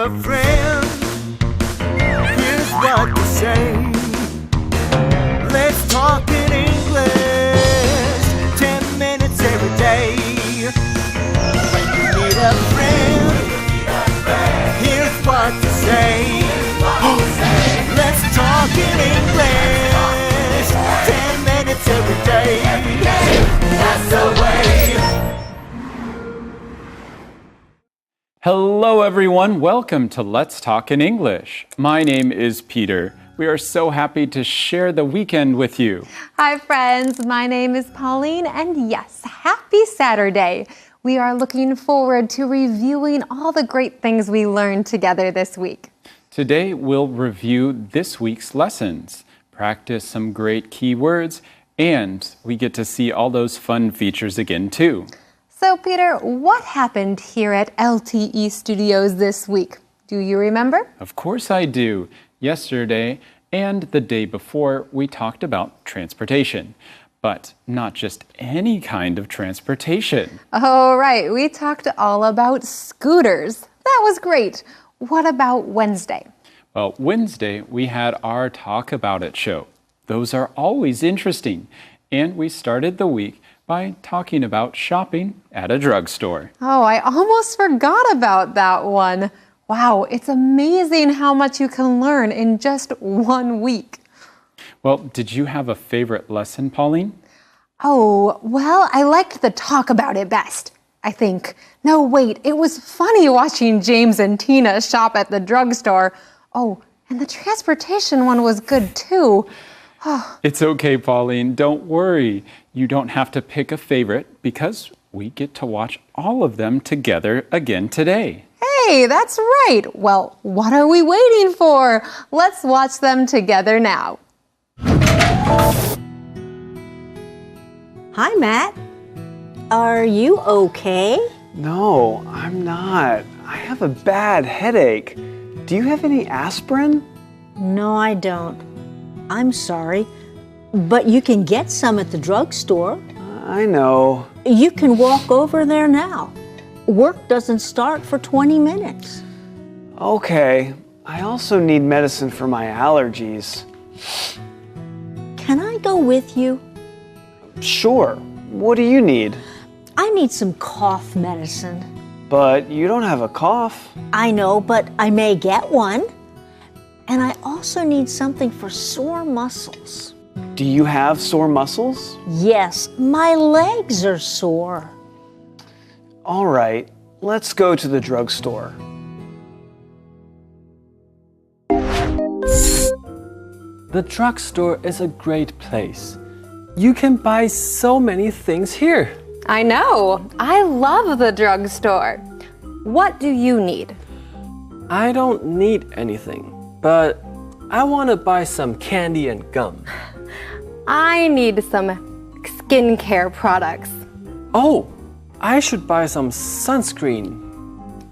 a friend, here's what to say. Let's talk in English, 10 minutes every day. When you need a friend, here's what to say. Let's talk in English, 10 minutes every day. That's the way. Hello everyone, welcome to Let's Talk in English. My name is Peter. We are so happy to share the weekend with you. Hi friends, my name is Pauline and yes, happy Saturday. We are looking forward to reviewing all the great things we learned together this week. Today we'll review this week's lessons, practice some great keywords, and we get to see all those fun features again too. So Peter, what happened here at LTE Studios this week? Do you remember? Of course I do. Yesterday and the day before, we talked about transportation. But not just any kind of transportation. Oh, right. We talked all about scooters. That was great. What about Wednesday? Well, Wednesday, we had our Talk About It show. Those are always interesting. And we started the week by talking about shopping at a drugstore. Oh, I almost forgot about that one. Wow, it's amazing how much you can learn in just 1 week. Well, did you have a favorite lesson, Pauline? Oh, well, I liked the Talk About It best, I think. No, wait, it was funny watching James and Tina shop at the drugstore. Oh, and the transportation one was good too. It's okay, Pauline. Don't worry. You don't have to pick a favorite because we get to watch all of them together again today. Hey, that's right. Well, what are we waiting for? Let's watch them together now. Hi, Matt. Are you okay? No, I'm not. I have a bad headache. Do you have any aspirin? No, I don't. I'm sorry, but you can get some at the drugstore. I know. You can walk over there now. Work doesn't start for 20 minutes. Okay. I also need medicine for my allergies. Can I go with you? Sure. What do you need? I need some cough medicine. But you don't have a cough. I know, but I may get one. And I also need something for sore muscles. Do you have sore muscles? Yes, my legs are sore. All right, let's go to the drugstore. The drugstore is a great place. You can buy so many things here. I know. I love the drugstore. What do you need? I don't need anything, but I want to buy some candy and gum. I need some skincare products. Oh, I should buy some sunscreen.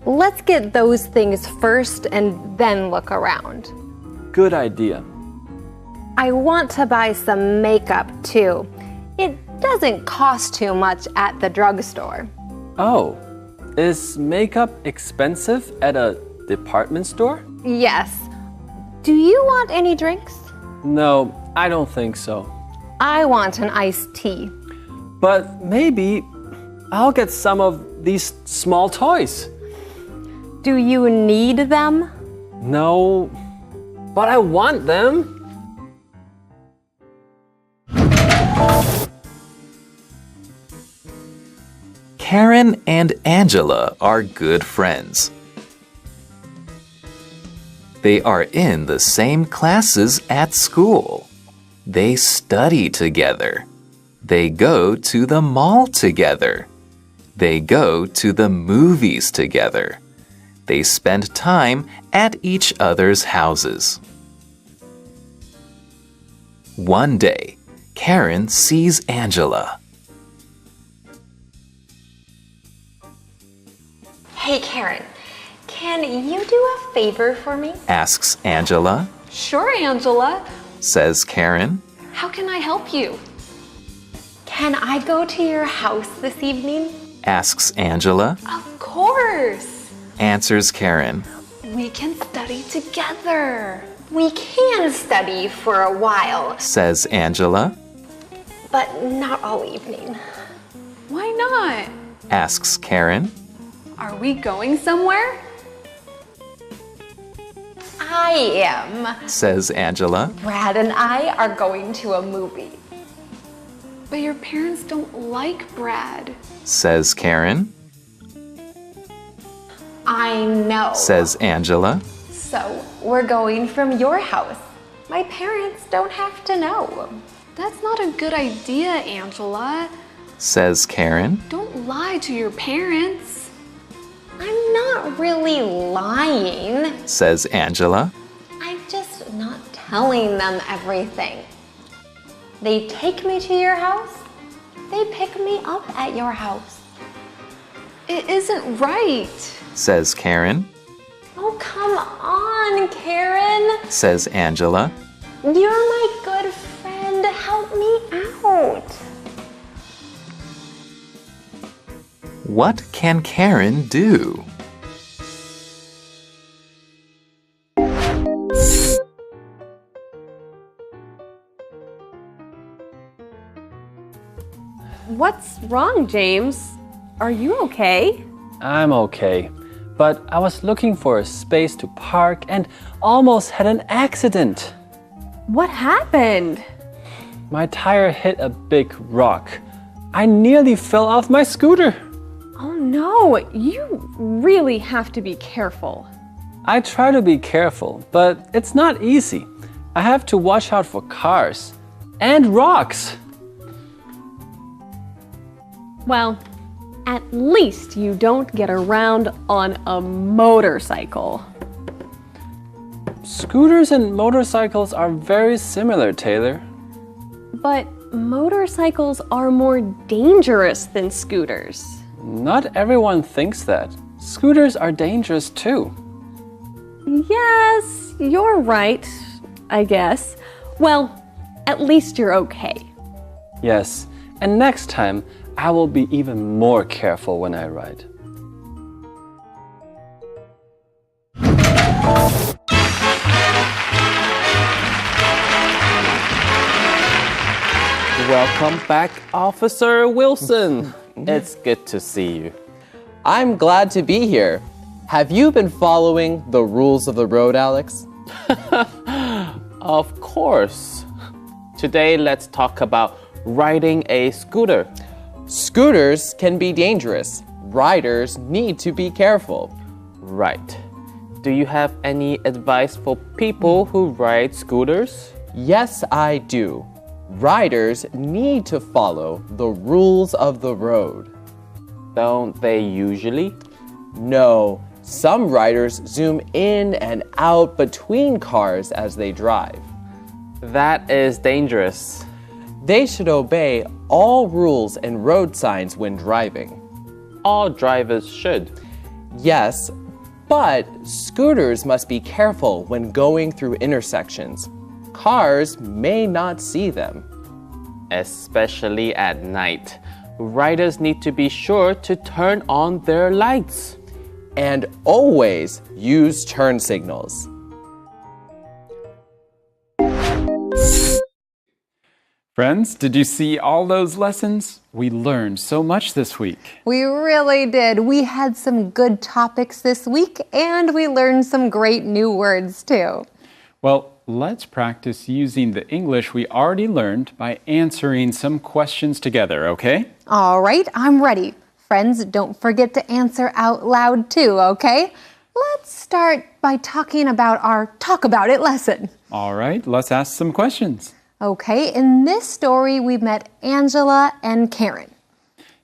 Let's get those things first and then look around. Good idea. I want to buy some makeup too. It doesn't cost too much at the drugstore. Oh, is makeup expensive at a department store? Yes. Do you want any drinks? No, I don't think so. I want an iced tea. But maybe I'll get some of these small toys. Do you need them? No, but I want them. Karen and Angela are good friends. They are in the same classes at school. They study together. They go to the mall together. They go to the movies together. They spend time at each other's houses. One day, Karen sees Angela. Hey Karen, can you do a favor for me? Asks Angela. Sure, Angela. Says Karen. How can I help you? Can I go to your house this evening? Asks Angela. Of course. Answers Karen. We can study together. We can study for a while, says Angela, but not all evening. Why not? asks Karen. Are we going somewhere? I am. Says Angela. Brad and I are going to a movie. But your parents don't like Brad. Says Karen. I know. Says Angela. So we're going from your house. My parents don't have to know. That's not a good idea, Angela. Says Karen. Don't lie to your parents. I'm not really lying. Says Angela. I'm just not telling them everything. They take me to your house. They pick me up at your house. It isn't right. Says Karen. Oh, come on, Karen. Says Angela. You're my good friend. Help me out. What can Karen do? What's wrong, James? Are you okay? I'm okay, but I was looking for a space to park and almost had an accident. What happened? My tire hit a big rock. I nearly fell off my scooter. Oh no, you really have to be careful. I try to be careful, but it's not easy. I have to watch out for cars and rocks. Well, at least you don't get around on a motorcycle. Scooters and motorcycles are very similar, Taylor. But motorcycles are more dangerous than scooters. Not everyone thinks that. Scooters are dangerous too. Yes, you're right, I guess. Well, at least you're okay. Yes, and next time I will be even more careful when I ride. Welcome back, Officer Wilson. It's good to see you. I'm glad to be here. Have you been following the rules of the road, Alex? Of course. Today, let's talk about riding a scooter. Scooters can be dangerous. Riders need to be careful. Right. Do you have any advice for people who ride scooters? Yes, I do. Riders need to follow the rules of the road. Don't they usually? No. Some riders zoom in and out between cars as they drive. That is dangerous. They should obey all rules and road signs when driving. All drivers should. Yes, but scooters must be careful when going through intersections. Cars may not see them. Especially at night. Riders need to be sure to turn on their lights. And always use turn signals. Friends, did you see all those lessons? We learned so much this week. We really did. We had some good topics this week, and we learned some great new words too. Well, let's practice using the English we already learned by answering some questions together, okay? All right, I'm ready. Friends, don't forget to answer out loud too, okay? Let's start by talking about our Talk About It lesson. All right, let's ask some questions. Okay, in this story, we met Angela and Karen.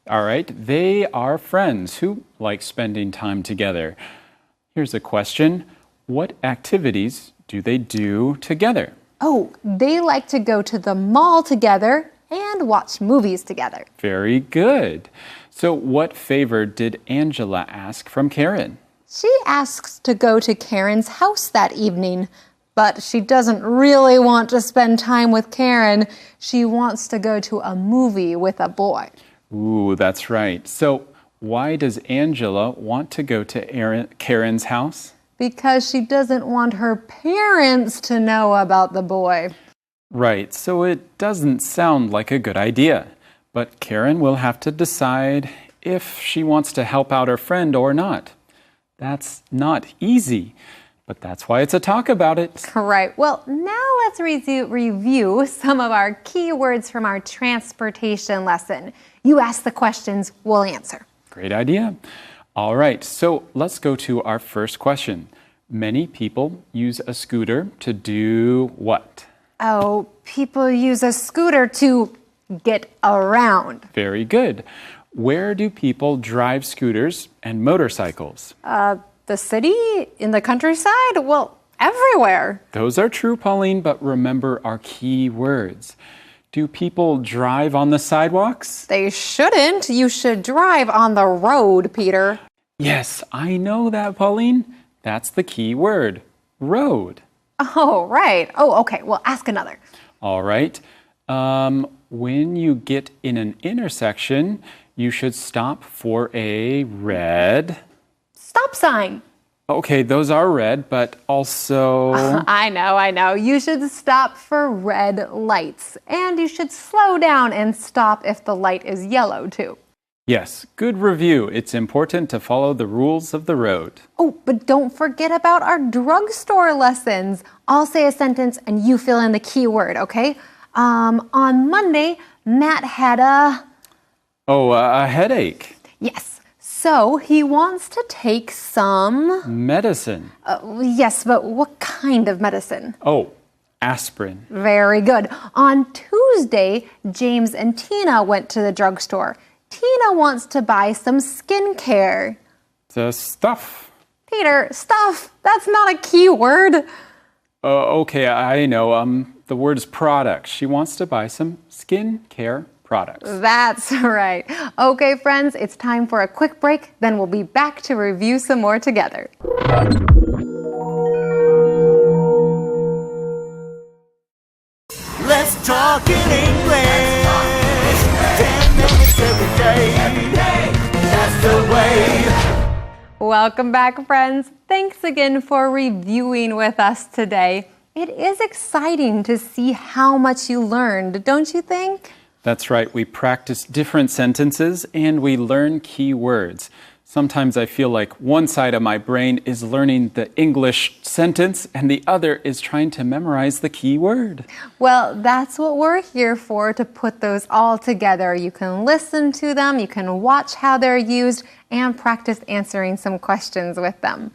All right, they are friends who like spending time together. Here's a question. What activities do they do together? Oh, they like to go to the mall together and watch movies together. Very good. So what favor did Angela ask from Karen? She asks to go to Karen's house that evening, but she doesn't really want to spend time with Karen. She wants to go to a movie with a boy. Ooh, that's right. So why does Angela want to go to Karen's house? because she doesn't want her parents to know about the boy. Right, so it doesn't sound like a good idea. But Karen will have to decide if she wants to help out her friend or not. That's not easy, but that's why it's a talk about it. Right. Well, now let's review some of our key words from our transportation lesson. You ask the questions, we'll answer. Great idea. All right, so let's go to our first question. Many people use a scooter to do what? Oh, people use a scooter to get around. Very good. Where do people drive scooters and motorcycles? The city? In the countryside? Well, everywhere. Those are true, Pauline, but remember our key words. Do people drive on the sidewalks? They shouldn't. You should drive on the road, Peter. Yes, I know that, Pauline. That's the key word, road. Oh, right. Oh, okay. Well, ask another. All right. When you get in an intersection, you should stop for a red... Stop sign. Okay, those are red, but also... I know. You should stop for red lights. And you should slow down and stop if the light is yellow, too. Yes, good review. It's important to follow the rules of the road. Oh, but don't forget about our drugstore lessons. I'll say a sentence and you fill in the key word, okay? On Monday, Matt had a... Oh, a headache. Yes. So he wants to take some... Medicine. Yes, but what kind of medicine? Oh, aspirin. Very good. On Tuesday, James and Tina went to the drugstore. Tina wants to buy some skincare. The stuff. Peter, stuff. That's not a key word. Okay, I know. The word is product. She wants to buy some skincare products. That's right. Okay, friends, it's time for a quick break. Then we'll be back to review some more together. Let's talk in English. 10 minutes every day. That's the way. Welcome back, friends. Thanks again for reviewing with us today. It is exciting to see how much you learned, don't you think? That's right. We practice different sentences and we learn key words. Sometimes I feel like one side of my brain is learning the English sentence and the other is trying to memorize the key word. Well, that's what we're here for, to put those all together. You can listen to them, you can watch how they're used, and practice answering some questions with them.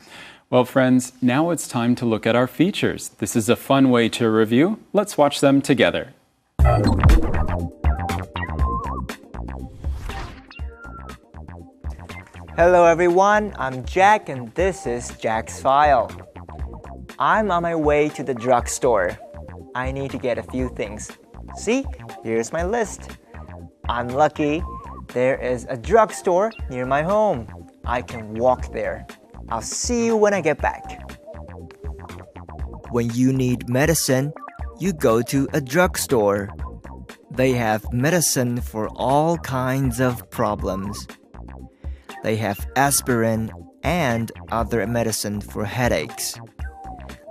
Well, friends, now it's time to look at our features. This is a fun way to review. Let's watch them together. Hello everyone, I'm Jack and this is Jack's File. I'm on my way to the drugstore. I need to get a few things. See, here's my list. I'm lucky. There is a drugstore near my home. I can walk there. I'll see you when I get back. When you need medicine, you go to a drugstore. They have medicine for all kinds of problems. They have aspirin and other medicine for headaches.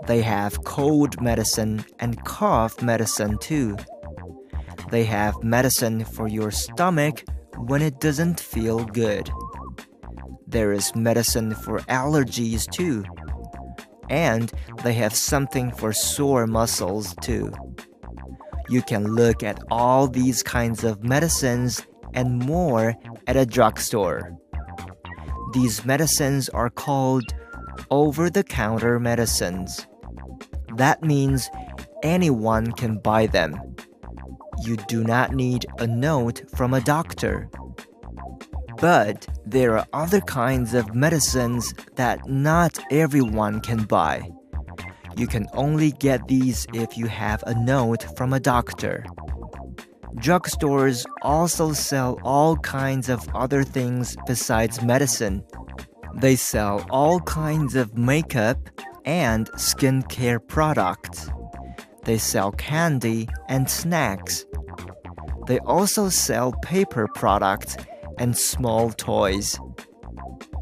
They have cold medicine and cough medicine too. They have medicine for your stomach when it doesn't feel good. There is medicine for allergies too. And they have something for sore muscles too. You can look at all these kinds of medicines and more at a drugstore. These medicines are called over-the-counter medicines. That means anyone can buy them. You do not need a note from a doctor. But there are other kinds of medicines that not everyone can buy. You can only get these if you have a note from a doctor. Drugstores also sell all kinds of other things besides medicine. They sell all kinds of makeup and skincare products. They sell candy and snacks. They also sell paper products and small toys.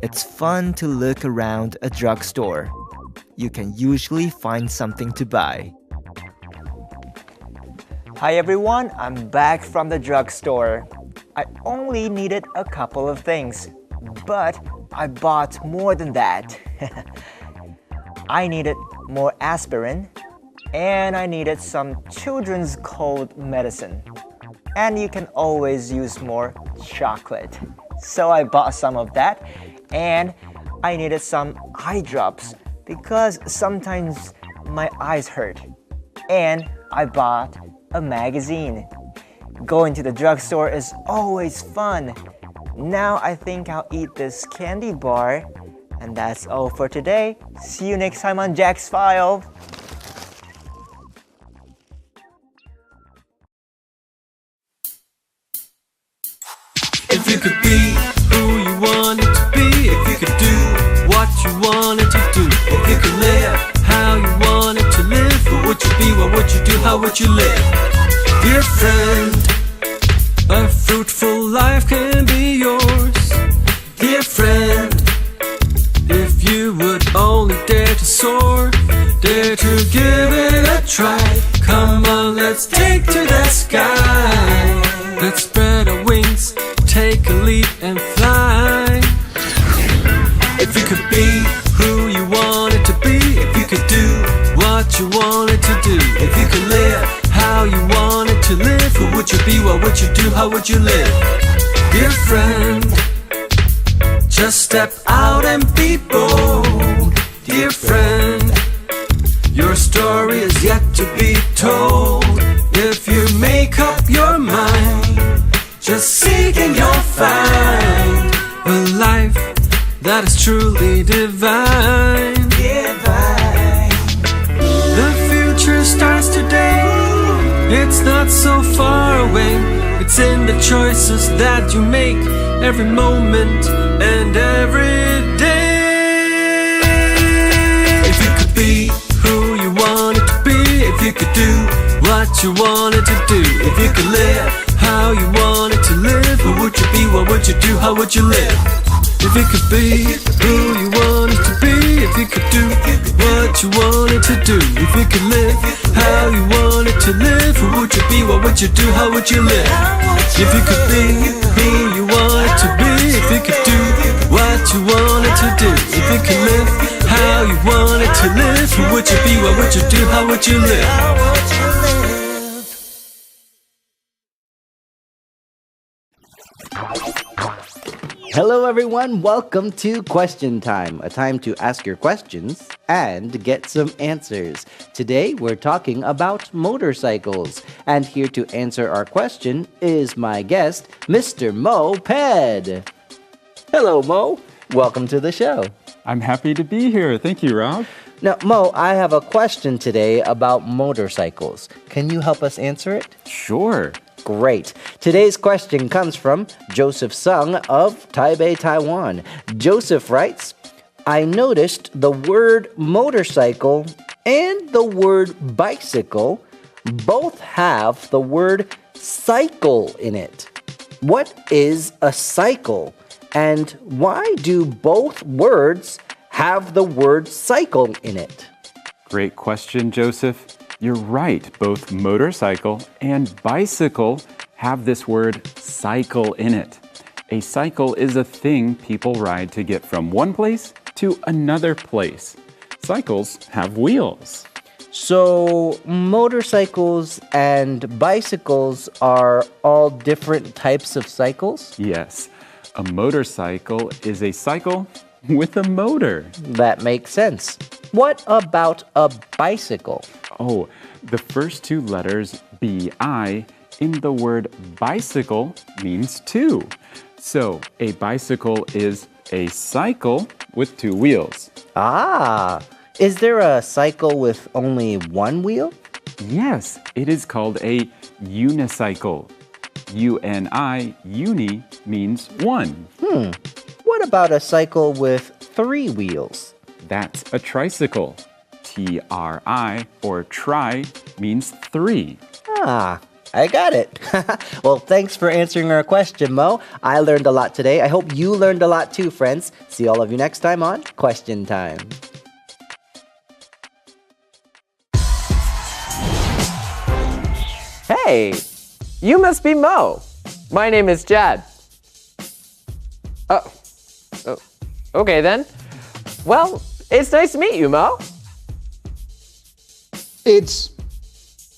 It's fun to look around a drugstore. you can usually find something to buy. Hi everyone, I'm back from the drugstore. I only needed a couple of things, but I bought more than that. I needed more aspirin, and I needed some children's cold medicine. And you can always use more chocolate. So I bought some of that, and I needed some eye drops because sometimes my eyes hurt. And I bought a magazine. Going to the drugstore is always fun. Now I think I'll eat this candy bar. And that's all for today. See you next time on Jack's File. If you could be who you wanted to be, if you could do what you wanted to do, if you could live how you wanted to live, who would you be, what would you do, how would you live? Dear friend, a fruitful life can be yours. Dear friend, if you would only dare to soar, dare to give it a try. Come on, let's take to the sky. Let's spread our wings, take a leap and fly. If you could be who you wanted to be, if you could do what you wanted to do, if you could live how you wanted to live, who would you be, what would you do, how would you live? Dear friend, just step out and be bold. Dear friend, your story is yet to be told. If you make up your mind, just seek and you'll find a life that is truly divine. The future starts today. It's not so far away. It's in the choices that you make every moment and every day. If you could be who you wanted to be, if you could do what you wanted to do, if you could live how you wanted to live, who would you be, what would you do, how would you live? If you could be who you wanted to be, if you could do what you wanted to do, if you could live how you wanted to live, who would you be, what would you do, how would you live? If you could be who you wanted to be, if you could do what you wanted to do, if you could live how you wanted to live, who would you be, what would you do, how would you live? Hello everyone, welcome to Question Time, a time to ask your questions and get some answers. Today we're talking about motorcycles, and here to answer our question is my guest, Mr. Moped. Hello Mo, welcome to the show. I'm happy to be here, thank you Rob. Now Mo, I have a question today about motorcycles. Can you help us answer it? Sure. Great. Today's question comes from Joseph Sung of Taipei, Taiwan. Joseph writes, I noticed the word motorcycle and the word bicycle both have the word cycle in it. What is a cycle? And why do both words have the word cycle in it? Great question, Joseph. You're right, both motorcycle and bicycle have this word cycle in it. A cycle is a thing people ride to get from one place to another place. Cycles have wheels. So motorcycles and bicycles are all different types of cycles? Yes, a motorcycle is a cycle with a motor. That makes sense. What about a bicycle? Oh, the first two letters, B-I, in the word bicycle means two. So, a bicycle is a cycle with two wheels. Ah, is there a cycle with only one wheel? Yes, it is called a unicycle. U-N-I, uni, means one. What about a cycle with three wheels? That's a tricycle. T-R-I, or tri, means three. Ah, I got it. Well, thanks for answering our question, Mo. I learned a lot today. I hope you learned a lot too, friends. See all of you next time on Question Time. Hey, you must be Mo. My name is Jad. Oh, okay then. Well, it's nice to meet you, Mo. It's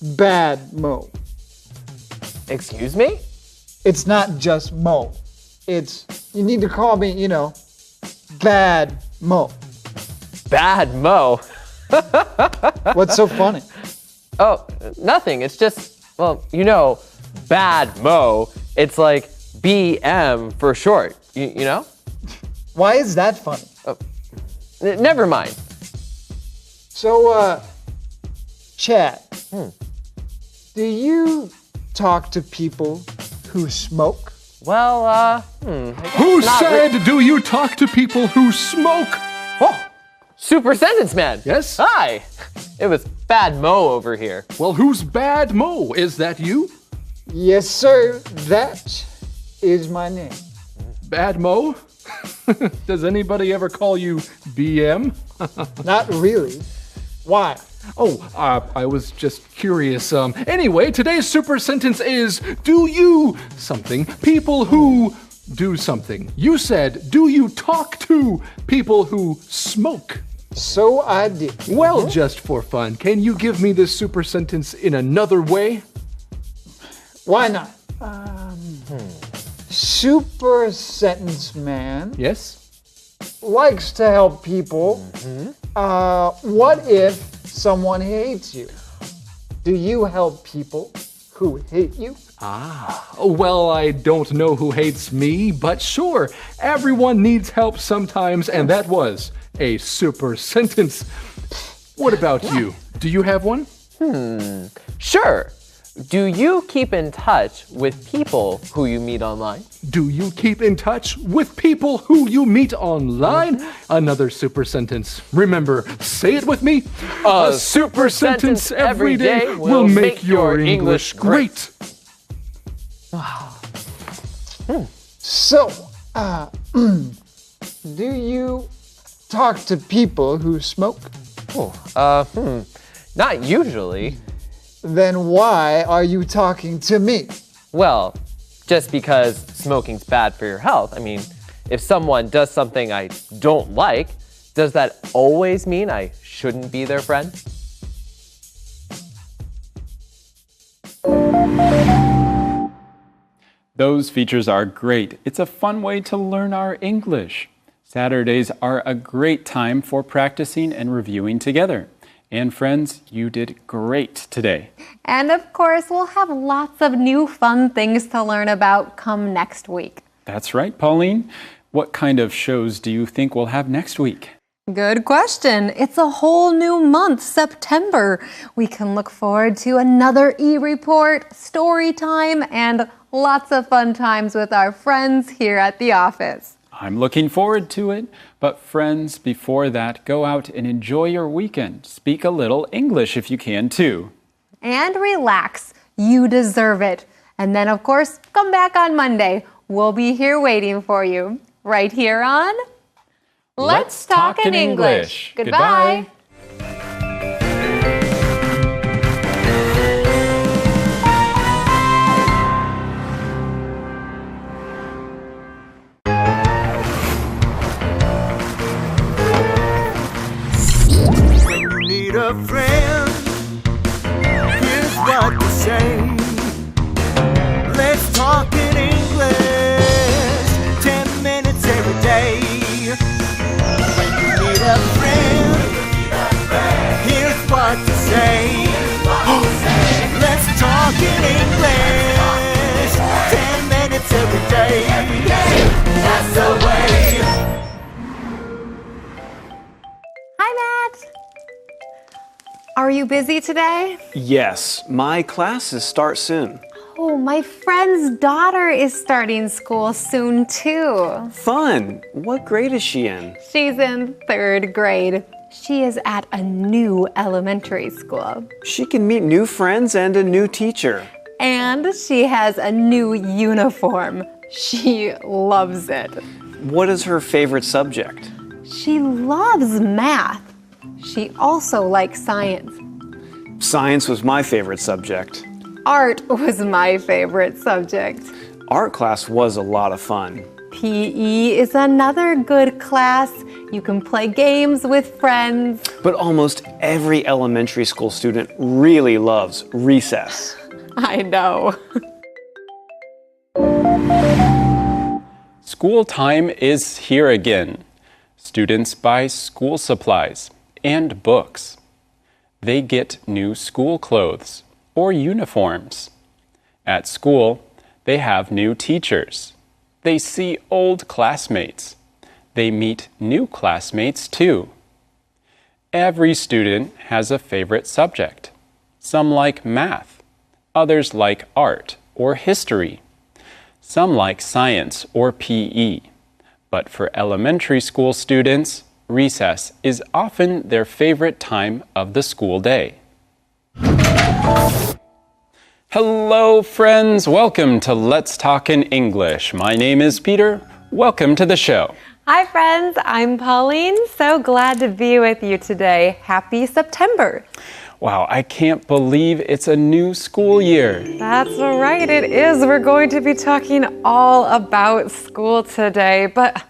Bad Mo. Excuse me? It's not just Mo. You need to call me, Bad Mo. Bad Mo? What's so funny? Oh, nothing. It's just, Bad Mo. It's like BM for short, you know? Why is that funny? Never mind. So, Chad, do you talk to people who smoke? Well, Who said, do you talk to people who smoke? Oh, Super Sentence Man. Yes? Hi. It was Bad Mo over here. Well, who's Bad Mo? Is that you? Yes, sir. That is my name. Bad Mo? Does anybody ever call you BM? Not really. Why? I was just curious. Anyway, today's super sentence is, do you something, people who do something. You said, do you talk to people who smoke? So I did. Well, just for fun, can you give me this super sentence in another way? Why not? Super Sentence Man. Yes? Likes to help people. What if someone hates you? Do you help people who hate you? Well, I don't know who hates me, but sure, everyone needs help sometimes, and that was a super sentence. What about you? Do you have one? Sure. Do you keep in touch with people who you meet online? Do you keep in touch with people who you meet online? Another super sentence. Remember, say it with me. A super sentence every day will make your English great. So, do you talk to people who smoke? Not usually. Then why are you talking to me? Well, just because smoking's bad for your health. I mean, if someone does something I don't like, does that always mean I shouldn't be their friend? Those features are great. It's a fun way to learn our English. Saturdays are a great time for practicing and reviewing together. And friends, you did great today. And of course, we'll have lots of new fun things to learn about come next week. That's right, Pauline. What kind of shows do you think we'll have next week? Good question. It's a whole new month, September. We can look forward to another e-report, story time, and lots of fun times with our friends here at the office. I'm looking forward to it. But friends, before that, go out and enjoy your weekend. Speak a little English if you can too. And relax. You deserve it. And then, of course, come back on Monday. We'll be here waiting for you. Right here on Let's Talk in English. Goodbye. A friend, here's what to say. Let's talk in English, 10 minutes every day. When you need a friend, here's what to say. Let's talk in English, 10 minutes every day. That's the way. Hi, Matt. Are you busy today? Yes, my classes start soon. Oh, my friend's daughter is starting school soon too. Fun! What grade is she in? She's in 3rd grade. She is at a new elementary school. She can meet new friends and a new teacher. And she has a new uniform. She loves it. What is her favorite subject? She loves math. She also likes science. Science was my favorite subject. art was my favorite subject. Art class was a lot of fun. PE is another good class. You can play games with friends. But almost every elementary school student really loves recess. I know. School time is here again. Students buy school supplies and books. They get new school clothes or uniforms. At school, they have new teachers. They see old classmates. They meet new classmates too. Every student has a favorite subject. Some like math. Others like art or history. Some like science or PE. But for elementary school students, recess is often their favorite time of the school day. Hello, friends. Welcome to Let's Talk in English. My name is Peter. Welcome to the show. Hi, friends. I'm Pauline. So glad to be with you today. Happy September. Wow, I can't believe it's a new school year. That's right, it is. We're going to be talking all about school today. But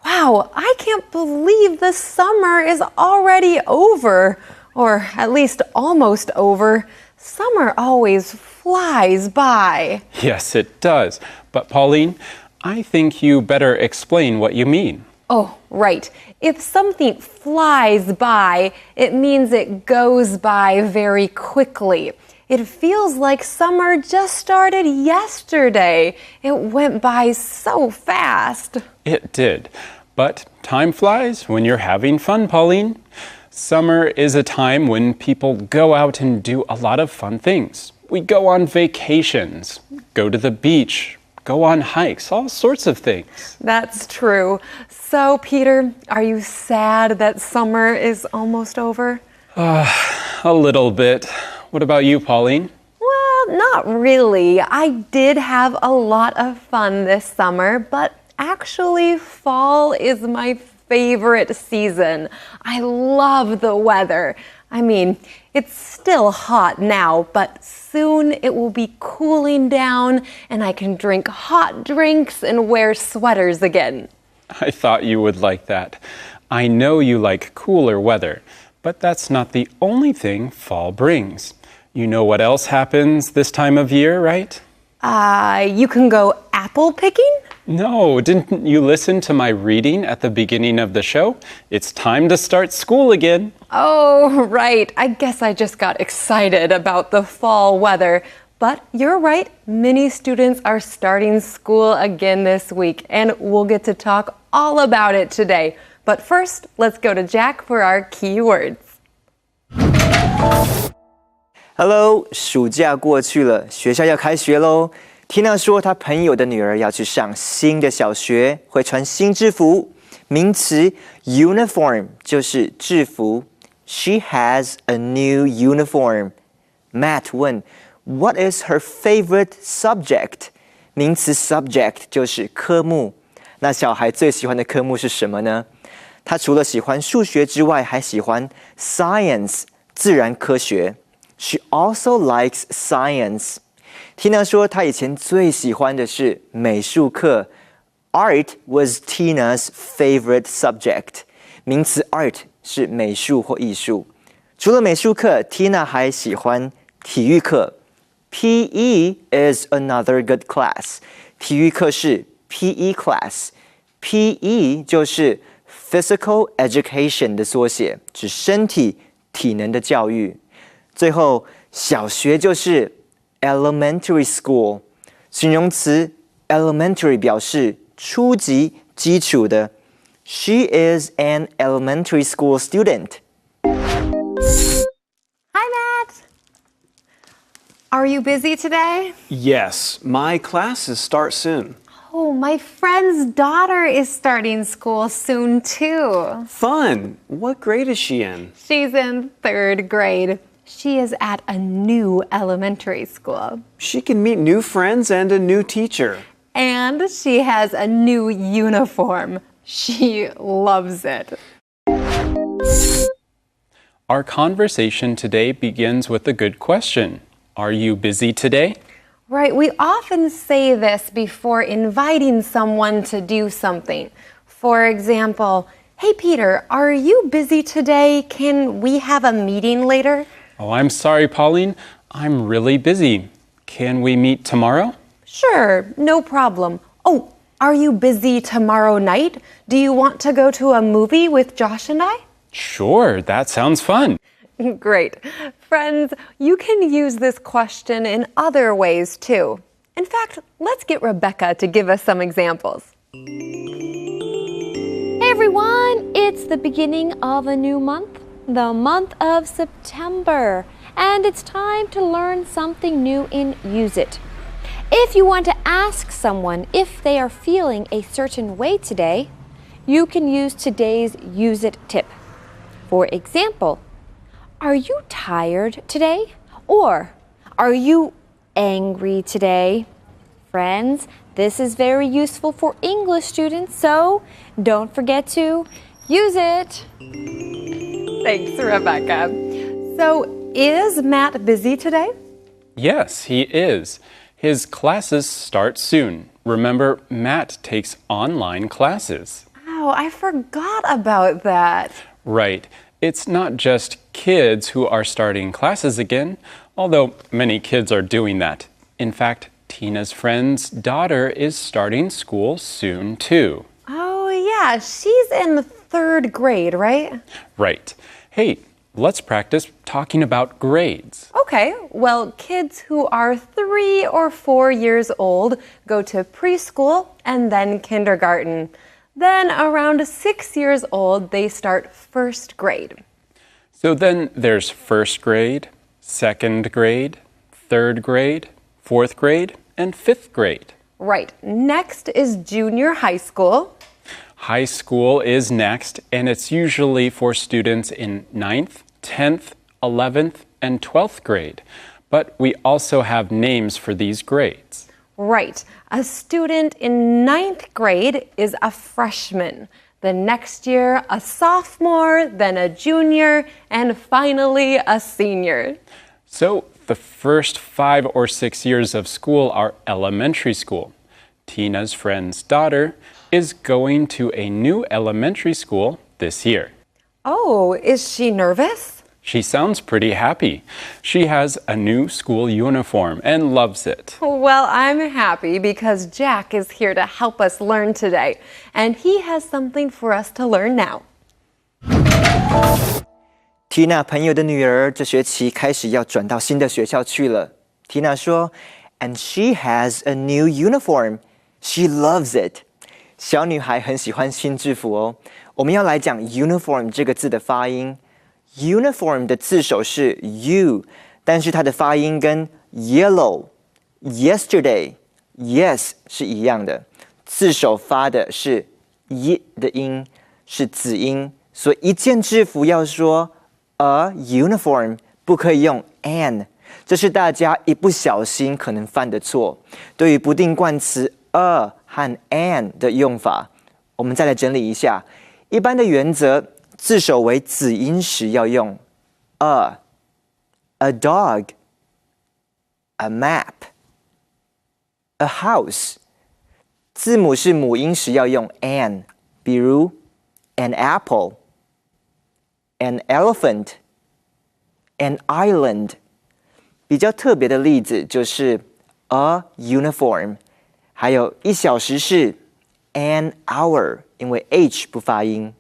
wow, I can't believe the summer is already over. Or at least almost over. Summer always flies by. Yes, it does. But Pauline, I think you better explain what you mean. Oh, right. If something flies by, it means it goes by very quickly. It feels like summer just started yesterday. It went by so fast. It did. But time flies when you're having fun, Pauline. Summer is a time when people go out and do a lot of fun things. We go on vacations, go to the beach, go on hikes, all sorts of things. That's true. So, Peter, are you sad that summer is almost over? A little bit. What about you, Pauline? Well, not really. I did have a lot of fun this summer, but actually, fall is my favorite season. I love the weather. I mean, it's still hot now, but soon it will be cooling down and I can drink hot drinks and wear sweaters again. I thought you would like that. I know you like cooler weather, but that's not the only thing fall brings. You know what else happens this time of year, right? You can go apple picking? No, didn't you listen to my reading at the beginning of the show? It's time to start school again. Oh, right. I guess I just got excited about the fall weather. But you're right, many students are starting school again this week, and we'll get to talk all about it today. But first, let's go to Jack for our key words. Hello， 暑假过去了，学校要开学喽。Tina 说，她朋友的女儿要去上新的小学，会穿新制服。名词 uniform 就是制服。She has a new uniform. Matt 问 ，What is her favorite subject？ 名词 subject 就是科目。那小孩最喜欢的科目是什么呢？他除了喜欢数学之外，还喜欢 science 自然科学。She also likes science. Tina 说，她以前最喜欢的是美术课。Art was Tina's favorite subject. 名词 art 是美术或艺术。除了美术课 ，Tina 还喜欢体育课。PE is another good class. 体育课是 PE class. PE 就是 physical education 的缩写，指身体体能的教育。最后，小学就是 elementary school， 形容词 elementary 表示初级、基础的。She is an elementary school student. Hi, Matt. Are you busy today? Yes, my classes start soon. Oh, my friend's daughter is starting school soon, too. Fun! What grade is she in? She's in 3rd grade. She is at a new elementary school. She can meet new friends and a new teacher. And she has a new uniform. She loves it. Our conversation today begins with a good question. Are you busy today? Right, we often say this before inviting someone to do something. For example, hey Peter, are you busy today? Can we have a meeting later? Oh, I'm sorry, Pauline. I'm really busy. Can we meet tomorrow? Sure, no problem. Oh, are you busy tomorrow night? Do you want to go to a movie with Josh and I? Sure, that sounds fun. Great. Friends, you can use this question in other ways too. In fact, let's get Rebecca to give us some examples. Hey everyone, it's the beginning of a new month, the month of September, and it's time to learn something new in Use It. If you want to ask someone if they are feeling a certain way today, you can use today's Use It tip. For example, are you tired today? Or are you angry today? Friends, this is very useful for English students, so don't forget to use it. Thanks, Rebecca. So, is Matt busy today? Yes, he is. His classes start soon. Remember, Matt takes online classes. Oh, I forgot about that. Right. It's not just kids who are starting classes again, although many kids are doing that. In fact, Tina's friend's daughter is starting school soon too. Oh, yeah, she's in 3rd grade, right? Right. Hey, let's practice talking about grades. Okay, well, kids who are 3 or 4 years old go to preschool and then kindergarten. Then around 6 years old, they start 1st grade. So then there's 1st grade, 2nd grade, 3rd grade, 4th grade, and 5th grade. Right. Next is junior high school. High school is next, and it's usually for students in 9th, 10th, 11th, and 12th grade. But we also have names for these grades. Right. A student in 9th grade is a freshman. The next year, a sophomore, then a junior, and finally a senior. So the first 5 or 6 years of school are elementary school. Tina's friend's daughter is going to a new elementary school this year. Oh, is she nervous? She sounds pretty happy. She has a new school uniform and loves it. Well, I'm happy because Jack is here to help us learn today, and he has something for us to learn now. Tina 朋友的女儿这学期开始要转到新的学校去了。Tina 说 ，And she has a new uniform. She loves it. 小女孩很喜欢新制服哦。我们要来讲 uniform 这个字的发音。Uniform 的字首是 U， 但是它的发音跟 yellow、yesterday、yes 是一样的。字首发的是 y 的音，是子音，所以一件制服要说 a uniform， 不可以用 an。这是大家一不小心可能犯的错。对于不定冠词 a 和 an 的用法，我们再来整理一下。一般的原则。字首为子音时要用 a dog, a map, a house。字母是母音时要用 an， 比如 an apple, an elephant, an island。比较特别的例子就是 a uniform， 还有1小时是 an hour， 因为 h 不发音。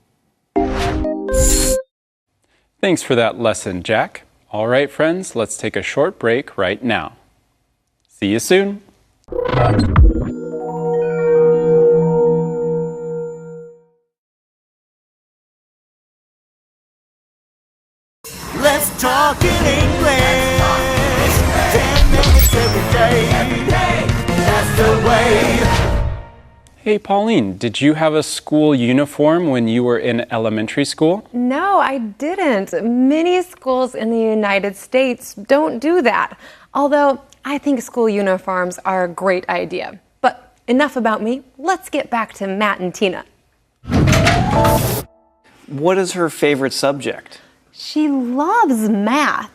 Thanks for that lesson, Jack. All right, friends, let's take a short break right now. See you soon. Let's talk in English. 10 minutes every day. That's the way. Hey, Pauline, did you have a school uniform when you were in elementary school? No, I didn't. Many schools in the United States don't do that. Although I think school uniforms are a great idea. But enough about me. Let's get back to Matt and Tina. What is her favorite subject? She loves math.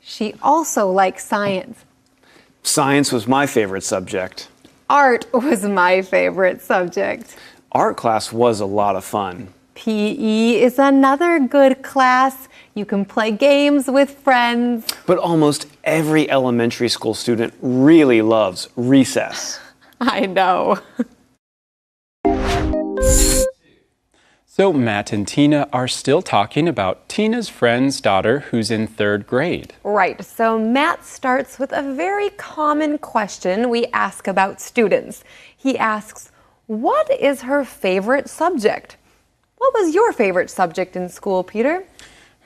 She also likes science. Science was my favorite subject. Art was my favorite subject. Art class was a lot of fun. PE is another good class. You can play games with friends. But almost every elementary school student really loves recess. I know. So Matt and Tina are still talking about Tina's friend's daughter who's in 3rd grade. Right, so Matt starts with a very common question we ask about students. He asks, what is her favorite subject? What was your favorite subject in school, Peter?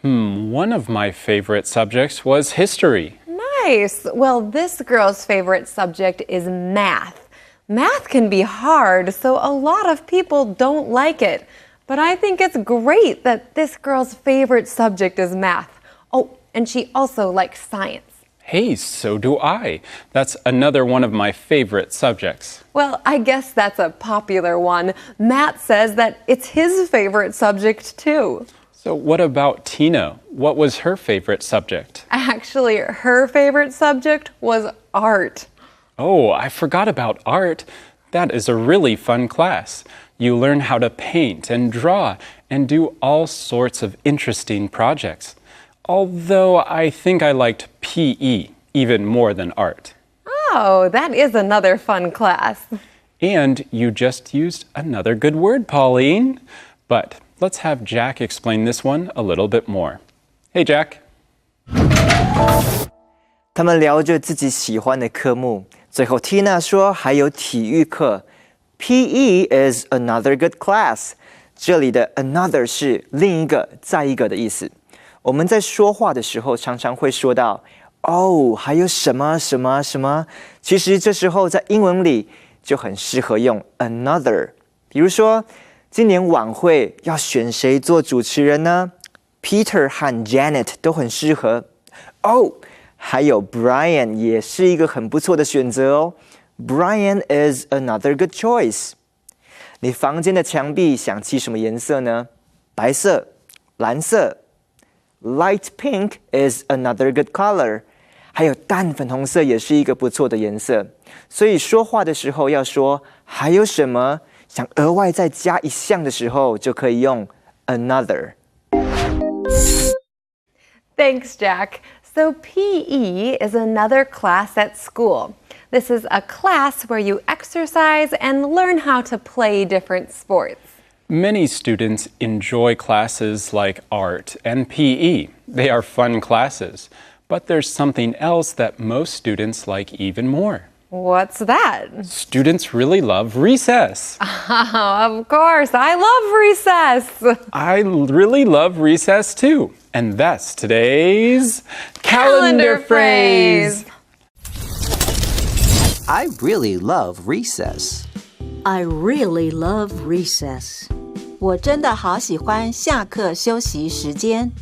One of my favorite subjects was history. Nice. Well, this girl's favorite subject is math. Math can be hard, so a lot of people don't like it. But I think it's great that this girl's favorite subject is math. Oh, and she also likes science. Hey, so do I. That's another one of my favorite subjects. Well, I guess that's a popular one. Matt says that it's his favorite subject too. So what about Tina? What was her favorite subject? Actually, her favorite subject was art. Oh, I forgot about art. That is a really fun class. You learn how to paint and draw and do all sorts of interesting projects. Although I think I liked PE even more than art. Oh, that is another fun class. And you just used another good word, Pauline. But let's have Jack explain this one a little bit more. Hey, Jack. 他们聊着自己喜欢的科目，最后 Tina 说还有体育课。PE is another good class。这里的 another 是另一个、再一个的意思。我们在说话的时候常常会说到哦，还有什么什么什么。其实这时候在英文里就很适合用 another。比如说，今年晚会要选谁做主持人呢？ Peter 和 Janet 都很适合。哦，还有 Brian 也是一个很不错的选择哦。Brian is another good choice。你房间的墙壁想漆什么颜色呢？白色、蓝色。Light pink is another good color。还有淡粉红色也是一个不错的颜色。所以说话的时候要说还有什么，想额外再加一项的时候，就可以用 another。Thanks, Jack. So PE is another class at school. This is a class where you exercise and learn how to play different sports. Many students enjoy classes like art and PE. They are fun classes. But there's something else that most students like even more. What's that? Students really love recess. Of course, I love recess. I really love recess too. And that's today's calendar phrase. I really love recess. I really love recess. 我真的好喜欢下课休息时间。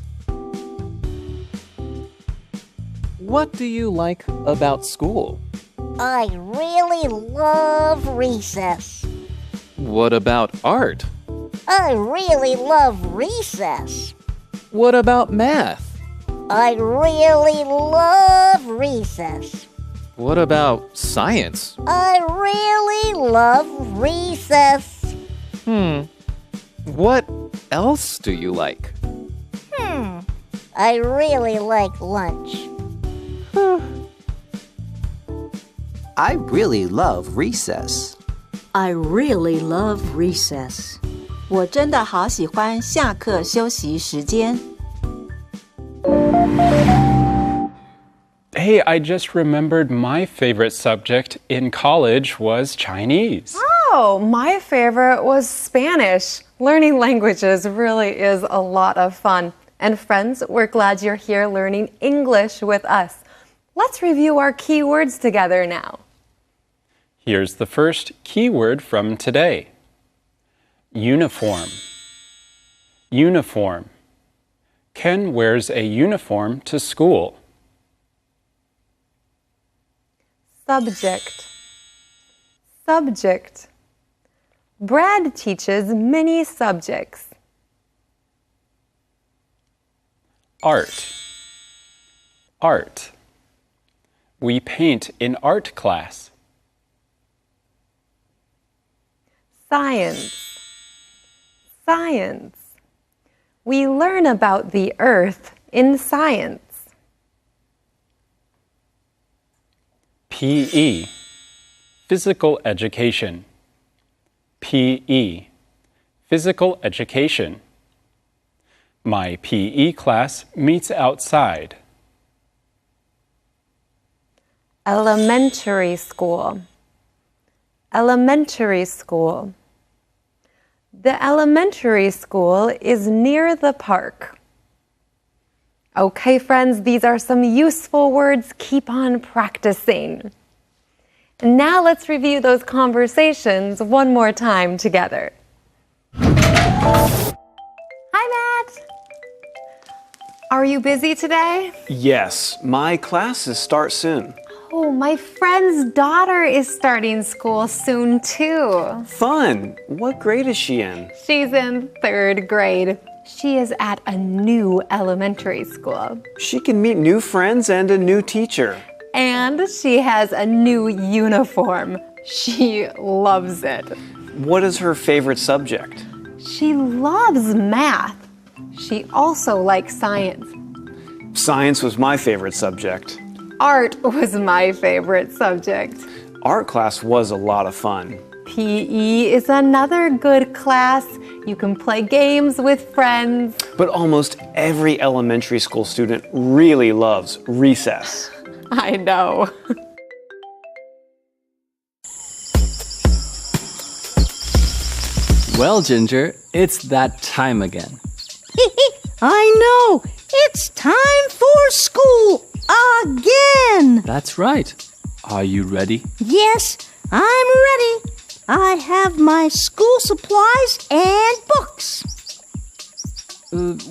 What do you like about school? I really love recess. What about art? I really love recess. What about math? I really love recess. What about science? I really love recess. What else do you like? I really like lunch. I really love recess. I really love recess. 我真的好喜欢下课休息时间。Hey, I just remembered my favorite subject in college was Chinese. Oh, my favorite was Spanish. Learning languages really is a lot of fun. And friends, we're glad you're here learning English with us. Let's review our key words together now. Here's the first keyword from today. Uniform. Uniform. Ken wears a uniform to school. Subject. Subject. Brad teaches many subjects. Art. art. We paint in art class. Science. Science. We learn about the earth in science. PE, physical education. PE, physical education. My PE class meets outside. Elementary school. Elementary school. The elementary school is near the park. Okay, friends, these are some useful words. Keep on practicing. Now let's review those conversations one more time together. Hi, Matt. Are you busy today? Yes, my classes start soon. Oh, my friend's daughter is starting school soon, too. Fun! What grade is she in? She's in 3rd grade. She is at a new elementary school. She can meet new friends and a new teacher. And she has a new uniform. She loves it. What is her favorite subject? She loves math. She also likes science. Science was my favorite subject. Art was my favorite subject. Art class was a lot of fun. PE is another good class. You can play games with friends. But almost every elementary school student really loves recess. I know. Well, Ginger, it's that time again. I know! It's time for school again! That's right. Are you ready? Yes, I'm ready. I have my school supplies and books.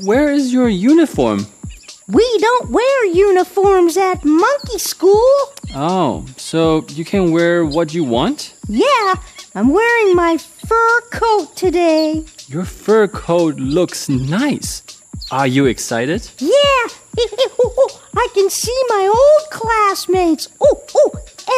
Where is your uniform? We don't wear uniforms at Monkey School. Oh, so you can wear what you want? Yeah, I'm wearing my fur coat today. Your fur coat looks nice. Are you excited? Yeah, I can see my old classmates.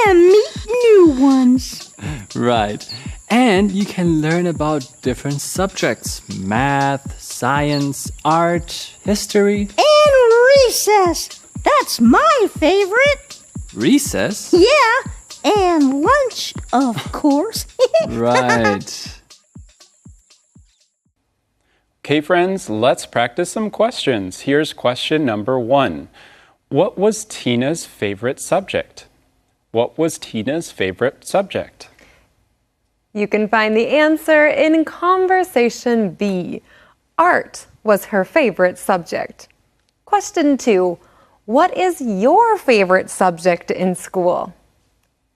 And meet new ones. Right. And you can learn about different subjects. Math, science, art, history. And recess. That's my favorite. Recess? Yeah, and lunch, of course. Right. Okay, friends, let's practice some questions. Here's question number 1. What was Tina's favorite subject? What was Tina's favorite subject? You can find the answer in conversation B. Art was her favorite subject. Question 2. What is your favorite subject in school?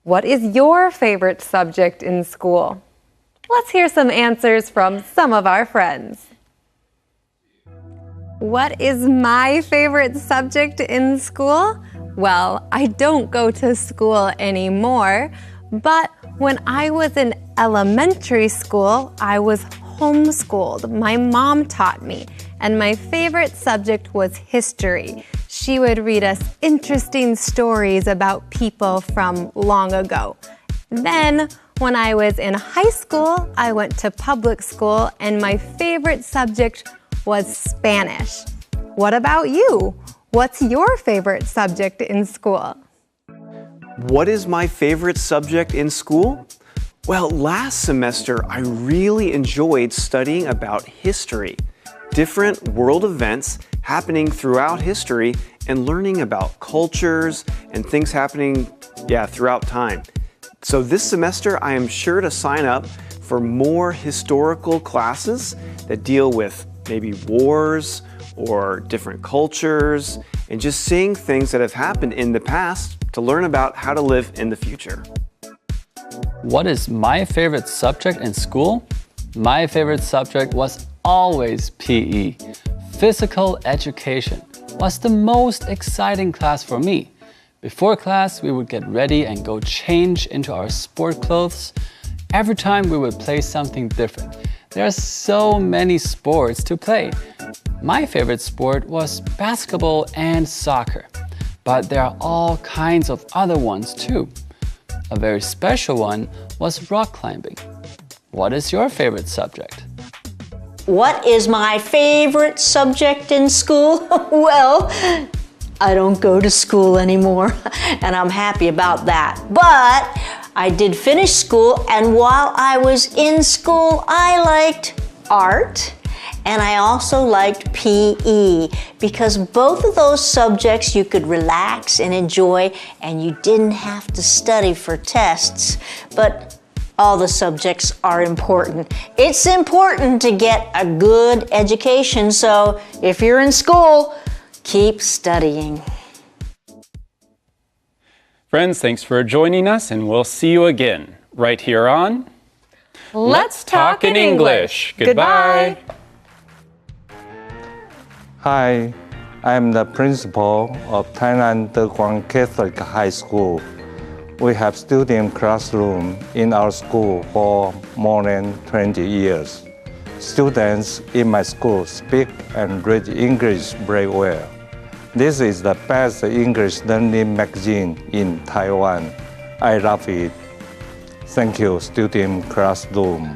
What is your favorite subject in school? Let's hear some answers from some of our friends. What is my favorite subject in school? Well, I don't go to school anymore, but when I was in elementary school, I was homeschooled. My mom taught me, and my favorite subject was history. She would read us interesting stories about people from long ago. Then, when I was in high school, I went to public school, and my favorite subject was Spanish. What about you? What's your favorite subject in school? What is my favorite subject in school? Well, last semester I really enjoyed studying about history, different world events happening throughout history, and learning about cultures and things happening, throughout time. So this semester I am sure to sign up for more historical classes that deal with maybe wars or different cultures and just seeing things that have happened in the past to learn about how to live in the future. What is my favorite subject in school? My favorite subject was always PE. Physical education was the most exciting class for me. Before class, we would get ready and go change into our sport clothes. Every time we would play something different. There are so many sports to play. My favorite sport was basketball and soccer. But there are all kinds of other ones too. A very special one was rock climbing. What is your favorite subject? What is my favorite subject in school? Well, I don't go to school anymore, and I'm happy about that. But I did finish school, and while I was in school, I liked art, and I also liked PE, because both of those subjects you could relax and enjoy, and you didn't have to study for tests. But all the subjects are important. It's important to get a good education, so if you're in school, keep studying. Friends, thanks for joining us, and we'll see you again right here on Let's Talk in English. Goodbye. Hi, I'm the principal of Tainan De Guang Catholic High School. We have student classroom in our school for more than 20 years. Students in my school speak and read English very well. This is the best English learning magazine in Taiwan. I love it. Thank you, student classroom.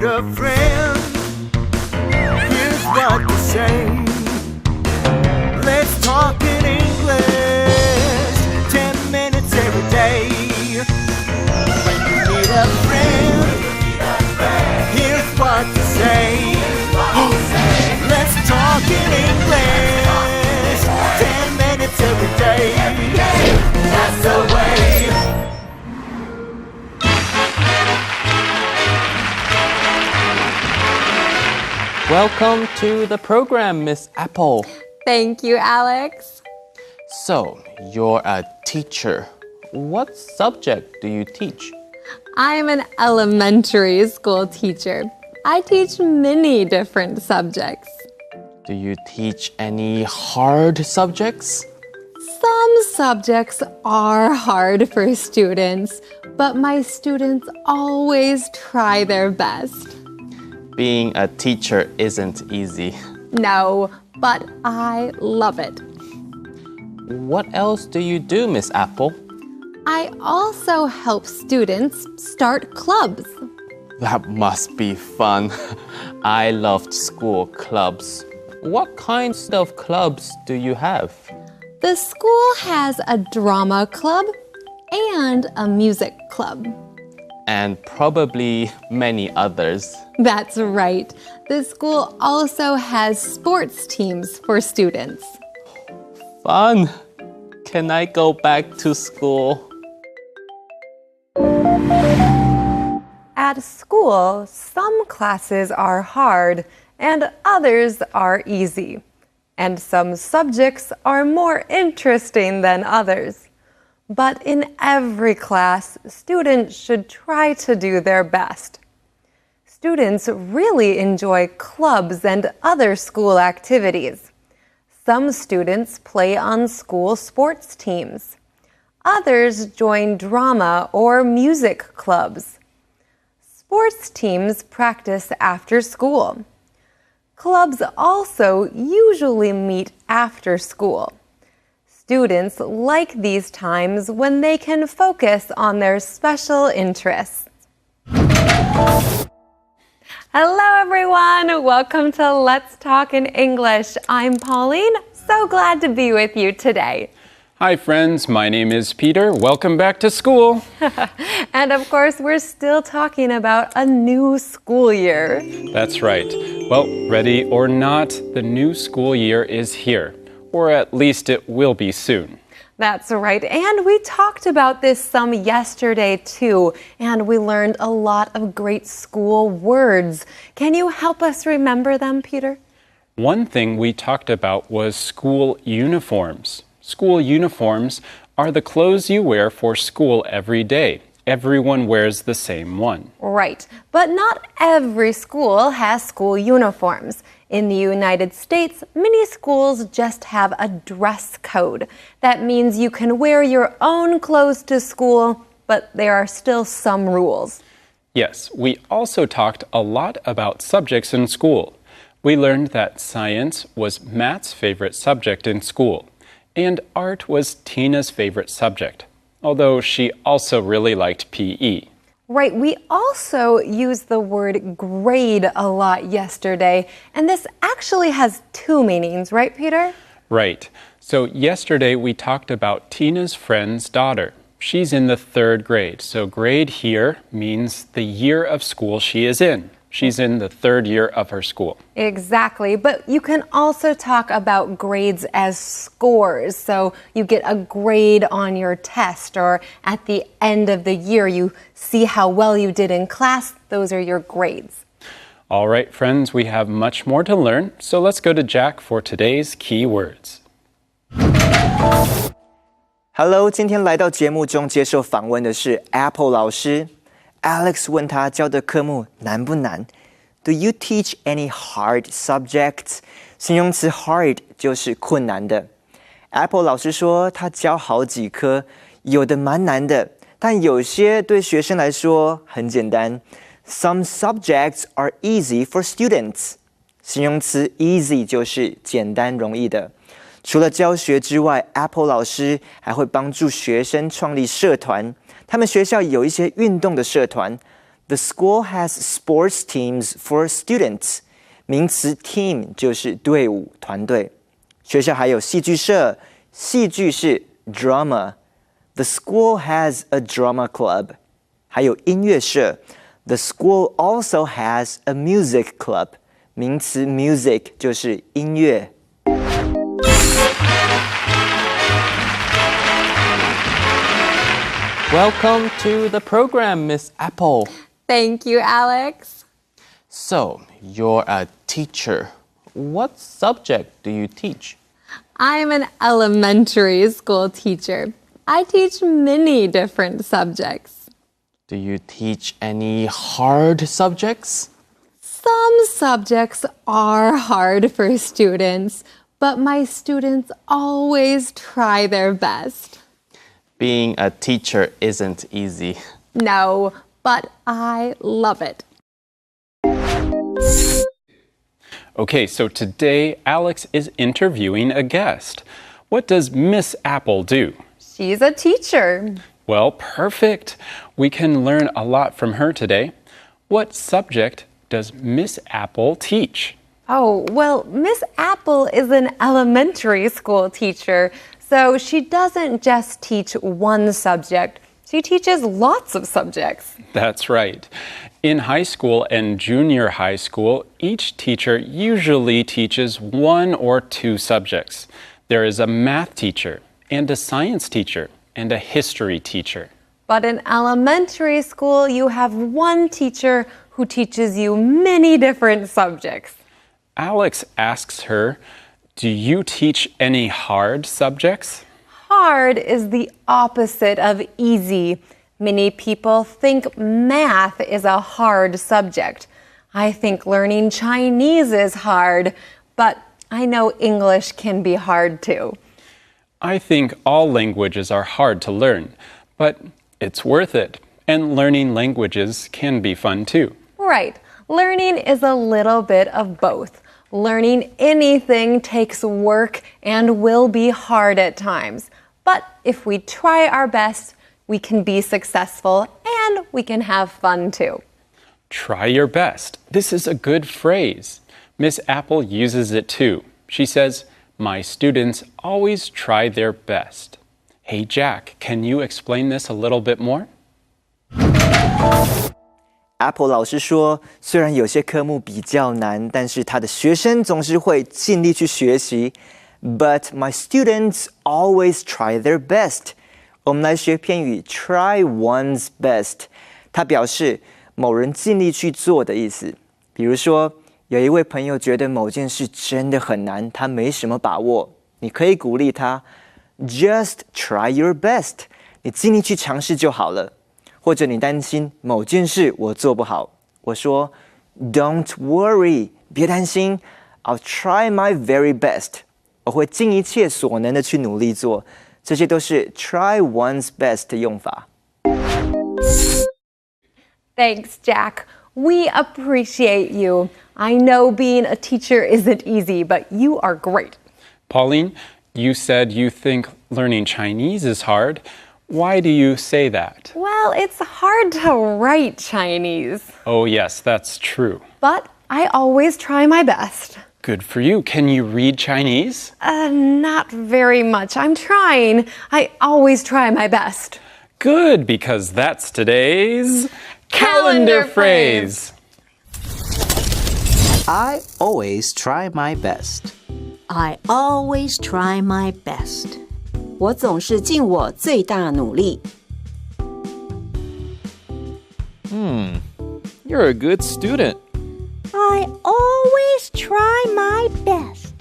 A friend, here's what to say. Let's talk in English, 10 minutes every day. When you need a friend, here's what to say. Let's talk in English, 10 minutes every day. That's the way. Welcome to the program, Miss Apple. Thank you, Alex. So, you're a teacher. What subject do you teach? I'm an elementary school teacher. I teach many different subjects. Do you teach any hard subjects? Some subjects are hard for students, but my students always try their best. Being a teacher isn't easy. No, but I love it. What else do you do, Miss Apple? I also help students start clubs. That must be fun. I loved school clubs. What kinds of clubs do you have? The school has a drama club and a music club. And probably many others. That's right. The school also has sports teams for students. Fun! Can I go back to school? At school, some classes are hard and others are easy. And some subjects are more interesting than others. But in every class, students should try to do their best. Students really enjoy clubs and other school activities. Some students play on school sports teams. Others join drama or music clubs. Sports teams practice after school. Clubs also usually meet after school. Students like these times when they can focus on their special interests. Hello, everyone. Welcome to Let's Talk in English. I'm Pauline. So glad to be with you today. Hi, friends. My name is Peter. Welcome back to school. And of course, we're still talking about a new school year. That's right. Well, ready or not, the new school year is here. Or at least it will be soon. That's right. And we talked about this some yesterday, too. And we learned a lot of great school words. Can you help us remember them, Peter? One thing we talked about was school uniforms. School uniforms are the clothes you wear for school every day. Everyone wears the same one. Right. But not every school has school uniforms. In the United States, many schools just have a dress code. That means you can wear your own clothes to school, but there are still some rules. Yes, we also talked a lot about subjects in school. We learned that science was Matt's favorite subject in school. And art was Tina's favorite subject, although she also really liked PE. Right, we also used the word grade a lot yesterday, and this actually has two meanings, right, Peter? Right. So yesterday we talked about Tina's friend's daughter. She's in the 3rd grade, so grade here means the year of school she is in. She's in the 3rd year of her school. Exactly, but you can also talk about grades as scores. So you get a grade on your test, or at the end of the year, you see how well you did in class. Those are your grades. All right, friends, we have much more to learn, so let's go to Jack for today's key words. Hello， 今天来到节目中接受访问的是 Apple 老师。Alex 问他教的科目难不难 ？Do you teach any hard subjects？ 形容词 hard 就是困难的。Apple 老师说他教好几科，有的蛮难的，但有些对学生来说很简单。Some subjects are easy for students。形容词 easy 就是简单容易的。除了教学之外 ，Apple 老师还会帮助学生创立社团。他们学校有一些运动的社团。The school has sports teams for students。名词 team 就是队伍、团队。学校还有戏剧社，戏剧是 drama。The school has a drama club。还有音乐社。The school also has a music club。名词 music 就是音乐。Welcome to the program, Miss Apple. Thank you, Alex. So, you're a teacher. What subject do you teach? I'm an elementary school teacher. I teach many different subjects. Do you teach any hard subjects? Some subjects are hard for students, but my students always try their best. Being a teacher isn't easy. No, but I love it. Okay, so today Alex is interviewing a guest. What does Miss Apple do? She's a teacher. Well, perfect. We can learn a lot from her today. What subject does Miss Apple teach? Oh, well, Miss Apple is an elementary school teacher. So she doesn't just teach one subject, she teaches lots of subjects. That's right. In high school and junior high school, each teacher usually teaches 1 or 2 subjects. There is a math teacher, and a science teacher, and a history teacher. But in elementary school, you have one teacher who teaches you many different subjects. Alex asks her, do you teach any hard subjects? Hard is the opposite of easy. Many people think math is a hard subject. I think learning Chinese is hard, but I know English can be hard too. I think all languages are hard to learn, but it's worth it. And learning languages can be fun too. Right. Learning is a little bit of both. Learning anything takes work and will be hard at times. But if we try our best, we can be successful and we can have fun too. Try your best. This is a good phrase. Miss Apple uses it too. She says, my students always try their best. Hey, Jack, can you explain this a little bit more? Apple 老师说，虽然有些科目比较难，但是他的学生总是会尽力去学习。But my students always try their best. 我们来学片语 try one's best. 它表示某人尽力去做的意思。比如说，有一位朋友觉得某件事真的很难，他没什么把握，你可以鼓励他 ，Just try your best. 你尽力去尝试就好了。或者你担心某件事我做不好，我说 Don't worry， 别担心 ，I'll try my very best， 我会尽一切所能的去努力做，这些都是 try one's best 的用法。Thanks, Jack. We appreciate you. I know being a teacher isn't easy, but you are great. Pauline, you said you think learning Chinese is hard. Why do you say that? Well, it's hard to write Chinese. Oh, yes, that's true. But I always try my best. Good for you. Can you read Chinese? Not very much. I'm trying. I always try my best. Good, because that's today's calendar phrase. I always try my best. I always try my best. 我总是尽我最大努力。You're a good student. I always try my best.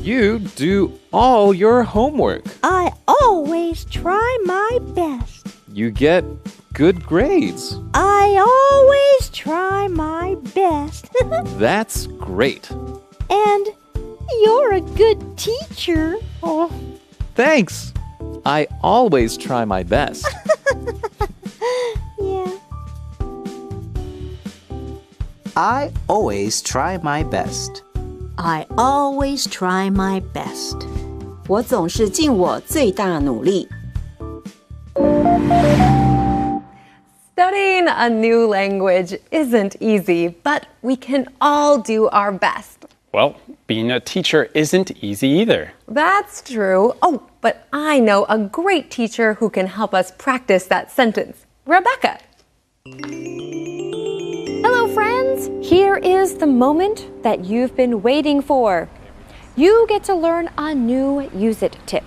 You do all your homework. I always try my best. You get good grades. I always try my best. That's great. And you're a good teacher. Oh, thanks. I always try my best. Yeah. I always try my best. I always try my best. 我总是尽我最大努力。Studying a new language isn't easy, but we can all do our best. Well, being a teacher isn't easy either. That's true. Oh, but I know a great teacher who can help us practice that sentence. Rebecca. Hello, friends. Here is the moment that you've been waiting for. You get to learn a new Use It tip.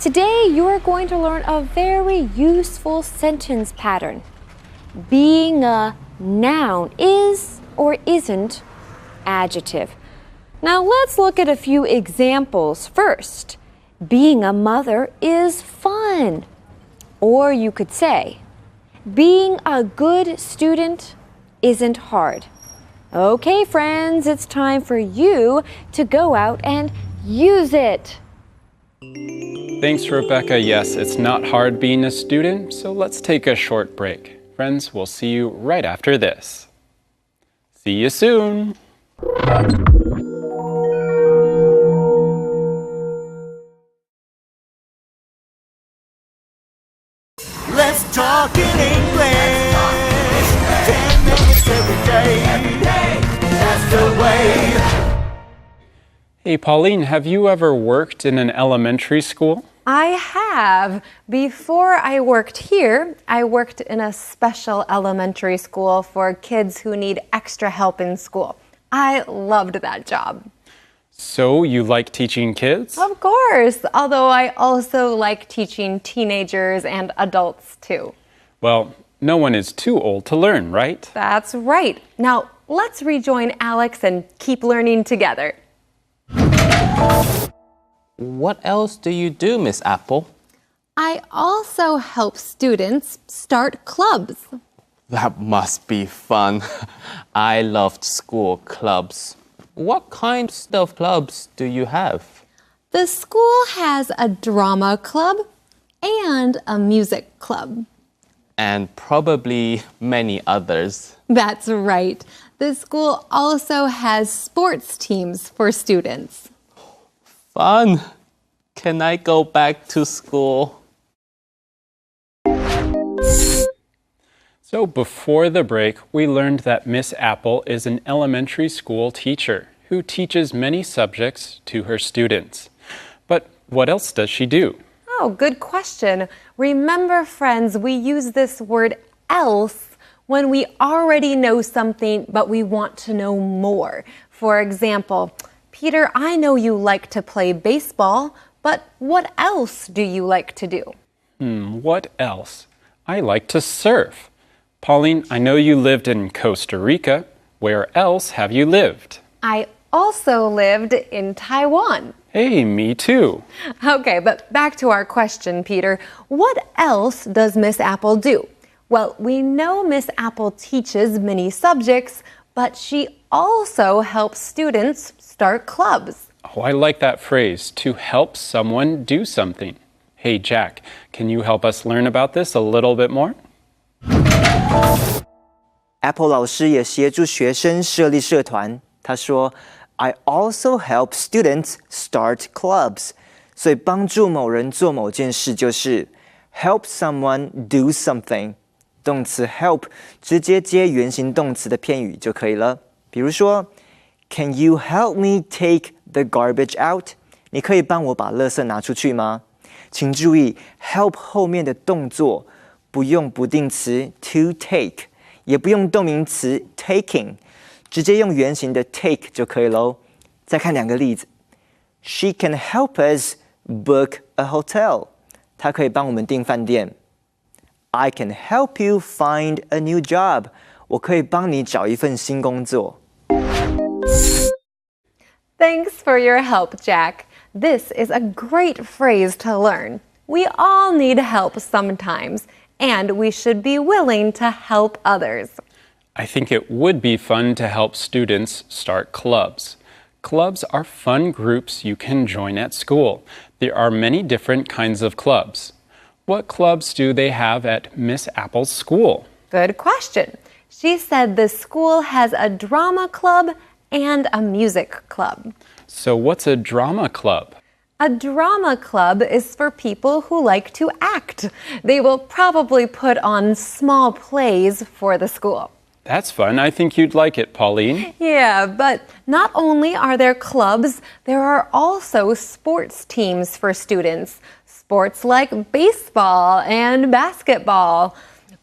Today, you're going to learn a very useful sentence pattern. Being a noun is or isn't adjective. Now let's look at a few examples first. Being a mother is fun. Or you could say, being a good student isn't hard. Okay, friends, it's time for you to go out and use it. Thanks, Rebecca. Yes, it's not hard being a student, so let's take a short break. Friends, we'll see you right after this. See you soon. Let's talk in English. 10 minutes every day. That's the way. Hey, Pauline, have you ever worked in an elementary school? I have. Before I worked here, I worked in a special elementary school for kids who need extra help in school. I loved that job. So, you like teaching kids? Of course, although I also like teaching teenagers and adults too. Well, no one is too old to learn, right? That's right. Now, let's rejoin Alex and keep learning together. What else do you do, Miss Apple? I also help students start clubs. That must be fun. I loved school clubs. What kinds of clubs do you have? The school has a drama club and a music club. And probably many others. That's right. The school also has sports teams for students. Fun. Can I go back to school? So before the break, we learned that Miss Apple is an elementary school teacher who teaches many subjects to her students. But what else does she do? Oh, good question. Remember, friends, we use this word else when we already know something, but we want to know more. For example, Peter, I know you like to play baseball, but what else do you like to do? What else? I like to surf. Pauline, I know you lived in Costa Rica. Where else have you lived? I also lived in Taiwan. Hey, me too. Okay, but back to our question, Peter. What else does Miss Apple do? Well, we know Miss Apple teaches many subjects, but she also helps students start clubs. Oh, I like that phrase, to help someone do something. Hey, Jack, can you help us learn about this a little bit more? Apple 老师也协助学生设立社团。他说 I also help students start clubs. 所以帮助某人做某件事就是 help someone do something. 动词 help 直接接原形动词的片语就可以了。比如说 Can you help me take the garbage out? 你可以帮我把垃圾拿出去吗？请注意 help 后面的动作不用不定词 to take， 也不用动名词 taking， 直接用原形的 take 就可以咯。再看两个例子 She can help us book a hotel. 她可以帮我们订饭店。I can help you find a new job. 我可以帮你找一份新工作。Thanks for your help, Jack. This is a great phrase to learn. We all need help sometimes, and we should be willing to help others. I think it would be fun to help students start clubs. Clubs are fun groups you can join at school. There are many different kinds of clubs. What clubs do they have at Miss Apple's school? Good question. She said the school has a drama club and a music club. So what's a drama club? A drama club is for people who like to act. They will probably put on small plays for the school. That's fun. I think you'd like it, Pauline. Yeah, but not only are there clubs, there are also sports teams for students. Sports like baseball and basketball.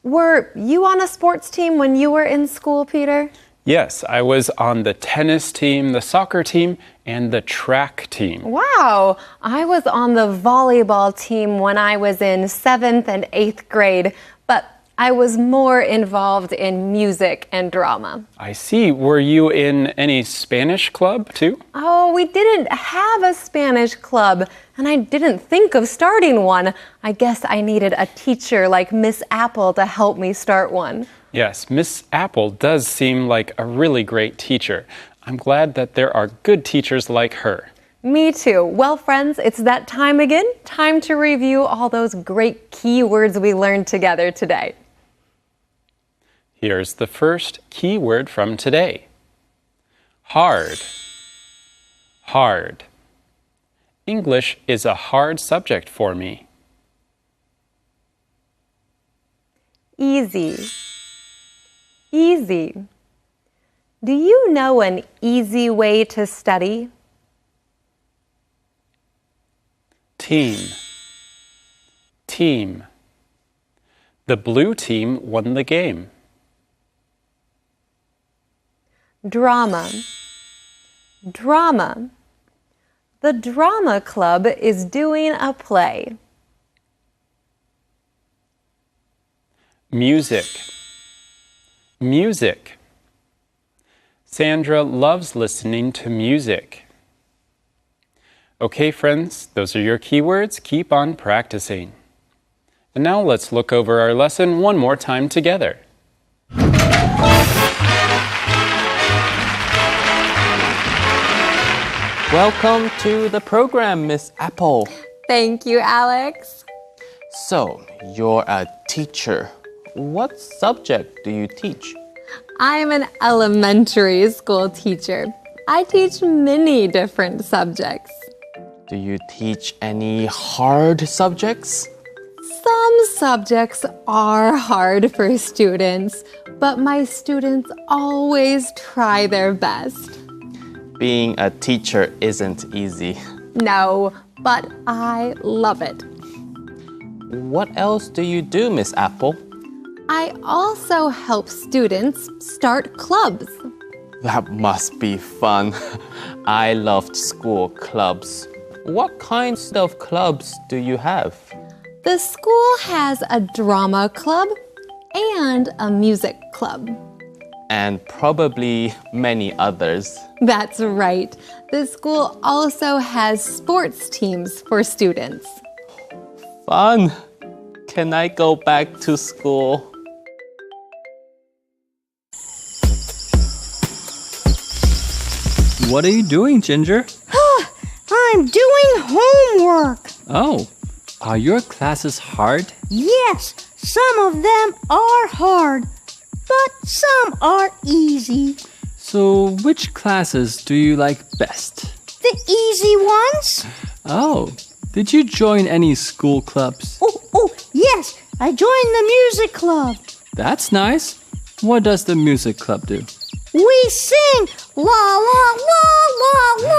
Were you on a sports team when you were in school, Peter? Yes, I was on the tennis team, the soccer team, and the track team. Wow, I was on the volleyball team when I was in 7th and 8th grade, but I was more involved in music and drama. I see. Were you in any Spanish club too? Oh, we didn't have a Spanish club, and I didn't think of starting one. I guess I needed a teacher like Miss Apple to help me start one. Yes, Miss Apple does seem like a really great teacher. I'm glad that there are good teachers like her. Me too. Well, friends, it's that time again. Time to review all those great key words we learned together today. Here's the first key word from today. Hard. Hard. English is a hard subject for me. Easy. Easy. Do you know an easy way to study? Team. Team. The blue team won the game. Drama. Drama. The drama club is doing a play. Music. Music. Sandra loves listening to music. Okay, friends, those are your keywords. Keep on practicing. And now let's look over our lesson one more time together. Welcome to the program, Miss Apple. Thank you, Alex. So, you're a teacher. What subject do you teach? I'm an elementary school teacher. I teach many different subjects. Do you teach any hard subjects? Some subjects are hard for students, but my students always try their best. Being a teacher isn't easy. No, but I love it. What else do you do, Miss Apple? I also help students start clubs. That must be fun. I loved school clubs. What kinds of clubs do you have? The school has a drama club and a music club. And probably many others. That's right. The school also has sports teams for students. Fun! Can I go back to school? What are you doing, Ginger? I'm doing homework. Oh, are your classes hard? Yes, some of them are hard, but some are easy. So, which classes do you like best? The easy ones? Oh, did you join any school clubs? Oh, yes, I joined the music club. That's nice. What does the music club do? We sing la la la la la.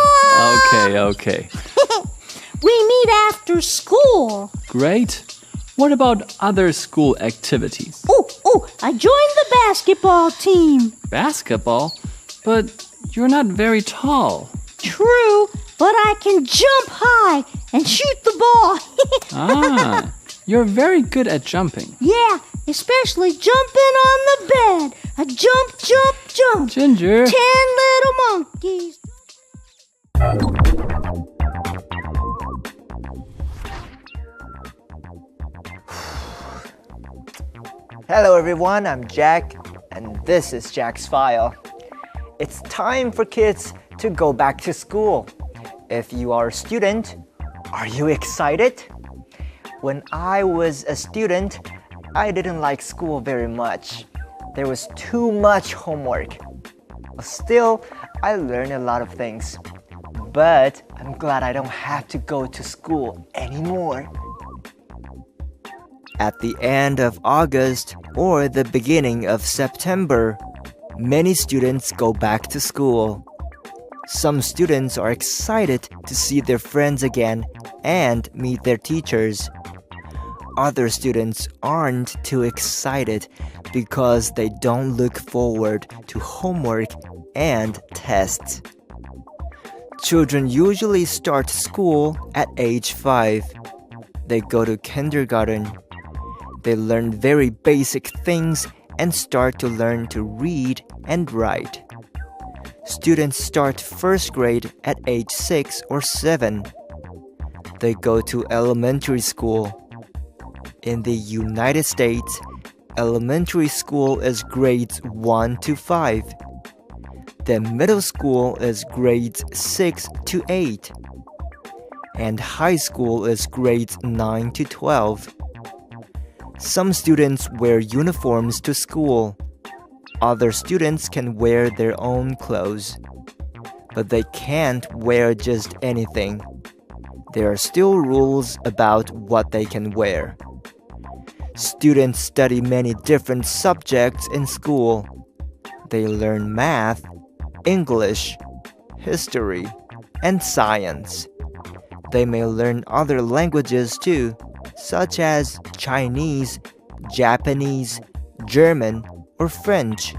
Okay. We meet after school. Great. What about other school activities? Oh, I joined the basketball team. Basketball? But you're not very tall. True, but I can jump high and shoot the ball. You're very good at jumping. Yeah, especially jumping on the bed. I jump, jump, jump. Ginger. 10 little monkeys. Hello everyone, I'm Jack, and this is Jack's File. It's time for kids to go back to school. If you are a student, are you excited? When I was a student, I didn't like school very much. There was too much homework. Still, I learned a lot of things. But I'm glad I don't have to go to school anymore. At the end of August or the beginning of September, many students go back to school. Some students are excited to see their friends again and meet their teachers. Other students aren't too excited because they don't look forward to homework and tests. Children usually start school at age 5. They go to kindergarten. They learn very basic things and start to learn to read and write. Students start first grade at age 6 or 7. They go to elementary school. In the United States, elementary school is grades 1 to 5. Then middle school is grades 6 to 8. And high school is grades 9 to 12. Some students wear uniforms to school. Other students can wear their own clothes. But they can't wear just anything. There are still rules about what they can wear. Students study many different subjects in school. They learn math, English, history, and science. They may learn other languages too, such as Chinese, Japanese, German, or French.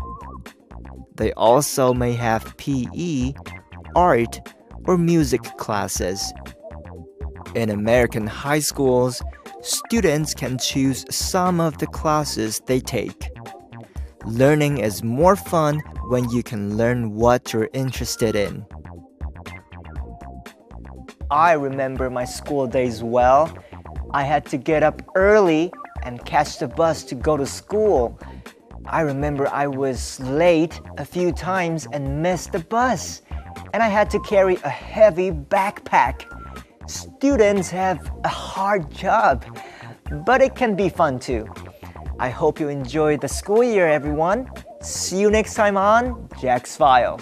They also may have PE, art, or music classes. In American high schools, students can choose some of the classes they take. Learning is more fun when you can learn what you're interested in. I remember my school days well. I had to get up early and catch the bus to go to school. I remember I was late a few times and missed the bus. And I had to carry a heavy backpack. Students have a hard job, but it can be fun too. I hope you enjoyed the school year, everyone. See you next time on Jack's File.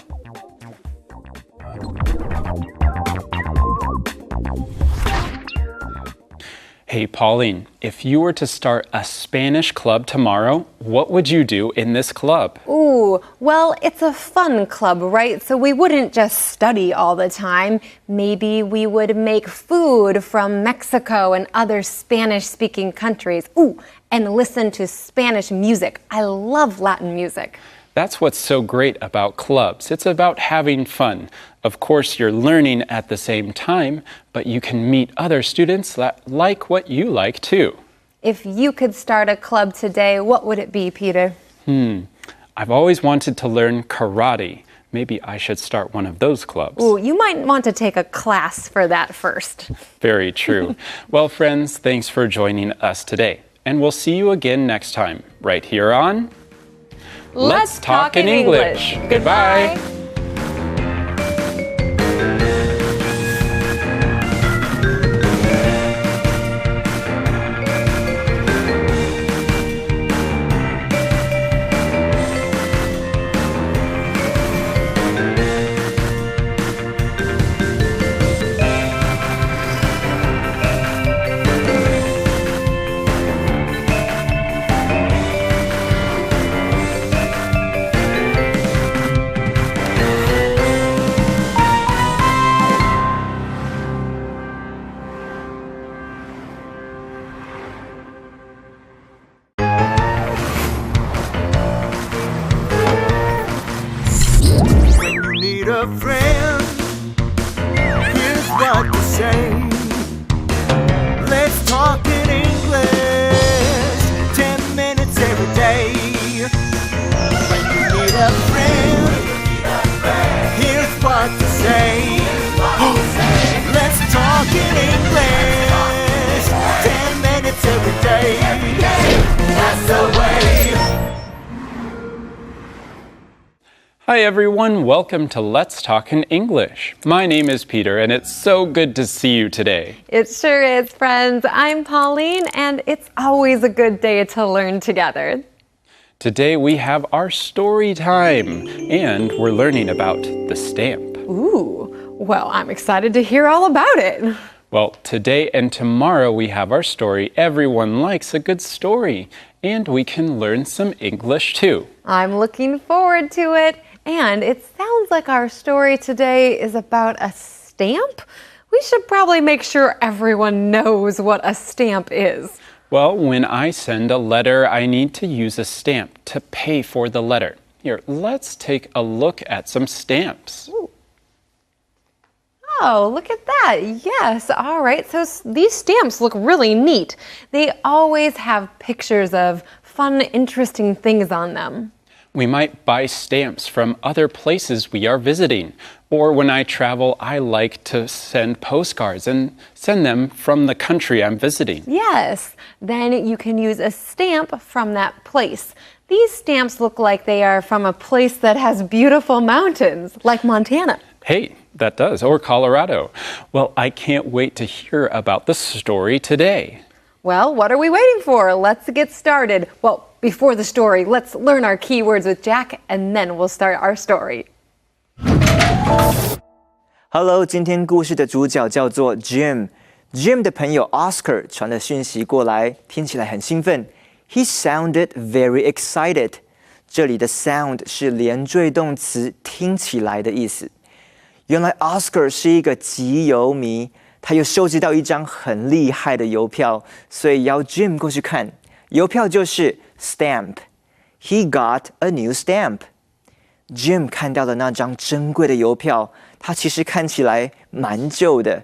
Hey, Pauline, if you were to start a Spanish club tomorrow, what would you do in this club? Ooh, well, it's a fun club, right? So we wouldn't just study all the time. Maybe we would make food from Mexico and other Spanish-speaking countries. Ooh, and listen to Spanish music. I love Latin music. That's what's so great about clubs. It's about having fun. Of course, you're learning at the same time, but you can meet other students that like what you like too. If you could start a club today, what would it be, Peter? I've always wanted to learn karate. Maybe I should start one of those clubs. Ooh, you might want to take a class for that first. Very true. Well, friends, thanks for joining us today. And we'll see you again next time, right here on Let's Talk in English. Goodbye. Need a friend, here's what to say. Let's talk in English, 10 minutes every day. When you need a friend, here's what to say. Let's talk in English, 10 minutes every day. That's the way. Hi everyone, welcome to Let's Talk in English. My name is Peter and it's so good to see you today. It sure is, friends. I'm Pauline and it's always a good day to learn together. Today we have our story time and we're learning about the stamp. Ooh, well, I'm excited to hear all about it. Well, today and tomorrow we have our story. Everyone likes a good story and we can learn some English too. I'm looking forward to it. And it sounds like our story today is about a stamp. We should probably make sure everyone knows what a stamp is. Well, when I send a letter, I need to use a stamp to pay for the letter. Here, let's take a look at some stamps. Ooh. Oh, look at that. Yes, all right. So these stamps look really neat. They always have pictures of fun, interesting things on them. We might buy stamps from other places we are visiting. Or when I travel, I like to send postcards and send them from the country I'm visiting. Yes, then you can use a stamp from that place. These stamps look like they are from a place that has beautiful mountains, like Montana. Hey, that does, or Colorado. Well, I can't wait to hear about the story today. Well, what are we waiting for? Let's get started. Well, before the story, let's learn our keywords with Jack, and then we'll start our story. Hello， 今天故事的主角叫做 Jim。Jim 的朋友 Oscar 传了讯息过来，听起来很兴奋。He sounded very excited。这里的 sound 是连缀动词，听起来的意思。原来 Oscar 是一个集邮迷，他又收集到一张很厉害的邮票，所以邀 Jim 过去看。邮票就是 stamp。He got a new stamp。Jim 看到了那张珍贵的邮票，它其实看起来蛮旧的。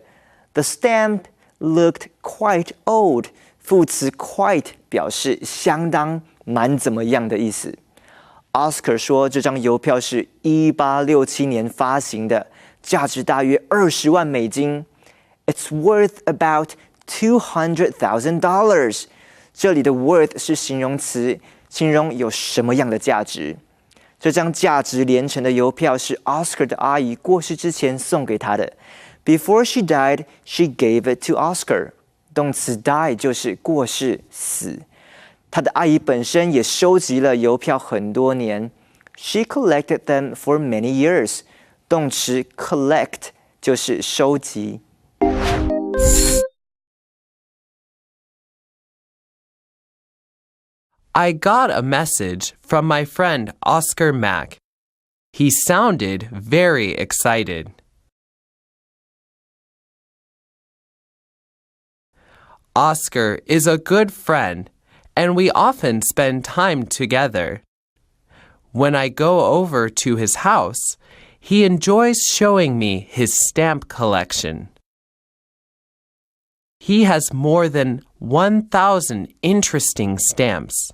The stamp looked quite old。副词 quite 表示相当、蛮怎么样的意思。Oscar 说这张邮票是1867年发行的，价值大约20万美金。It's worth about $200,000。这里的 worth 是形容词，形容有什么样的价值。这张价值连城的邮票是 Oscar 的阿姨过世之前送给他的。Before she died, she gave it to Oscar。动词 die 就是过世、死。他的阿姨本身也收集了邮票很多年。She collected them for many years。动词 collect 就是收集。I got a message from my friend Oscar Mack. He sounded very excited. Oscar is a good friend, and we often spend time together. When I go over to his house, he enjoys showing me his stamp collection. He has more than 1,000 interesting stamps.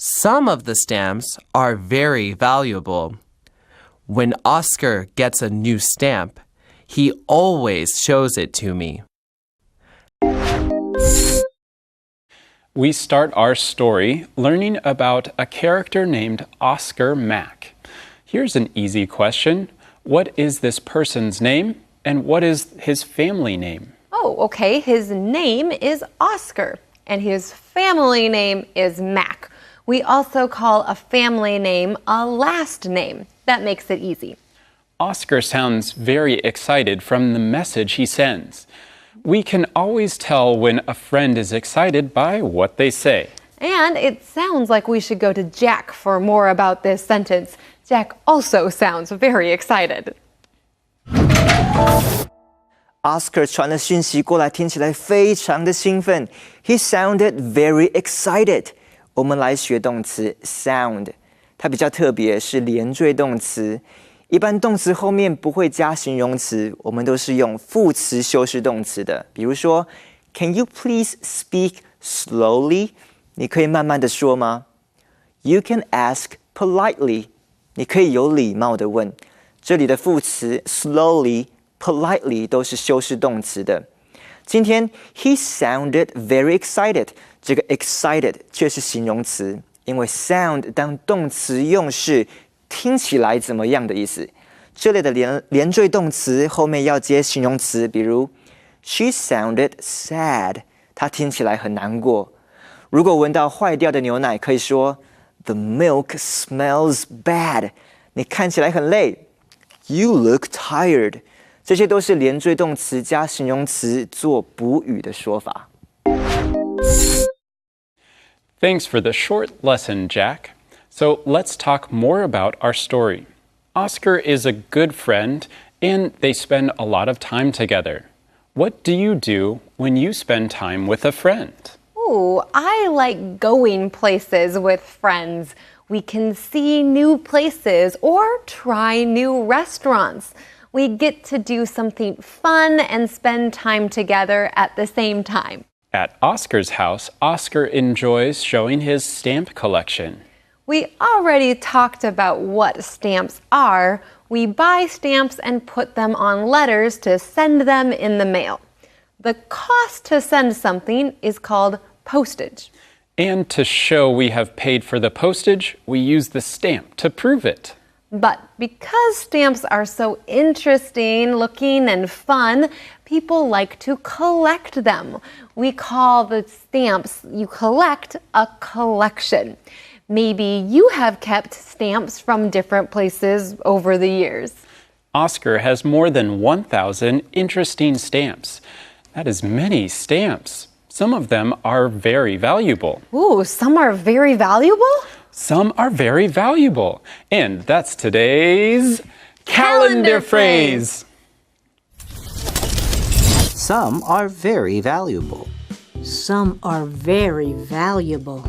Some of the stamps are very valuable. When Oscar gets a new stamp, he always shows it to me. We start our story learning about a character named Oscar Mack. Here's an easy question. What is this person's name, and what is his family name? Oh, okay. His name is Oscar, and his family name is Mack. We also call a family name a last name. That makes it easy. Oscar sounds very excited from the message he sends. We can always tell when a friend is excited by what they say. And it sounds like we should go to Jack for more about this sentence. Jack also sounds very excited. Oscar 传的讯息过来，听起来非常的兴奋。He sounded very excited. 我们来学动词 sound， 它比较特别，是连缀动词。一般动词后面不会加形容词，我们都是用副词修饰动词的。比如说 ，Can you please speak slowly？ 你可以慢慢的说吗 ？You can ask politely。你可以有礼貌的问。这里的副词 slowly、politely 都是修饰动词的。今天 he sounded very excited， 这个 excited 却是形容词，因为 sound 当动词用是听起来怎么样的意思。这类的连缀动词后面要接形容词，比如 She sounded sad， 她听起来很难过。如果闻到坏掉的牛奶，可以说 The milk smells bad， 你看起来很累。You look tired， 这些都是连缀动词加形容词做补语的说法。Thanks for the short lesson, Jack. So let's talk more about our story. Oscar is a good friend, and they spend a lot of time together. What do you do when you spend time with a friend? Ooh, I like going places with friends. We can see new places or try new restaurants. We get to do something fun and spend time together at the same time. At Oscar's house, Oscar enjoys showing his stamp collection. We already talked about what stamps are. We buy stamps and put them on letters to send them in the mail. The cost to send something is called postage. And to show we have paid for the postage, we use the stamp to prove it. But because stamps are so interesting looking and fun, people like to collect them. We call the stamps you collect a collection. Maybe you have kept stamps from different places over the years. Oscar has more than 1,000 interesting stamps. That is many stamps. Some of them are very valuable. Ooh, some are very valuable? Some are very valuable. And that's today's calendar phrase. Some are very valuable. Some are very valuable.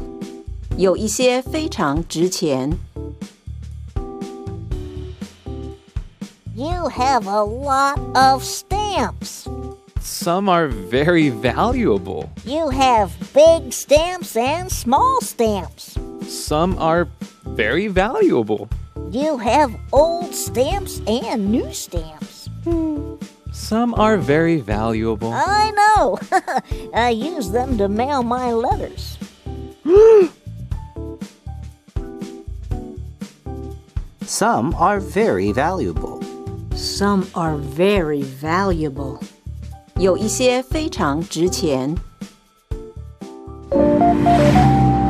有一些非常值钱。You have a lot of stamps. Some are very valuable. You have big stamps and small stamps. Some are very valuable. You have old stamps and new stamps. Some are very valuable. I know. I use them to mail my letters. Some are very valuable. Some are very valuable. 有一些非常值钱。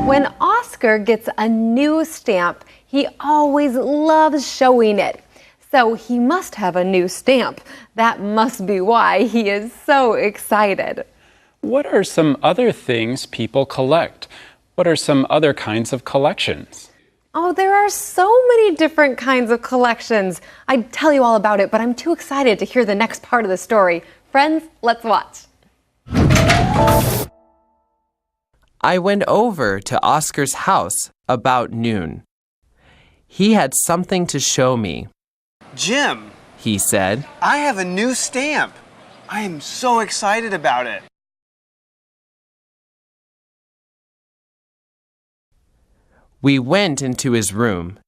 When Oscar gets a new stamp, he always loves showing it. So he must have a new stamp. That must be why he is so excited. What are some other things people collect? What are some other kinds of collections? Oh, there are so many different kinds of collections. I'd tell you all about it, but I'm too excited to hear the next part of the story. Friends, let's watch. I went over to Oscar's house about noon. He had something to show me. Jim, He said. I have a new stamp. I am so excited about it. We went into his room.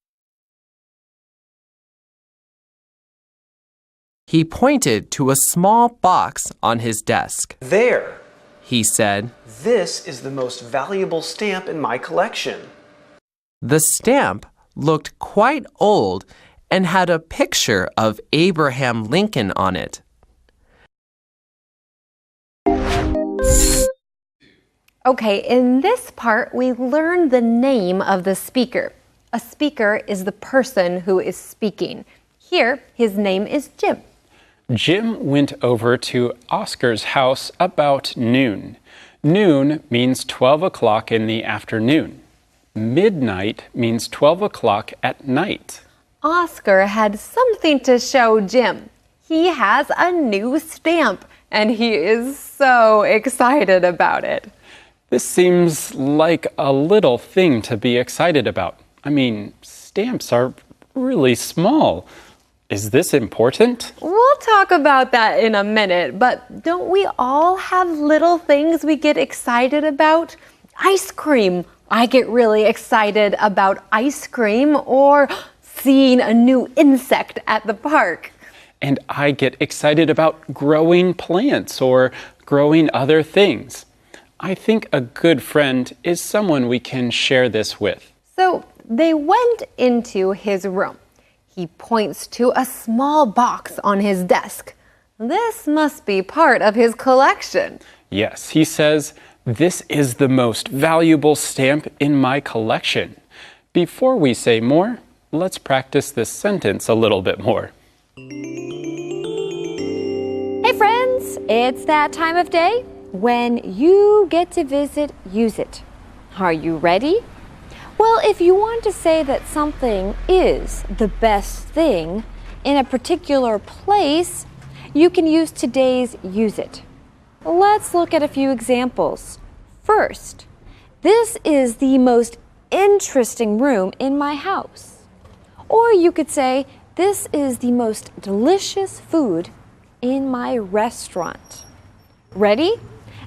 He pointed to a small box on his desk. There. He said, This is the most valuable stamp in my collection. The stamp looked quite old and had a picture of Abraham Lincoln on it. Okay, in this part, we learn the name of the speaker. A speaker is the person who is speaking. Here, his name is Jim. Jim went over to Oscar's house about noon. Noon means 12 o'clock in the afternoon. Midnight means 12 o'clock at night. Oscar had something to show Jim. He has a new stamp, and he is so excited about it. This seems like a little thing to be excited about. I mean, stamps are really small. Is this important? We'll talk about that in a minute, but don't we all have little things we get excited about? Ice cream. I get really excited about ice cream or seeing a new insect at the park. And I get excited about growing plants or growing other things. I think a good friend is someone we can share this with. So they went into his room. He points to a small box on his desk. This must be part of his collection. Yes, he says, this is the most valuable stamp in my collection. Before we say more, let's practice this sentence a little bit more. Hey friends, it's that time of day when you get to visit Use It. Are you ready? Well, if you want to say that something is the best thing in a particular place, you can use today's Use It. Let's look at a few examples. First, this is the most interesting room in my house. Or you could say, this is the most delicious food in my restaurant. Ready?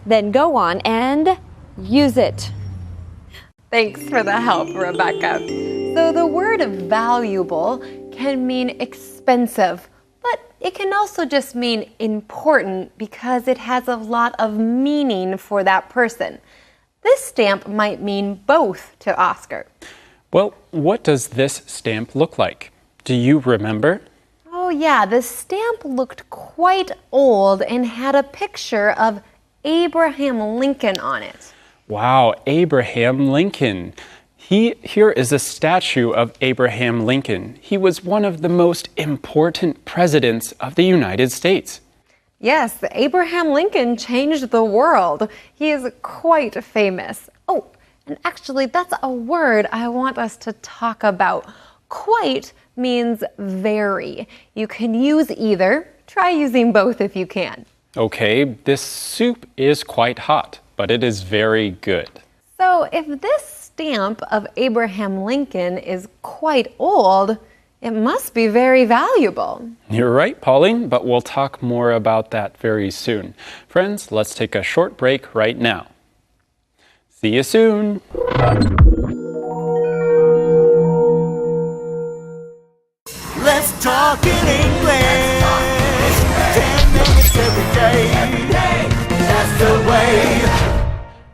Then go on and use it. Thanks for the help, Rebecca. So the word valuable can mean expensive, but it can also just mean important because it has a lot of meaning for that person. This stamp might mean both to Oscar. Well, what does this stamp look like? Do you remember? Oh yeah, the stamp looked quite old and had a picture of Abraham Lincoln on it. Wow, Abraham Lincoln. Here is a statue of Abraham Lincoln. He was one of the most important presidents of the United States. Yes, Abraham Lincoln changed the world. He is quite famous. Oh, and actually, that's a word I want us to talk about. Quite means very. You can use either. Try using both if you can. Okay, this soup is quite hot, but it is very good. So if this stamp of Abraham Lincoln is quite old, it must be very valuable. You're right, Pauline, but we'll talk more about that very soon. Friends, let's take a short break right now. See you soon. Let's talk in English. 10 minutes every day. That's the way.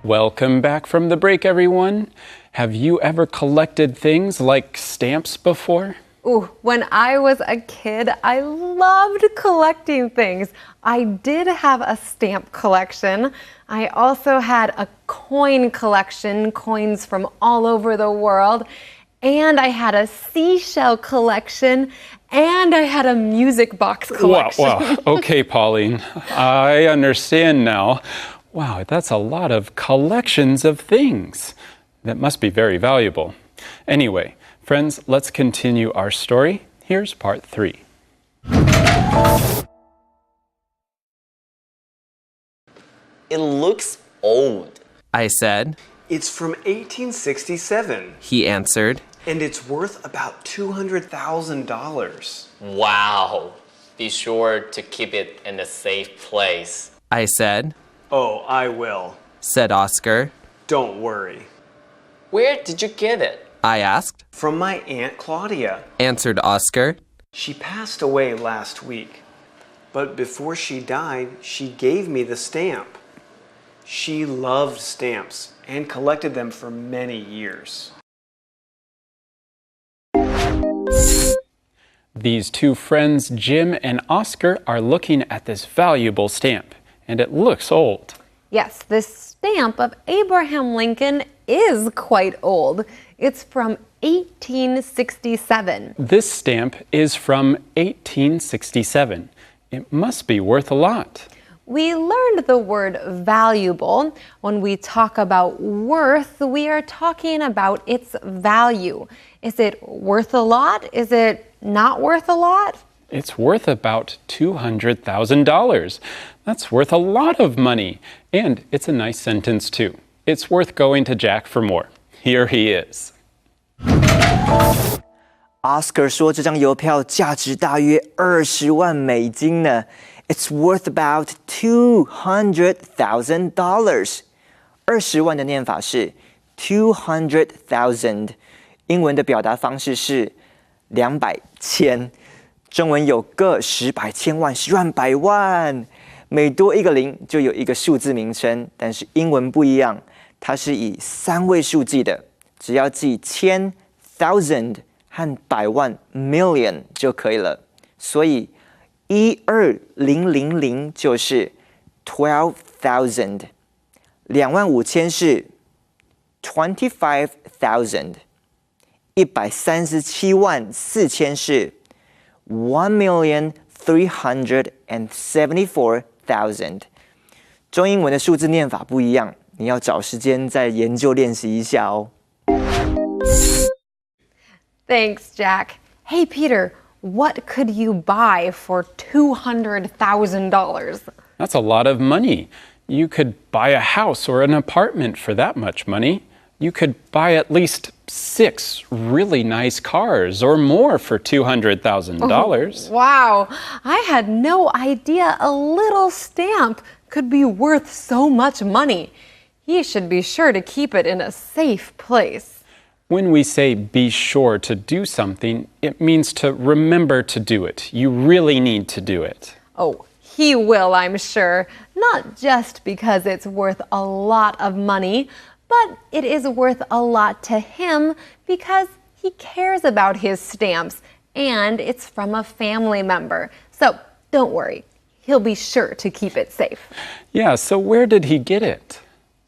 Welcome back from the break, everyone. Have you ever collected things like stamps before? Ooh, when I was a kid, I loved collecting things. I did have a stamp collection. I also had a coin collection, coins from all over the world. And I had a seashell collection, and I had a music box collection. Wow. Okay, Pauline, I understand now. Wow, that's a lot of collections of things. That must be very valuable. Anyway, friends, let's continue our story. Here's part 3. It looks old, I said. It's from 1867. He answered. And it's worth about $200,000. Wow. Be sure to keep it in a safe place. I said. Oh, I will, said Oscar. Don't worry. Where did you get it? I asked. From my Aunt Claudia, answered Oscar. She passed away last week, but before she died, she gave me the stamp. She loved stamps and collected them for many years. These two friends, Jim and Oscar, are looking at this valuable stamp, and it looks old. Yes, this stamp of Abraham Lincoln is quite old. It's from 1867. This stamp is from 1867. It must be worth a lot. We learned the word valuable. When we talk about worth, we are talking about its value. Is it worth a lot? Is it not worth a lot? It's worth about $200,000. That's worth a lot of money. And it's a nice sentence, too. It's worth going to Jack for more. Here he is. Oscar 说这张邮票价值大约20万美金呢。It's worth about $200,000. 20万的念法是 200,000， 英文的表达方式是200千，中文有个十百千万十万百万，每多一个零就有一个数字名称，但是英文不一样，它是以3位数记的，只要记千 thousand 和百万 million 就可以了，所以12000就是 12,000， 25000是 25,000， 1374000是 1,374,000。中英文的数字念法不一样，你要找时间再研究练习一下哦。Thanks, Jack. Hey, Peter, what could you buy for $200,000? That's a lot of money. You could buy a house or an apartment for that much money. You could buy at least 6 really nice cars or more for $200,000. Oh, wow, I had no idea a little stamp could be worth so much money. You should be sure to keep it in a safe place. When we say be sure to do something, it means to remember to do it. You really need to do it. Oh, he will, I'm sure. Not just because it's worth a lot of money, but it is worth a lot to him because he cares about his stamps and it's from a family member. So don't worry, he'll be sure to keep it safe. Yeah, so where did he get it?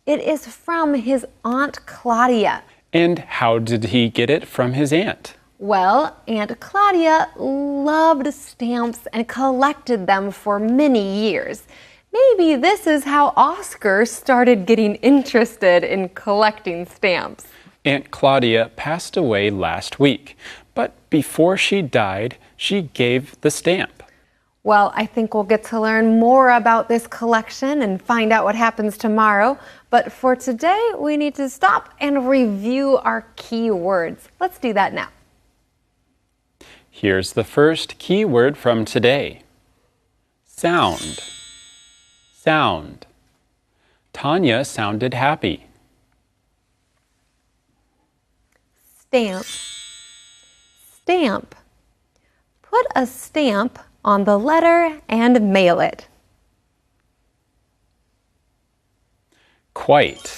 It is from his Aunt Claudia. And how did he get it from his aunt? Well, Aunt Claudia loved stamps and collected them for many years. Maybe this is how Oscar started getting interested in collecting stamps. Aunt Claudia passed away last week, but before she died, she gave the stamp. Well, I think we'll get to learn more about this collection and find out what happens tomorrow. But for today, we need to stop and review our key words. Let's do that now. Here's the first key word from today. Sound. Sound. Tanya sounded happy. Stamp. Stamp. Put a stamp on the letter and mail it. Quite.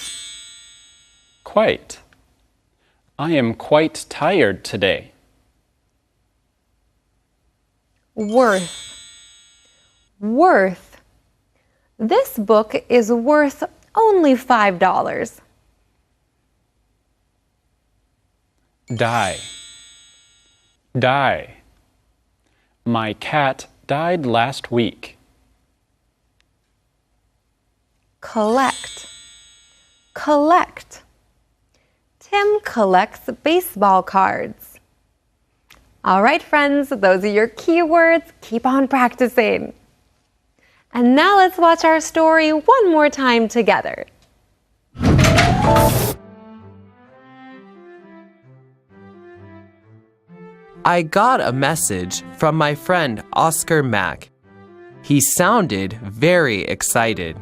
Quite. I am quite tired today. Worth. Worth. This book is worth only $5. Die. Die. My cat died last week. collect. Collect. Tim collects baseball cards. All right, friends, those are your keywords. Keep on practicing. And now let's watch our story one more time together. I got a message from my friend Oscar Mack. He sounded very excited.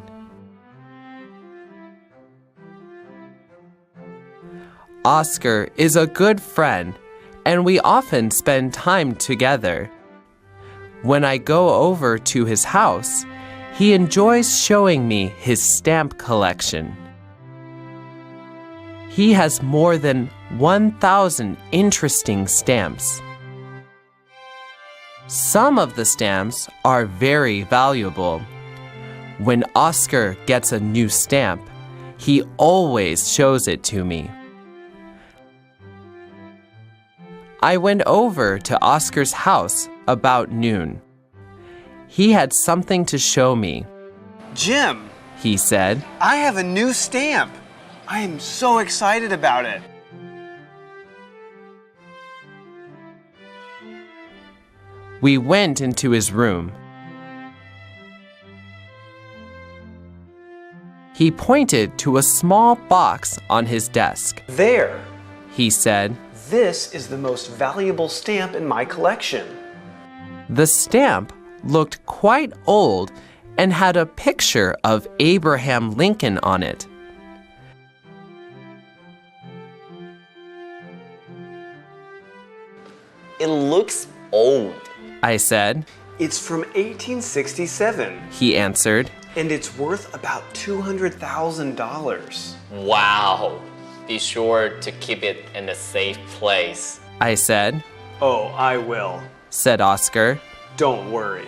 Oscar is a good friend, and we often spend time together. When I go over to his house, he enjoys showing me his stamp collection. He has more than 1,000 interesting stamps. Some of the stamps are very valuable. When Oscar gets a new stamp, he always shows it to me. I went over to Oscar's house about noon. He had something to show me. Jim, he said. I have a new stamp. I am so excited about it. We went into his room. He pointed to a small box on his desk. There, he said. This is the most valuable stamp in my collection. The stamp looked quite old and had a picture of Abraham Lincoln on it. It looks old, I said. It's from 1867, he answered. And it's worth about $200,000. Wow. Be sure to keep it in a safe place, I said. Oh, I will, said Oscar. Don't worry.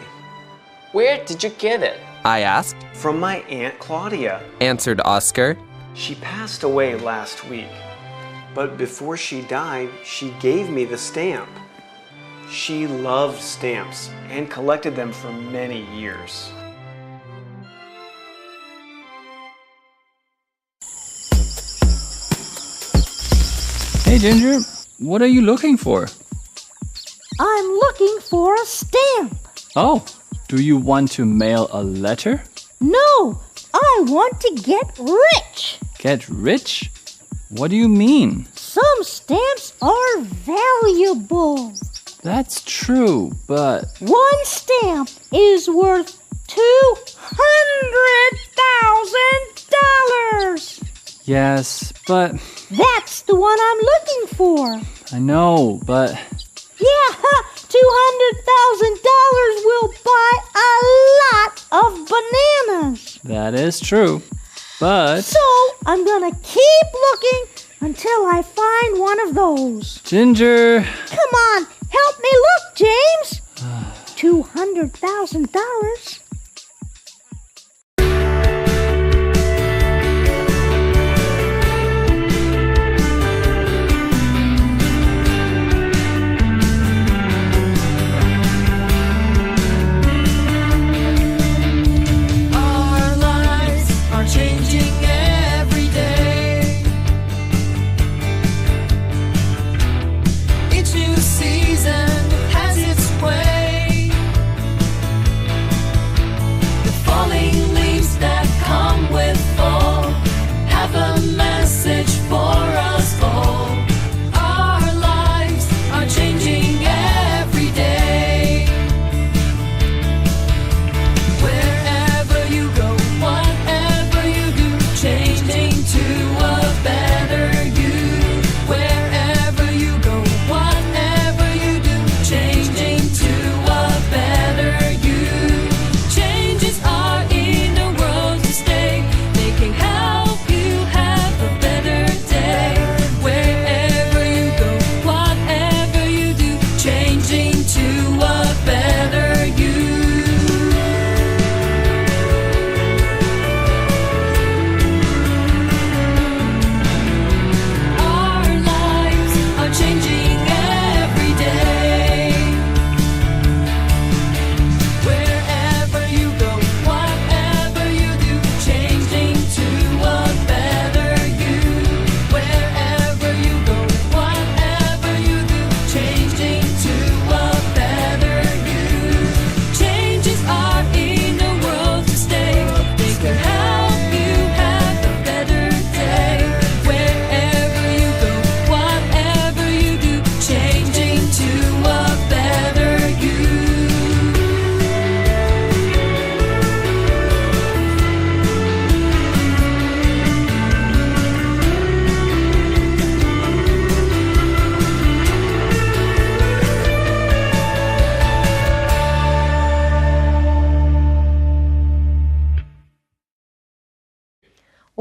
Where did you get it? I asked. From my Aunt Claudia, answered Oscar. She passed away last week, but before she died, she gave me the stamp. She loved stamps and collected them for many years. Hey, Ginger, what are you looking for? I'm looking for a stamp. Oh, do you want to mail a letter? No, I want to get rich. Get rich? What do you mean? Some stamps are valuable. That's true, but... One stamp is worth $200,000. Yes, but... That's the one I'm looking for. I know, but... Yeah, $200,000 will buy a lot of bananas. That is true, but... So, I'm gonna keep looking until I find one of those. Ginger! Come on, help me look, James. $200,000.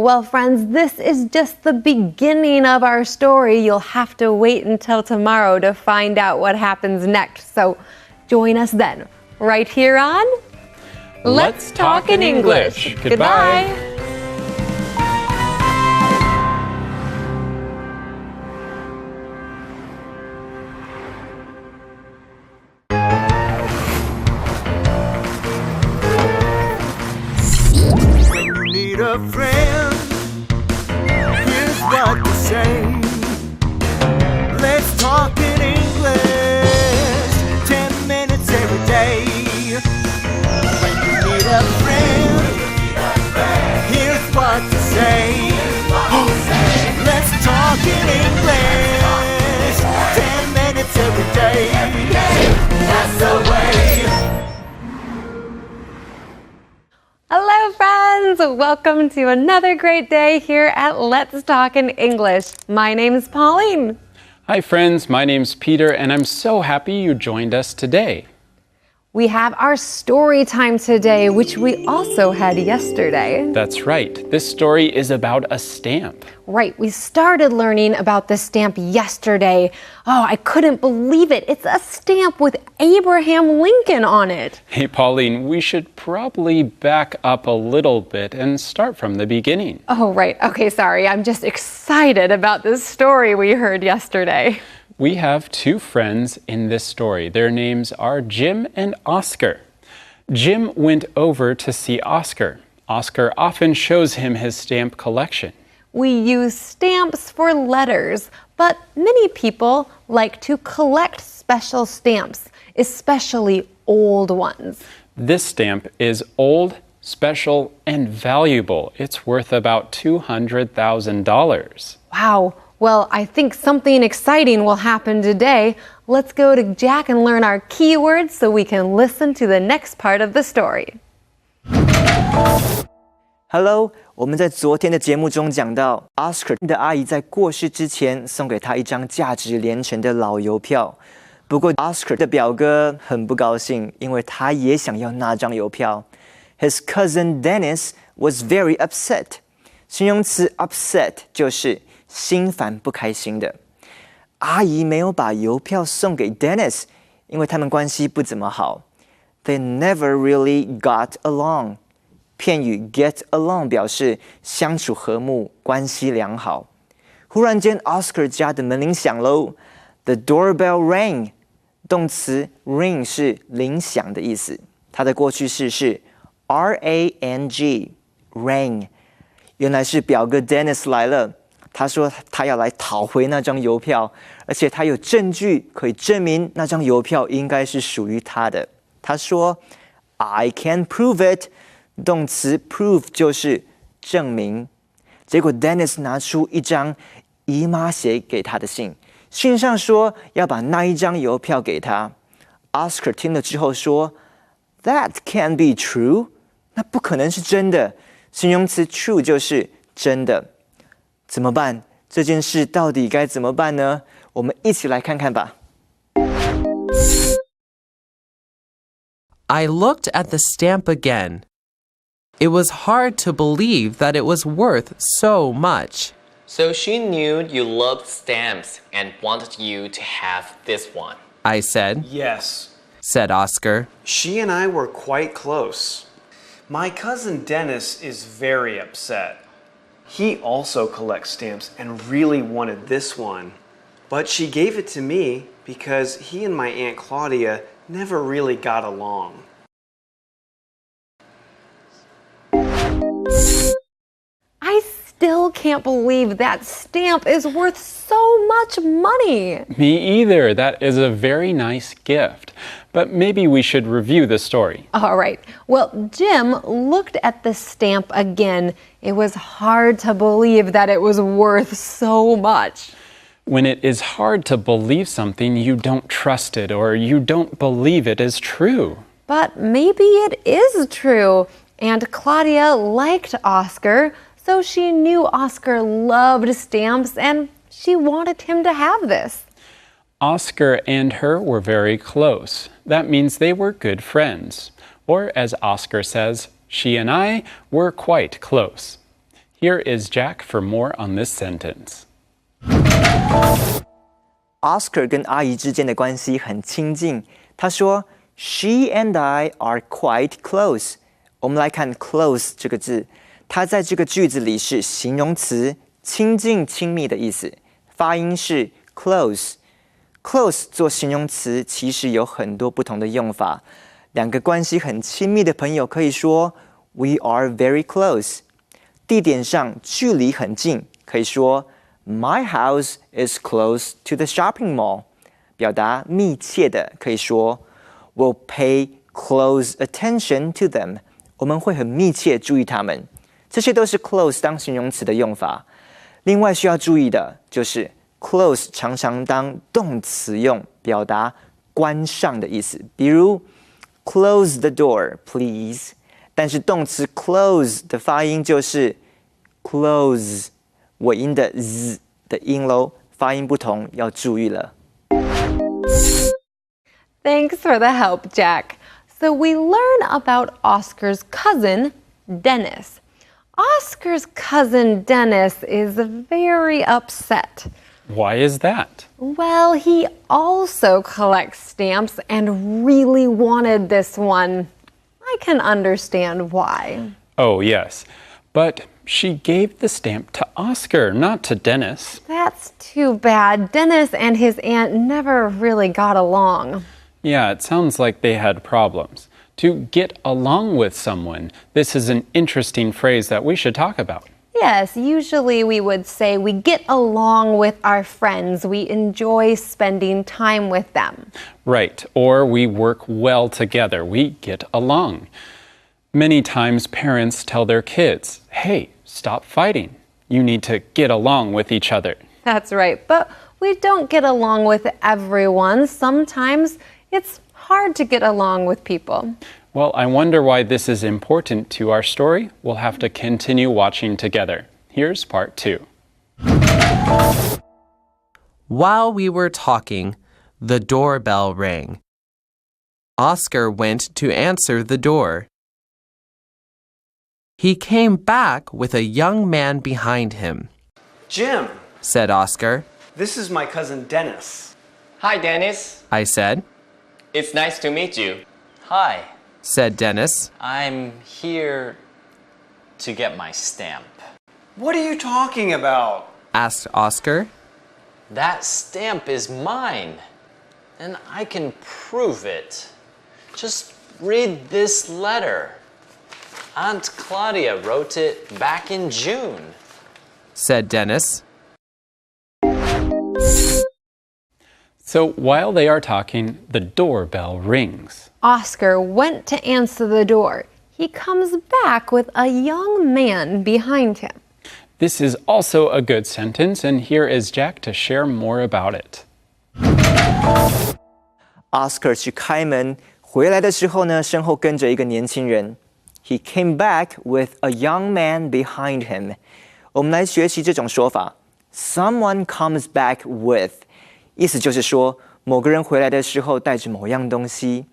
Well, friends, this is just the beginning of our story. You'll have to wait until tomorrow to find out what happens next. So join us then, right here on Let's Talk in English. Goodbye. Need a friend, here's what to say. Let's talk in English, 10 minutes every day. When you need a friend, here's what to say. Let's talk in English, 10 minutes every day. That's the way. Hello, friends! Welcome to another great day here at Let's Talk in English. My name's Pauline. Hi, friends. My name's Peter, and I'm so happy you joined us today. We have our story time today, which we also had yesterday. That's right. This story is about a stamp. Right, we started learning about the stamp yesterday. Oh, I couldn't believe it. It's a stamp with Abraham Lincoln on it. Hey, Pauline, we should probably back up a little bit and start from the beginning. Oh, right. Okay, sorry. I'm just excited about this story we heard yesterday. We have two friends in this story. Their names are Jim and Oscar. Jim went over to see Oscar. Oscar often shows him his stamp collection. We use stamps for letters, but many people like to collect special stamps, especially old ones. This stamp is old, special, and valuable. It's worth about $200,000. Wow. Well, I think something exciting will happen today. Let's go to Jack and learn our keywords so we can listen to the next part of the story. Hello， 我们在昨天的节目中讲到 ，Oscar 的阿姨在过世之前送给他一张价值连城的老邮票。不过 Oscar 的表哥很不高兴，因为他也想要那张邮票。His cousin Dennis was very upset。形容词 upset 就是心烦不开心的。阿姨没有把邮票送给 Dennis， 因为他们关系不怎么好。They never really got along。片语 get along 表示相处和睦，关系良好。忽然间 ，Oscar 家的门铃响喽。The doorbell rang。动词 ring 是铃响的意思，它的过去式是 rang。rang 原来是表哥 Dennis 来了。他说他要来讨回那张邮票，而且他有证据可以证明那张邮票应该是属于他的。他说 I can prove it。动词 prove 就是证明。结果 Dennis 拿出一张姨妈写给他的信，信上说要把那一张邮票给他。Oscar 听了之后说 That can't be true。那不可能是真的。形容词 true 就是真的。怎么办？这件事到底该怎么办呢？我们一起来看看吧。I looked at the stamp again. It was hard to believe that it was worth so much. So she knew you loved stamps and wanted you to have this one. I said. Yes, said Oscar. She and I were quite close. My cousin Dennis is very upset. He also collects stamps and really wanted this one. But she gave it to me because he and my Aunt Claudia never really got along. I still can't believe that stamp is worth so much money. Me either. That is a very nice gift. But maybe we should review the story. All right. Well, Jim looked at the stamp again. It was hard to believe that it was worth so much. When it is hard to believe something, you don't trust it or you don't believe it is true. But maybe it is true. And Claudia liked Oscar, so she knew Oscar loved stamps and she wanted him to have this. Oscar and her were very close. That means they were good friends. Or as Oscar says, she and I were quite close. Here is Jack for more on this sentence. Oscar 跟阿姨之间的关系很亲近。他说 She and I are quite close. 我们来看 close 这个字，它在这个句子里是形容词，亲近、亲密的意思。发音是 close。close 做形容词其实有很多不同的用法。两个关系很亲密的朋友可以说 We are very close。地点上距离很近，可以说 My house is close to the shopping mall。表达密切的，可以说 We'll pay close attention to them。我们会很密切注意他们。这些都是 close 当形容词的用法。另外需要注意的就是 close 常常当动词用，表达关上的意思。比如 Close the door, please。但是动词 close 的发音就是 close。尾音的 z 的音咯，发音不同，要注意了。Thanks for the help, Jack. So we learn about Oscar's cousin, Dennis. Oscar's cousin Dennis is very upset. Why is that? Well, he also collects stamps and really wanted this one. I can understand why. Oh, yes. But she gave the stamp to Oscar, not to Dennis. That's too bad. Dennis and his aunt never really got along. Yeah, it sounds like they had problems. To get along with someone, this is an interesting phrase that we should talk about. Yes, usually we would say we get along with our friends. We enjoy spending time with them. Right, or we work well together. We get along. Many times parents tell their kids, hey, stop fighting. You need to get along with each other. That's right, but we don't get along with everyone. Sometimes it's hard to get along with people. Well, I wonder why this is important to our story. We'll have to continue watching together. Here's part 2. While we were talking, the doorbell rang. Oscar went to answer the door. He came back with a young man behind him. Jim, said Oscar. This is my cousin Dennis. Hi, Dennis. I said. It's nice to meet you. Hi, said Dennis. I'm here to get my stamp. What are you talking about? Asked Oscar. That stamp is mine, and I can prove it. Just read this letter. Aunt Claudia wrote it back in June, said Dennis. So while they are talking, the doorbell rings. Oscar went to answer the door. He comes back with a young man behind him. This is also a good sentence, and here is Jack to share more about it. Oscar 去开门，回来的时候呢，身后跟着一个年轻人。He came back with a young man behind him. 我们来学习这种说法。Someone comes back with， 意思就是说某个人回来的时候带着某样东西。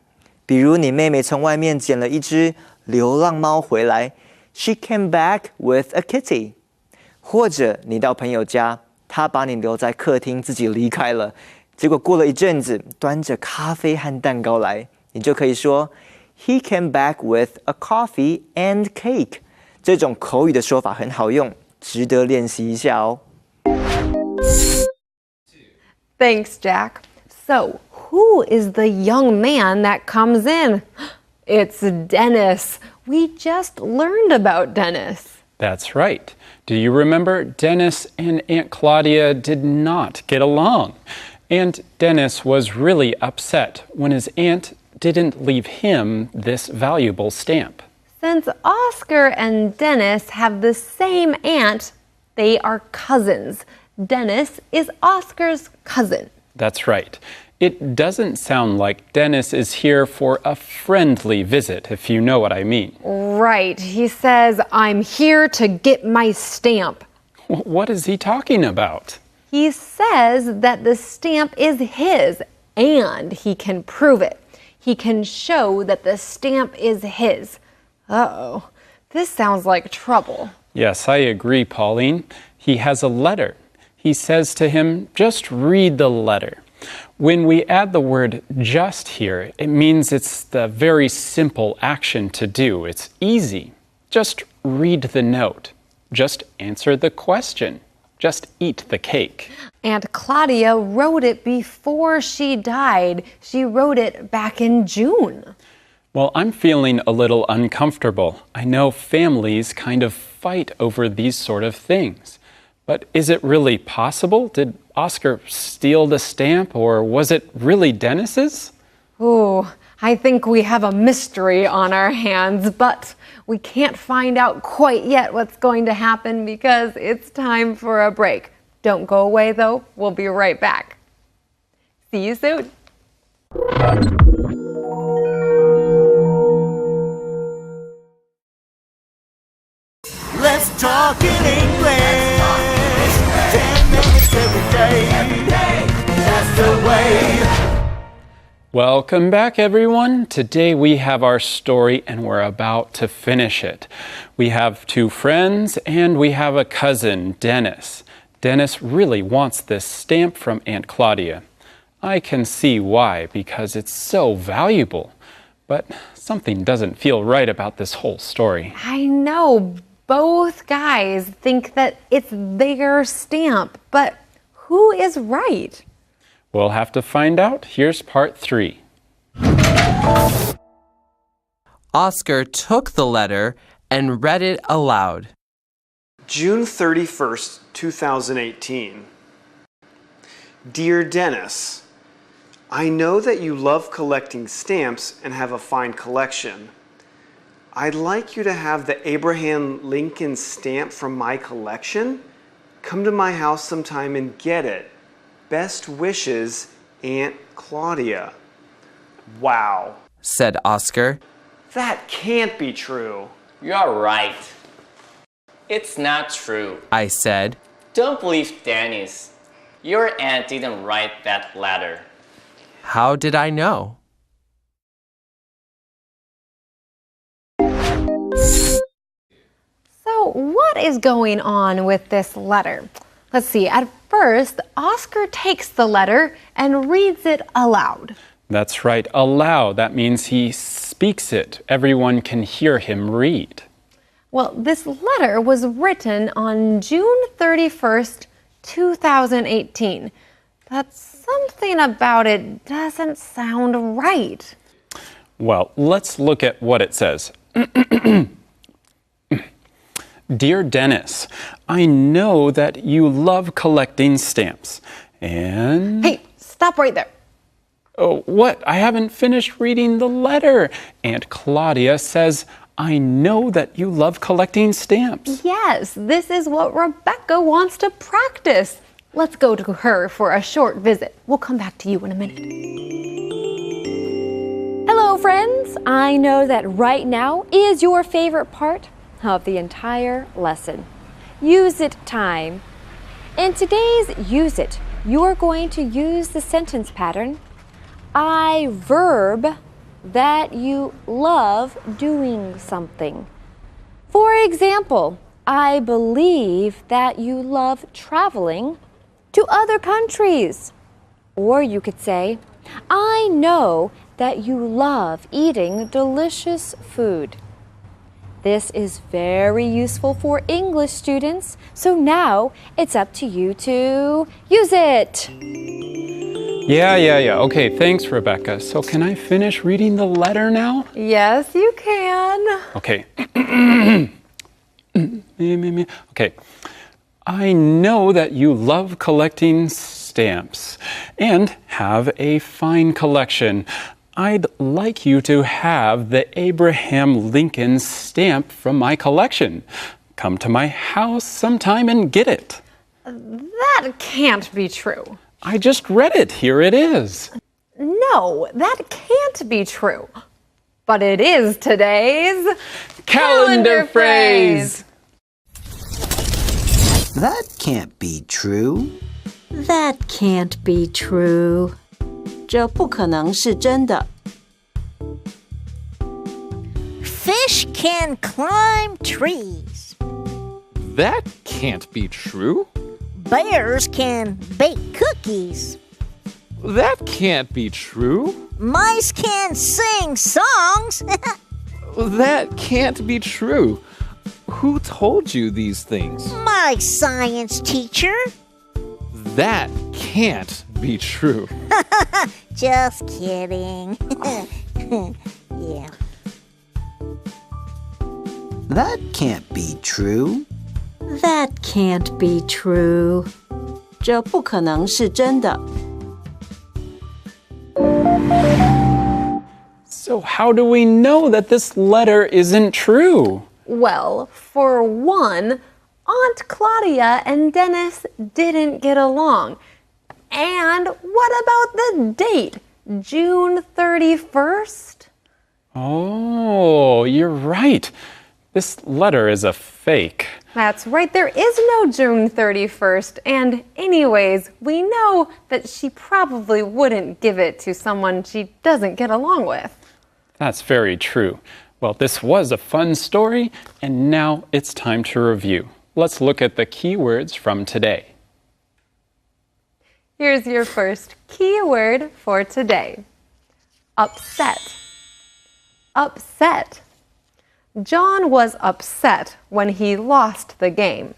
比如你妹妹从外面捡了一只流浪猫回来 ，She came back with a kitty。或者你到朋友家，他把你留在客厅自己离开了，结果过了一阵子，端着咖啡和蛋糕来，你就可以说 He came back with a coffee and cake。这种口语的说法很好用，值得练习一下哦。Thanks, Jack. So, who is the young man that comes in? It's Dennis. We just learned about Dennis. That's right. Do you remember Dennis and Aunt Claudia did not get along? And Dennis was really upset when his aunt didn't leave him this valuable stamp. Since Oscar and Dennis have the same aunt, they are cousins. Dennis is Oscar's cousin. That's right. It doesn't sound like Dennis is here for a friendly visit, if you know what I mean. Right. He says, I'm here to get my stamp. What is he talking about? He says that the stamp is his, and he can prove it. He can show that the stamp is his. Uh-oh. This sounds like trouble. Yes, I agree, Pauline. He has a letter. He says to him, just read the letter. When we add the word just here, it means it's the very simple action to do. It's easy. Just read the note. Just answer the question. Just eat the cake. And Claudia wrote it before she died. She wrote it back in June. Well, I'm feeling a little uncomfortable. I know families kind of fight over these sort of things. But is it really possible? Did Oscar steal the stamp, or was it really Dennis's? Ooh, I think we have a mystery on our hands, but we can't find out quite yet what's going to happen because it's time for a break. Don't go away, though. We'll be right back. See you soon. Let's talk in English. 10 minutes every day. That's the way. Welcome back, everyone. Today we have our story and we're about to finish it. We have two friends and we have a cousin, Dennis. Dennis really wants this stamp from Aunt Claudia. I can see why, because it's so valuable. But something doesn't feel right about this whole story. I know. Both guys think that it's their stamp, but who is right? We'll have to find out. Here's part 3. Oscar took the letter and read it aloud. June 31st, 2018. Dear Dennis, I know that you love collecting stamps and have a fine collection. I'd like you to have the Abraham Lincoln stamp from my collection. Come to my house sometime and get it. Best wishes, Aunt Claudia. Wow, said Oscar. That can't be true. You're right. It's not true. I said. Don't believe Dennis. Your aunt didn't write that letter. How did I know? So, what is going on with this letter? Let's see. At first, Oscar takes the letter and reads it aloud. That's right, aloud. That means he speaks it. Everyone can hear him read. Well, this letter was written on June 31st, 2018. But something about it doesn't sound right. Well, let's look at what it says. Dear Dennis, I know that you love collecting stamps. And... Hey, stop right there. Oh, what? I haven't finished reading the letter. Aunt Claudia says, I know that you love collecting stamps. Yes, this is what Rebecca wants to practice. Let's go to her for a short visit. We'll come back to you in a minute. Hello, friends. I know that right now is your favorite part of the entire lesson. Use it time. In today's Use It, you're going to use the sentence pattern I verb that you love doing something. For example, I believe that you love traveling to other countries. Or you could say, I know that you love eating delicious food. This is very useful for English students, so now it's up to you to use it. Yeah. Okay, thanks, Rebecca. So can I finish reading the letter now? Yes, you can. Okay. Okay. I know that you love collecting stamps and have a fine collection. I'd like you to have the Abraham Lincoln stamp from my collection. Come to my house sometime and get it. That can't be true. I just read it. Here it is. No, that can't be true. But it is today's calendar phrase. That can't be true. That can't be true. 这不可能是真的。 Fish can climb trees. That can't be true. Bears can bake cookies. That can't be true. Mice can sing songs. That can't be true. Who told you these things? My science teacher. That can't be true. Just kidding. Yeah. That can't be true. That can't be true. 这不可能是真的。So how do we know that this letter isn't true? Well, for one, Aunt Claudia and Dennis didn't get along. And what about the date? June 31st? Oh, you're right. This letter is a fake. That's right, there is no June 31st. And anyways, we know that she probably wouldn't give it to someone she doesn't get along with. That's very true. Well, this was a fun story, and now it's time to review. Let's look at the keywords from today. Here's your first keyword for today. Upset. Upset. John was upset when he lost the game.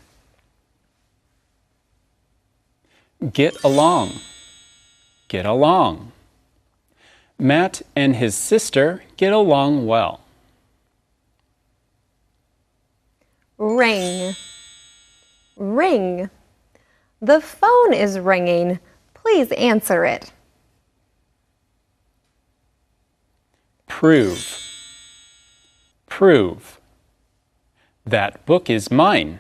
Get along. Get along. Matt and his sister get along well. Ring. Ring. The phone is ringing. Please answer it. Prove. Prove. That book is mine.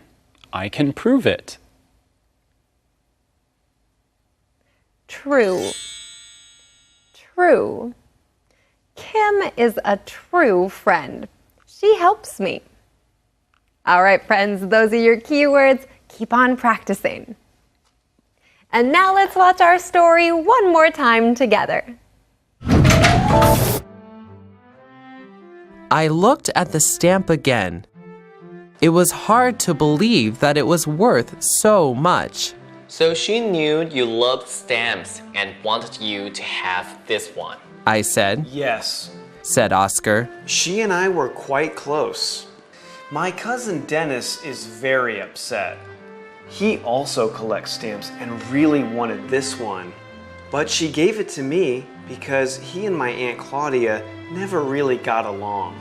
I can prove it. True. True. Kim is a true friend. She helps me. All right, friends, those are your keywords. Keep on practicing. And now let's watch our story one more time together. I looked at the stamp again. It was hard to believe that it was worth so much. So she knew you loved stamps and wanted you to have this one. I said. Yes, said Oscar. She and I were quite close. My cousin Dennis is very upset. He also collects stamps and really wanted this one. But she gave it to me because he and my Aunt Claudia never really got along.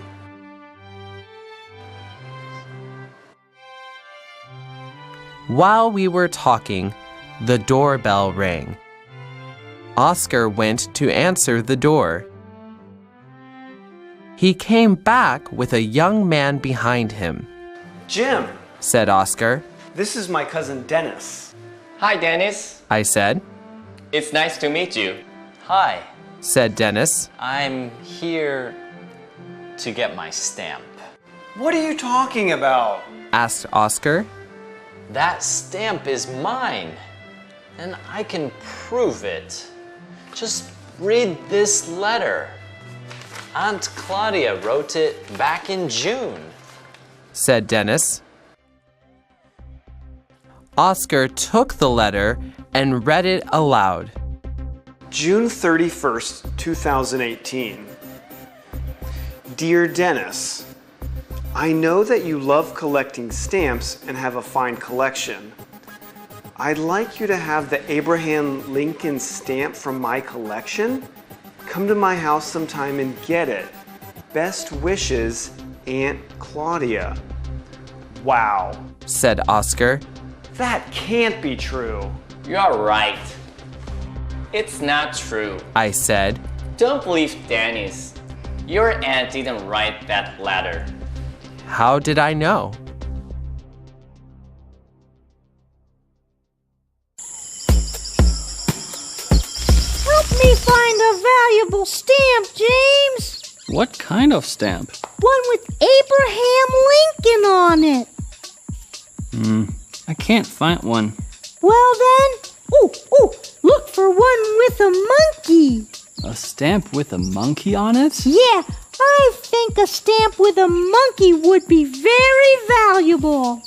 While we were talking, the doorbell rang. Oscar went to answer the door. He came back with a young man behind him. Jim, said Oscar. This is my cousin Dennis. Hi, Dennis. I said. It's nice to meet you. Hi, said Dennis. I'm here to get my stamp. What are you talking about? Asked Oscar. That stamp is mine, and I can prove it. Just read this letter. Aunt Claudia wrote it back in June, said Dennis. Oscar took the letter and read it aloud. June 31st, 2018. Dear Dennis, I know that you love collecting stamps and have a fine collection. I'd like you to have the Abraham Lincoln stamp from my collection. Come to my house sometime and get it. Best wishes, Aunt Claudia. Wow, said Oscar. That can't be true. You're right. It's not true. I said. Don't believe Dennis. Your aunt didn't write that letter. How did I know? Help me find a valuable stamp, James. What kind of stamp? One with Abraham Lincoln on it. I can't find one. Well then, look for one with a monkey. A stamp with a monkey on it? Yeah, I think a stamp with a monkey would be very valuable.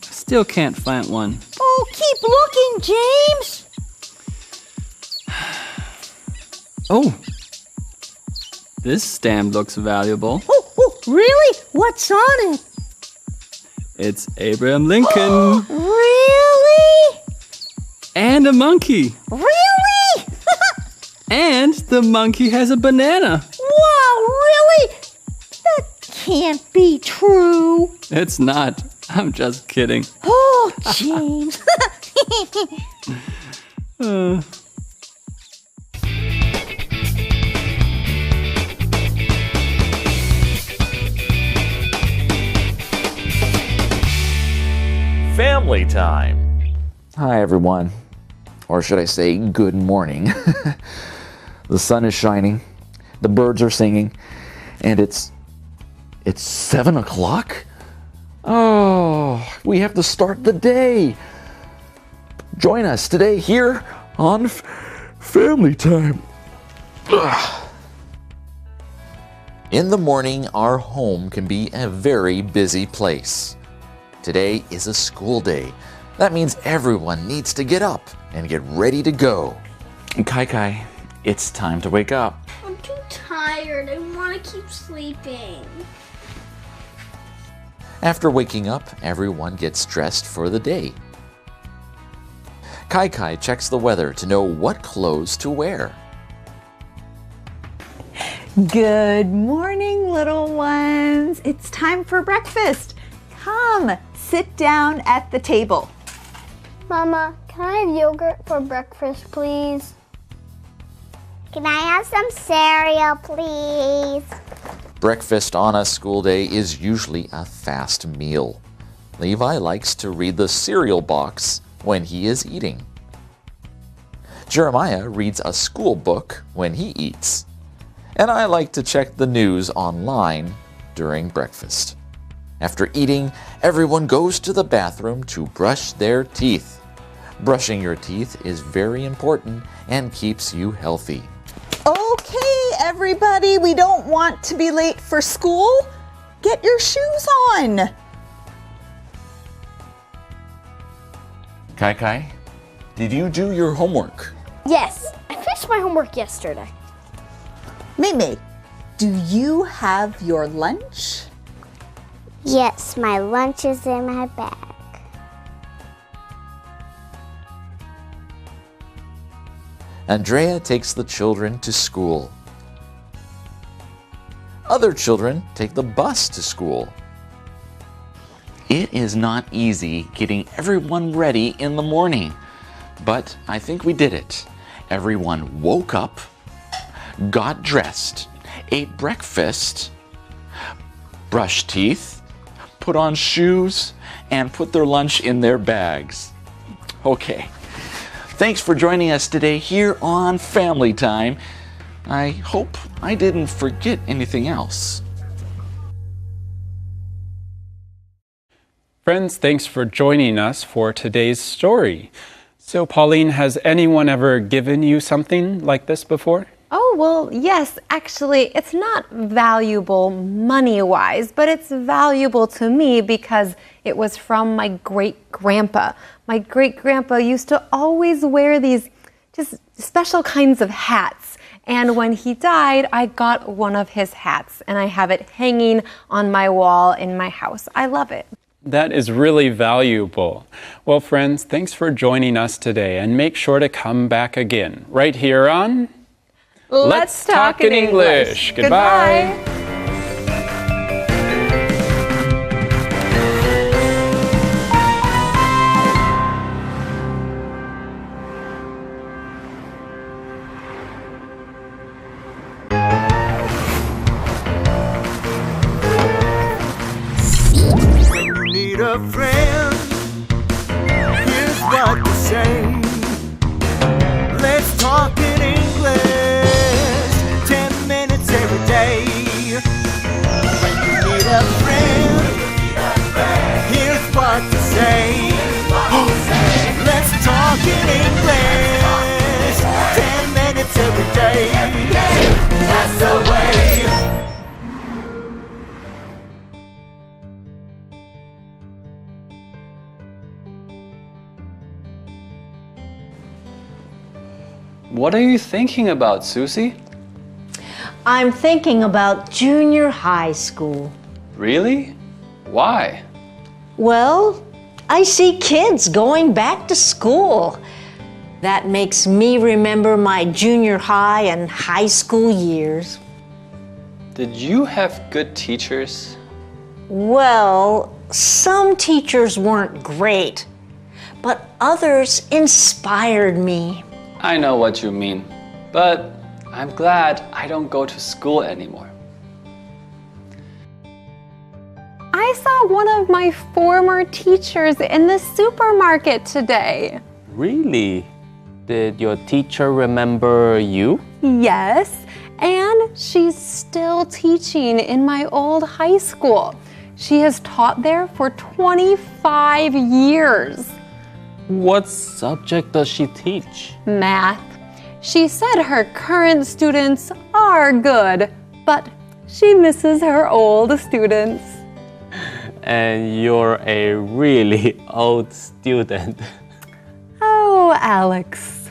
Still can't find one. Oh, keep looking, James. Oh, this stamp looks valuable. Oh, really? What's on it? It's Abraham Lincoln. Really? And a monkey. Really? And the monkey has a banana. Wow, really? That can't be true. It's not. I'm just kidding. Oh, James. Family time. Hi, everyone. Or should I say, good morning. The sun is shining, the birds are singing, and it's 7 o'clock? Oh, we have to start the day. Join us today here on Family Time. Ugh. In the morning, our home can be a very busy place. Today is a school day. That means everyone needs to get up and get ready to go. Kai, it's time to wake up. I'm too tired. I want to keep sleeping. After waking up, everyone gets dressed for the day. Kai checks the weather to know what clothes to wear. Good morning, little ones. It's time for breakfast. Come, sit down at the table. Mama, can I have yogurt for breakfast, please? Can I have some cereal, please? Breakfast on a school day is usually a fast meal. Levi likes to read the cereal box when he is eating. Jeremiah reads a school book when he eats. And I like to check the news online during breakfast. After eating, everyone goes to the bathroom to brush their teeth. Brushing your teeth is very important and keeps you healthy. Okay, everybody, we don't want to be late for school. Get your shoes on. Kai, did you do your homework? Yes, I finished my homework yesterday. Mei, do you have your lunch? Yes, my lunch is in my bag. Andrea takes the children to school. Other children take the bus to school. It is not easy getting everyone ready in the morning, but I think we did it. Everyone woke up, got dressed, ate breakfast, brushed teeth, put on shoes, and put their lunch in their bags. Okay. Thanks for joining us today here on Family Time. I hope I didn't forget anything else. Friends, thanks for joining us for today's story. So, Pauline, has anyone ever given you something like this before? Oh, well, yes. Actually, it's not valuable money-wise, but it's valuable to me because it was from my great-grandpa. My great-grandpa used to always wear these just special kinds of hats. And when he died, I got one of his hats, and I have it hanging on my wall in my house. I love it. That is really valuable. Well, friends, thanks for joining us today, and make sure to come back again right here on Let's Talk in English. Goodbye. When you need a friend, here's what to say. Let's talk in English, 10 minutes every day. When you need a friend, here's what to say. Let's talk in English, 10 minutes every day. That's the way. What are you thinking about, Susie? I'm thinking about junior high school. Really? Why? Well, I see kids going back to school. That makes me remember my junior high and high school years. Did you have good teachers? Well, some teachers weren't great, but others inspired me. I know what you mean, but I'm glad I don't go to school anymore. I saw one of my former teachers in the supermarket today. Really? Did your teacher remember you? Yes, and she's still teaching in my old high school. She has taught there for 25 years. What subject does she teach? Math. She said her current students are good, but she misses her old students. And you're a really old student. Oh, Alex.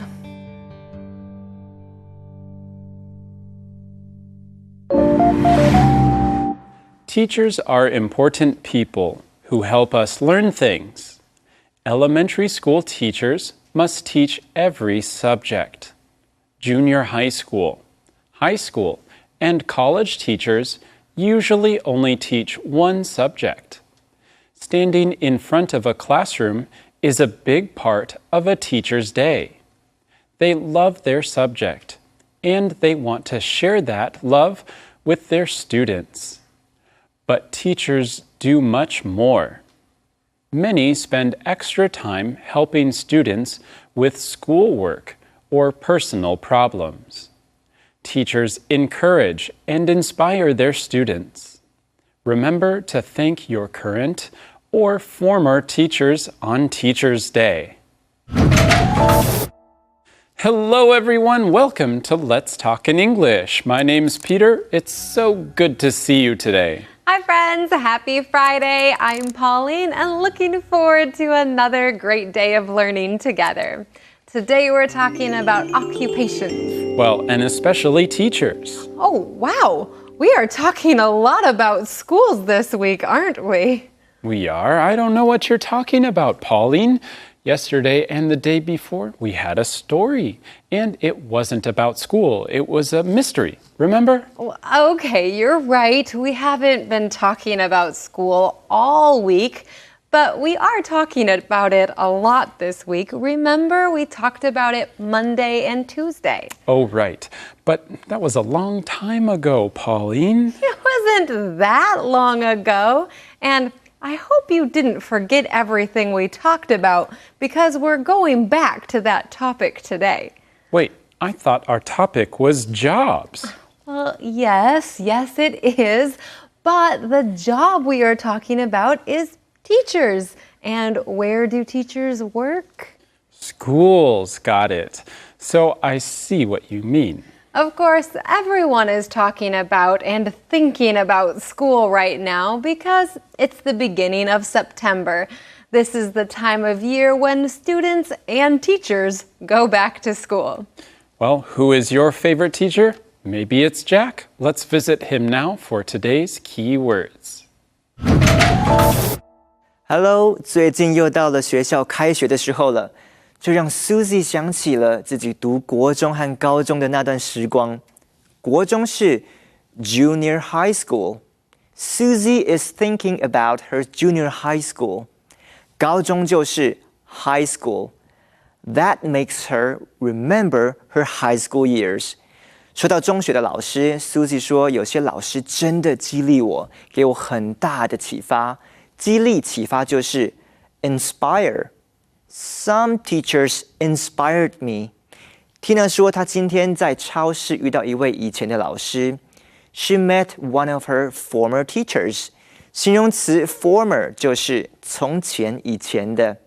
Teachers are important people who help us learn things. Elementary school teachers must teach every subject. Junior high school, and college teachers usually only teach one subject. Standing in front of a classroom is a big part of a teacher's day. They love their subject, and they want to share that love with their students. But teachers do much more. Many spend extra time helping students with schoolwork or personal problems. Teachers encourage and inspire their students. Remember to thank your current or former teachers on Teachers' Day. Hello everyone, welcome to Let's Talk in English. My name's Peter. It's so good to see you today. Hi friends, happy Friday. I'm Pauline and looking forward to another great day of learning together. Today we're talking about occupations. Well, and especially teachers. Oh, wow. We are talking a lot about schools this week, aren't we? We are. I don't know what you're talking about, Pauline. Yesterday and the day before, we had a story, and it wasn't about school. It was a mystery, remember? Okay, you're right. We haven't been talking about school all week, but we are talking about it a lot this week. Remember, we talked about it Monday and Tuesday. Oh, right. But that was a long time ago, Pauline. It wasn't that long ago, and I hope you didn't forget everything we talked about because we're going back to that topic today. Wait, I thought our topic was jobs. Well, yes, it is. But the job we are talking about is teachers. And where do teachers work? Schools, got it. So I see what you mean. Of course, everyone is talking about and thinking about school right now because it's the beginning of September. This is the time of year when students and teachers go back to school. Well, who is your favorite teacher? Maybe it's Jack. Let's visit him now for today's key words. Hello， 最近又到了学校开学的时候了。就让 Susie 想起了自己读国中和高中的那段时光。国中是 Junior High School. Susie is thinking about her junior high school. 高中就是 High School. That makes her remember her high school years. 说到中学的老师 ，Susie 说有些老师真的激励我，给我很大的启发。激励、启发就是 inspire。Some teachers inspired me. Tina 说她今天在超市遇到一位以前的老师。She met one of her former teachers. 形容词 former 就是从前、以前的。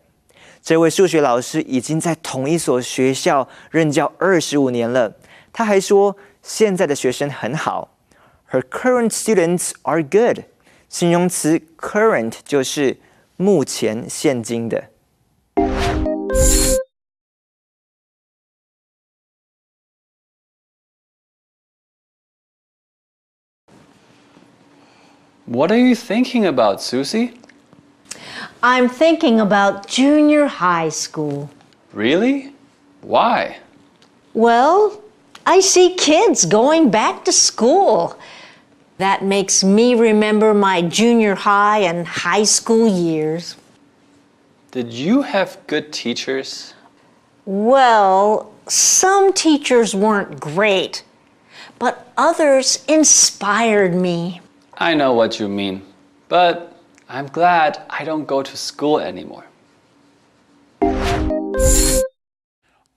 这位数学老师已经在同一所学校任教25年了。他还说现在的学生很好。Her current students are good. 形容词 current 就是目前、现今的。What are you thinking about, Susie? I'm thinking about junior high school. Really? Why? Well, I see kids going back to school. That makes me remember my junior high and high school years. Did you have good teachers? Well, some teachers weren't great, but others inspired me. I know what you mean, but I'm glad I don't go to school anymore.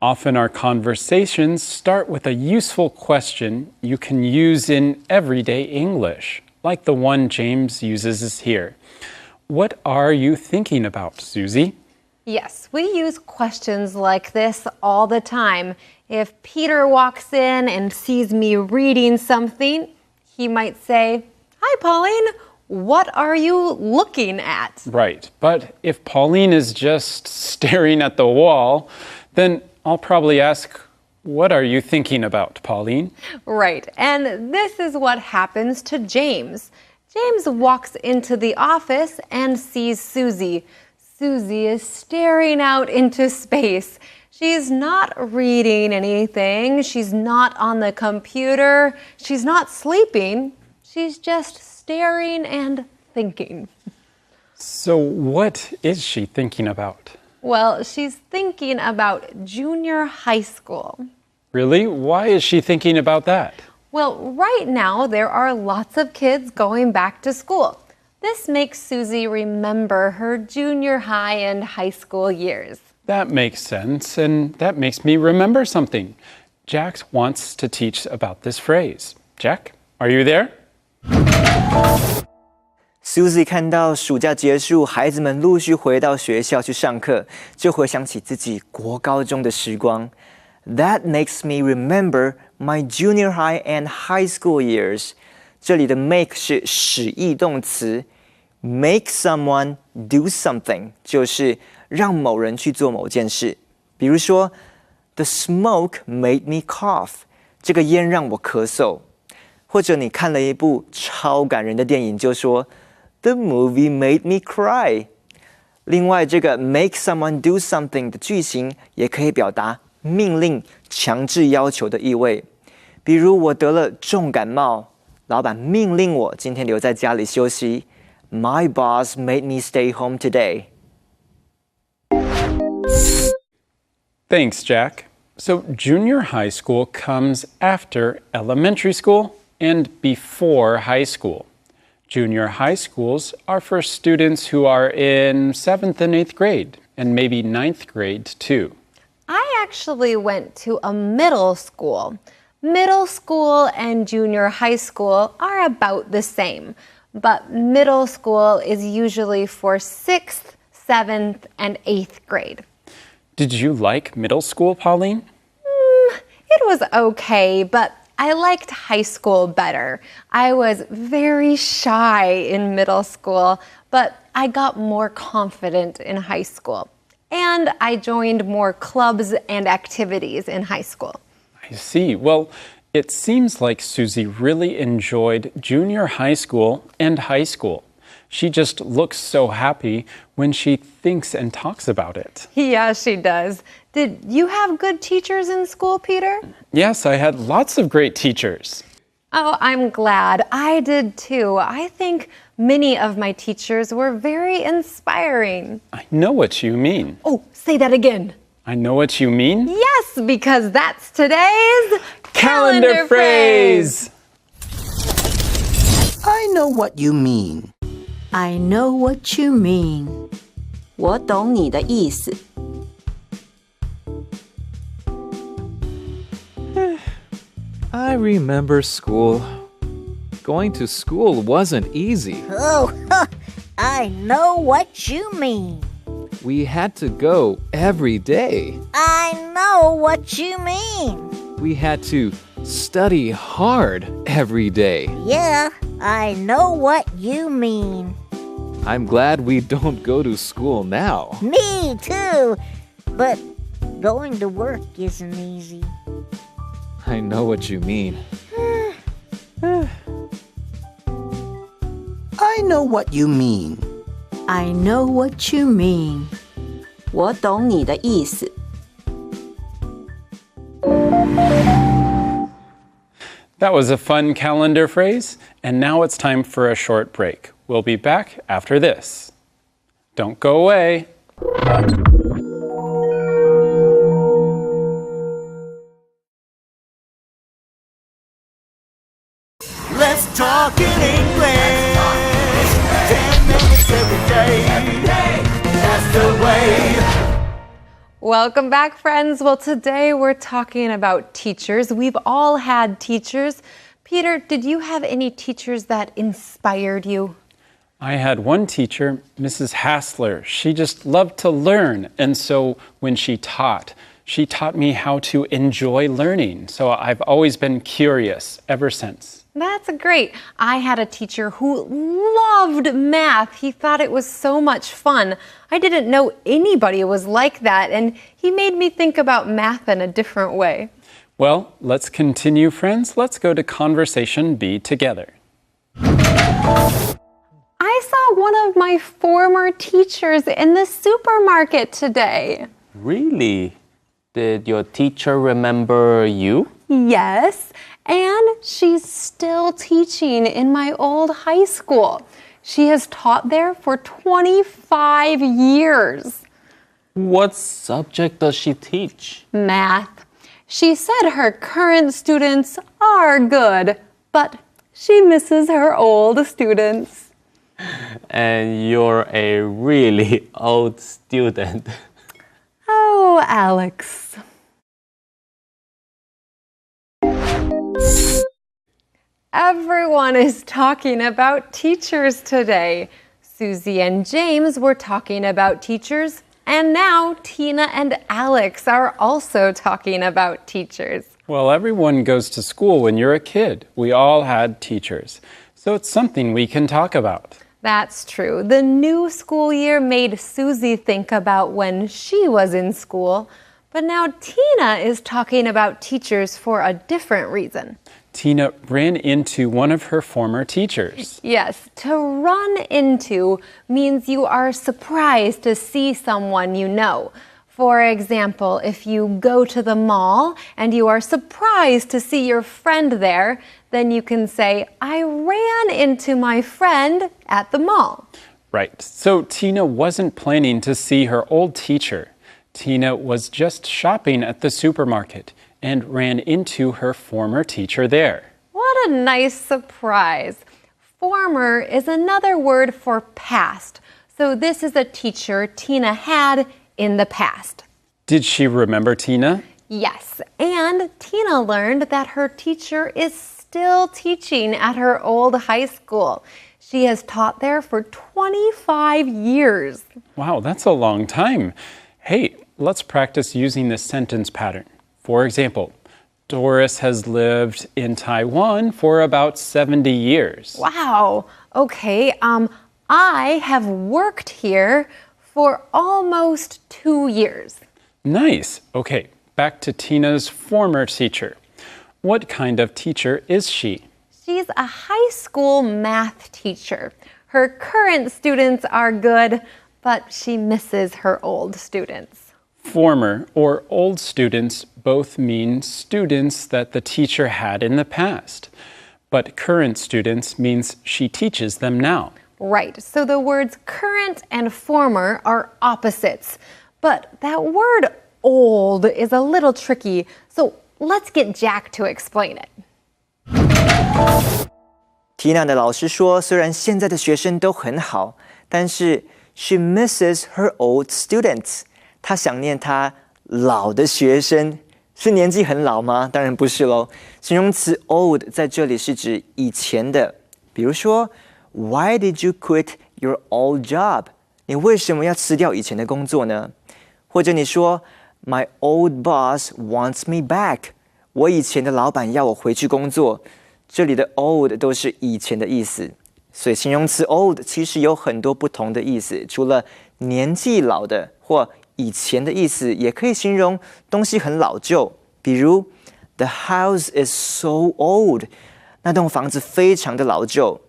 Often our conversations start with a useful question you can use in everyday English, like the one James uses here. What are you thinking about, Susie? Yes, we use questions like this all the time. If Peter walks in and sees me reading something, he might say, "Hi, Pauline, what are you looking at?" Right, but if Pauline is just staring at the wall, then I'll probably ask, "What are you thinking about, Pauline?" Right, and this is what happens to James. James walks into the office and sees Susie. Susie is staring out into space. She's not reading anything. She's not on the computer. She's not sleeping. She's just staring and thinking. So what is she thinking about? Well, she's thinking about junior high school. Really? Why is she thinking about that? Well, right now there are lots of kids going back to school. This makes Susie remember her junior high and high school years. That makes sense, and that makes me remember something. Jack wants to teach about this phrase. Jack, are you there? Susie 看到暑假结束，孩子们陆续回到学校去上课，就回想起自己国高中的时光。That makes me remember my junior high and high school years. 这里的 make 是使役动词 ，make someone do something 就是让某人去做某件事。比如说 ，The smoke made me cough. 这个烟让我咳嗽。或者你看了一部超感人的电影，就说 The movie made me cry. 另外，这个 make someone do something 的句型也可以表达命令、强制要求的意味。比如我得了重感冒，老板命令我今天留在家里休息。My boss made me stay home today. Thanks, Jack. So junior high school comes after elementary school and before high school. Junior high schools are for students who are in 7th and 8th grade, and maybe 9th grade too. I actually went to a middle school. Middle school and junior high school are about the same, but middle school is usually for 6th, 7th, and 8th grade. Did you like middle school, Pauline? It was okay, but I liked high school better. I was very shy in middle school, but I got more confident in high school. And I joined more clubs and activities in high school. I see. Well, it seems like Susie really enjoyed junior high school and high school. She just looks so happy when she thinks and talks about it. Yeah, she does. Did you have good teachers in school, Peter? Yes, I had lots of great teachers. Oh, I'm glad. I did too. I think many of my teachers were very inspiring. I know what you mean. Oh, say that again. I know what you mean? Yes, because that's today's calendar phrase. I know what you mean. I know what you mean. 我懂你的意思。I remember school. Going to school wasn't easy. Oh, I know what you mean. We had to go every day. I know what you mean. We had to study hard every day. Yeah, I know what you mean. I'm glad we don't go to school now. Me too. But going to work isn't easy. I know what you mean. I I know what you mean. I know what you mean. 我懂你的意思。That was a fun calendar phrase, and now it's time for a short break. We'll be back after this. Don't go away. Let's talk in English. 10 minutes every day. That's the way. Welcome back, friends. Well, today we're talking about teachers. We've all had teachers. Peter, did you have any teachers that inspired you? I had one teacher, Mrs. Hassler. She just loved to learn, and so when she taught me how to enjoy learning. So I've always been curious ever since. That's great. I had a teacher who loved math. He thought it was so much fun. I didn't know anybody was like that, and he made me think about math in a different way. Well, let's continue, friends. Let's go to Conversation B together. I saw one of my former teachers in the supermarket today. Really? Did your teacher remember you? Yes, and she's still teaching in my old high school. She has taught there for 25 years. What subject does she teach? Math. She said her current students are good, but she misses her old students. And you're a really old student. Oh, Alex. Everyone is talking about teachers today. Susie and James were talking about teachers, and now Tina and Alex are also talking about teachers. Well, everyone goes to school when you're a kid. We all had teachers. So it's something we can talk about. That's true. The new school year made Susie think about when she was in school, but now Tina is talking about teachers for a different reason. Tina ran into one of her former teachers. Yes, to run into means you are surprised to see someone you know. For example, if you go to the mall and you are surprised to see your friend there, then you can say, I ran into my friend at the mall. Right. So Tina wasn't planning to see her old teacher. Tina was just shopping at the supermarket and ran into her former teacher there. What a nice surprise. Former is another word for past. So this is a teacher Tina had in the past. Did she remember Tina? Yes, and Tina learned that her teacher is still teaching at her old high school. She has taught there for 25 years. Wow, that's a long time. Hey, let's practice using this sentence pattern. For example, Doris has lived in Taiwan for about 70 years. Wow. Okay, I have worked here for almost 2 years. Nice. Okay, back to Tina's former teacher. What kind of teacher is she? She's a high school math teacher. Her current students are good, but she misses her old students. Former or old students both mean students that the teacher had in the past. But current students means she teaches them now. Right, so the words current and former are opposites. But that word old is a little tricky, so let's get Jack to explain it. Tina 的老师说，虽然现在的学生都很好，但是 she misses her old students. 她想念她老的学生，是年纪很老吗？当然不是咯。形容词 old 在这里是指以前的，比如说 Why did you quit your old job? 你为什么要辞掉以前的工作呢？或者你说 My old boss wants me back. 我以前的老板要我回去工作。这里的 old 都是以前的意思，所以形容词 old 其实有很多不同的意思，除了年纪老的或以前的意思，也可以形容东西很老旧。比如 The house is so old. 那栋房子非常的老旧。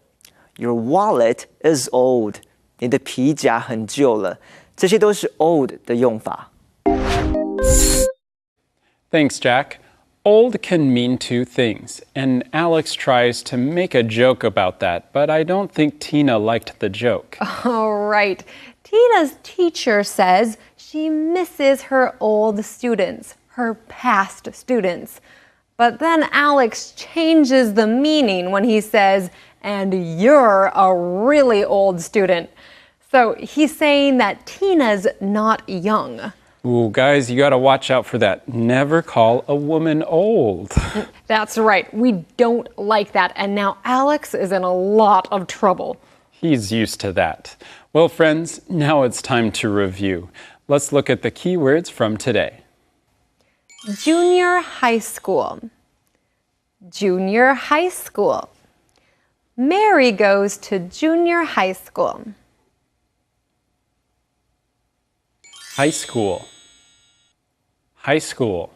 Your wallet is old. 你的皮夹很旧了。这些都是 old 的用法。Thanks, Jack. Old can mean two things, and Alex tries to make a joke about that, but I don't think Tina liked the joke. All right. Tina's teacher says she misses her old students, her past students. But then Alex changes the meaning when he says, and you're a really old student. So he's saying that Tina's not young. Ooh, guys, you gotta watch out for that. Never call a woman old. That's right. We don't like that. And now Alex is in a lot of trouble. He's used to that. Well, friends, now it's time to review. Let's look at the keywords from today. Junior high school. Junior high school. Mary goes to junior high school. High school. High school.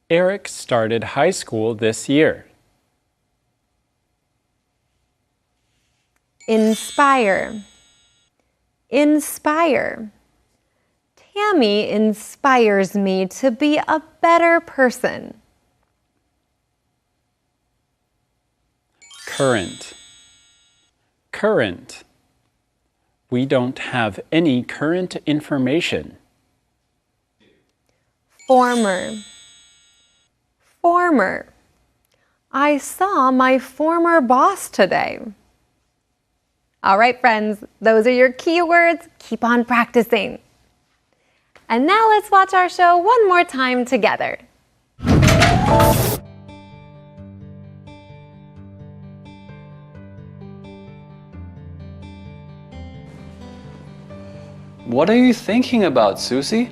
Eric started high school this year. Inspire. Inspire. Tammy inspires me to be a better person. Current. Current. We don't have any current information. Former. Former. I saw my former boss today. All right, friends, those are your keywords. Keep on practicing. And now let's watch our show one more time together. What are you thinking about, Susie?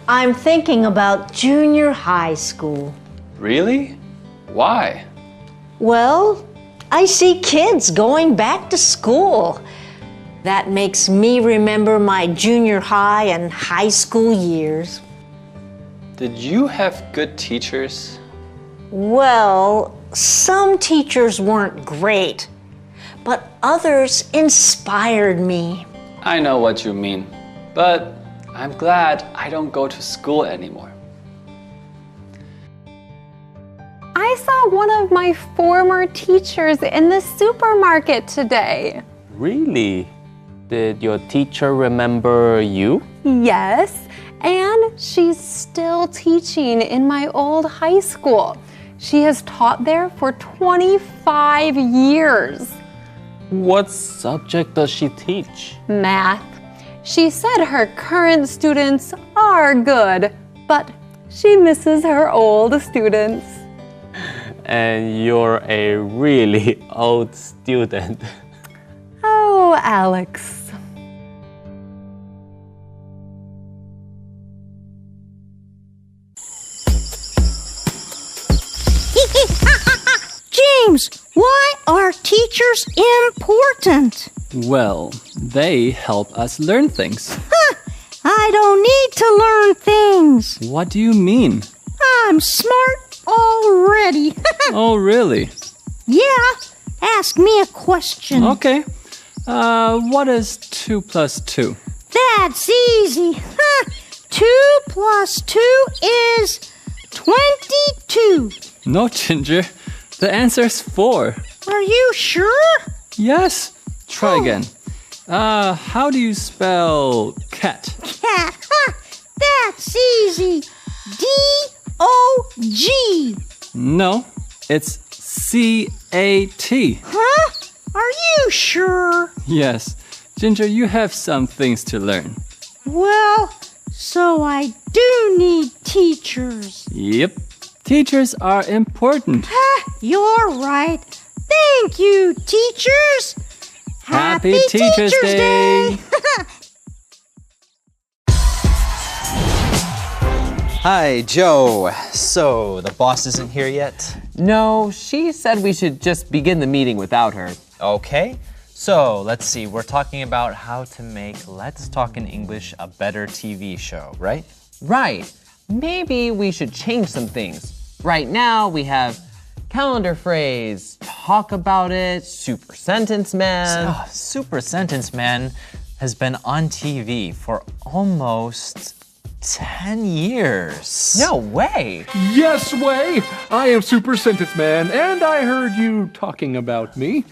I'm thinking about junior high school. Really? Why? Well, I see kids going back to school. That makes me remember my junior high and high school years. Did you have good teachers? Well, some teachers weren't great, but others inspired me. I know what you mean, but I'm glad I don't go to school anymore. I saw one of my former teachers in the supermarket today. Really? Did your teacher remember you? Yes, and she's still teaching in my old high school. She has taught there for 25 years. What subject does she teach? Math. She said her current students are good, but she misses her old students. And you're a really old student. Oh, Alex. James, why are teachers important? Well, they help us learn things. I don't need to learn things. What do you mean? I'm smart already. Oh, really? Yeah, ask me a question. Okay. What is 2 plus 2? That's easy. 2 plus 2 is 22. No, Ginger. The answer is 4. Are you sure? Yes. Try again. How do you spell cat? Cat. That's easy. D-O-G. No, it's C-A-T. Huh? Are you sure? Yes. Ginger, you have some things to learn. Well, so I do need teachers. Yep. Teachers are important. You're right. Thank you, teachers. Happy Teachers Day. Hi, Joe. So, the boss isn't here yet? No, she said we should just begin the meeting without her. Okay. So, let's see. We're talking about how to make Let's Talk in English a better TV show, right? Right. Maybe we should change some things. Right now we have calendar phrase, talk about it. Super Sentence Man. Super Sentence Man has been on TV for almost 10 years. No way. Yes way. I am Super Sentence Man, and I heard you talking about me.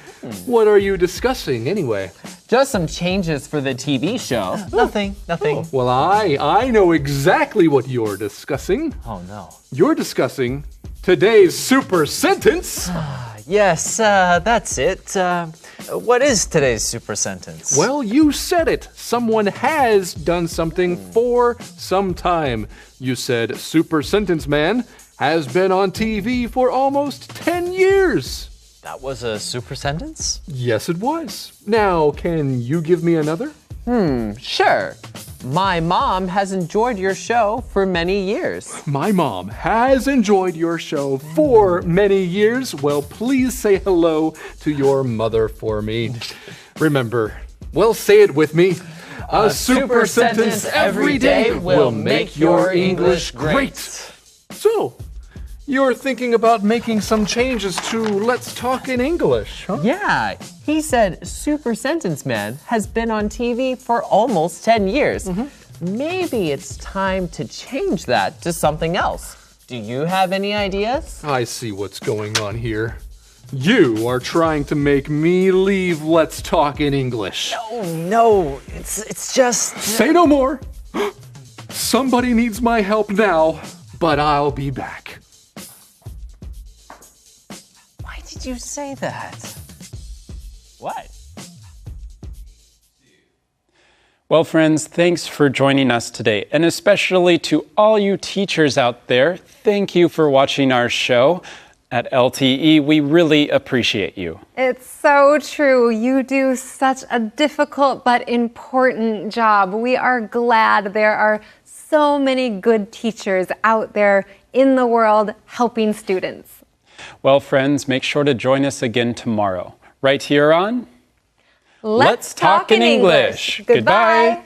What are you discussing anyway? Just some changes for the TV show. Nothing. Well, I know exactly what you're discussing. Oh no. You're discussing today's Super Sentence. Yes, that's it. What is today's Super Sentence? Well, you said it. Someone has done something for some time. You said Super Sentence Man has been on TV for almost 10 years. That was a super sentence? Yes, it was. Now, can you give me another? Sure. My mom has enjoyed your show for many years. My mom has enjoyed your show for many years. Well, please say hello to your mother for me. Remember, well, say it with me. A super sentence every day will make your English great. So, you're thinking about making some changes to Let's Talk in English, huh? Yeah, he said Super Sentence Man has been on TV for almost 10 years. Maybe it's time to change that to something else. Do you have any ideas? I see what's going on here. You are trying to make me leave Let's Talk in English. No, it's just... Say no more. Somebody needs my help now, but I'll be back. Why did you say that? What? Well, friends, thanks for joining us today. And especially to all you teachers out there, thank you for watching our show. At LTE, we really appreciate you. It's so true. You do such a difficult but important job. We are glad there are so many good teachers out there in the world helping students. Well, friends, make sure to join us again tomorrow, right here on Let's Talk in English. Goodbye.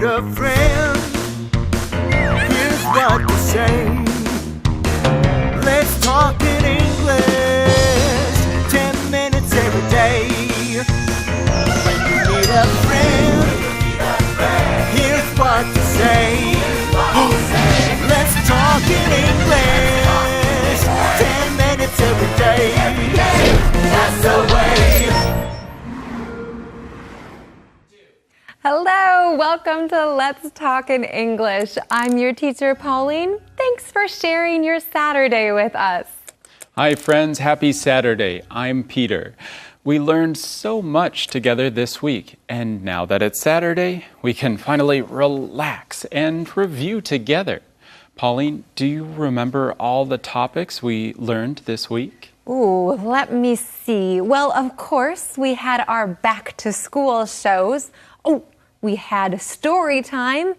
A friend, here's what to say. Let's talk in English, 10 minutes every day. When you need a friend, here's what to say. Let's talk in English, 10 minutes every day. That's the way. Hello, welcome to Let's Talk in English. I'm your teacher, Pauline. Thanks for sharing your Saturday with us. Hi, friends. Happy Saturday. I'm Peter. We learned so much together this week, and now that it's Saturday, we can finally relax and review together. Pauline, do you remember all the topics we learned this week? Ooh, let me see. Well, of course, we had our back to school shows. Oh, we had story time,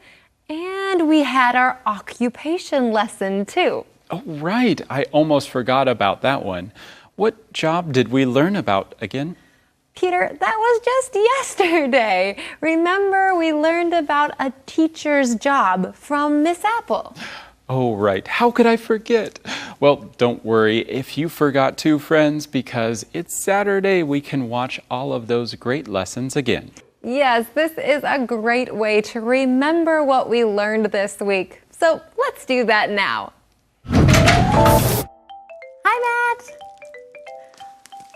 and we had our occupation lesson too. Oh, right. I almost forgot about that one. What job did we learn about again? Peter, that was just yesterday. Remember, we learned about a teacher's job from Miss Apple. Oh, right. How could I forget? Well, don't worry if you forgot to, friends, because it's Saturday. We can watch all of those great lessons again. Yes, this is a great way to remember what we learned this week. So let's do that now. Hi, Matt.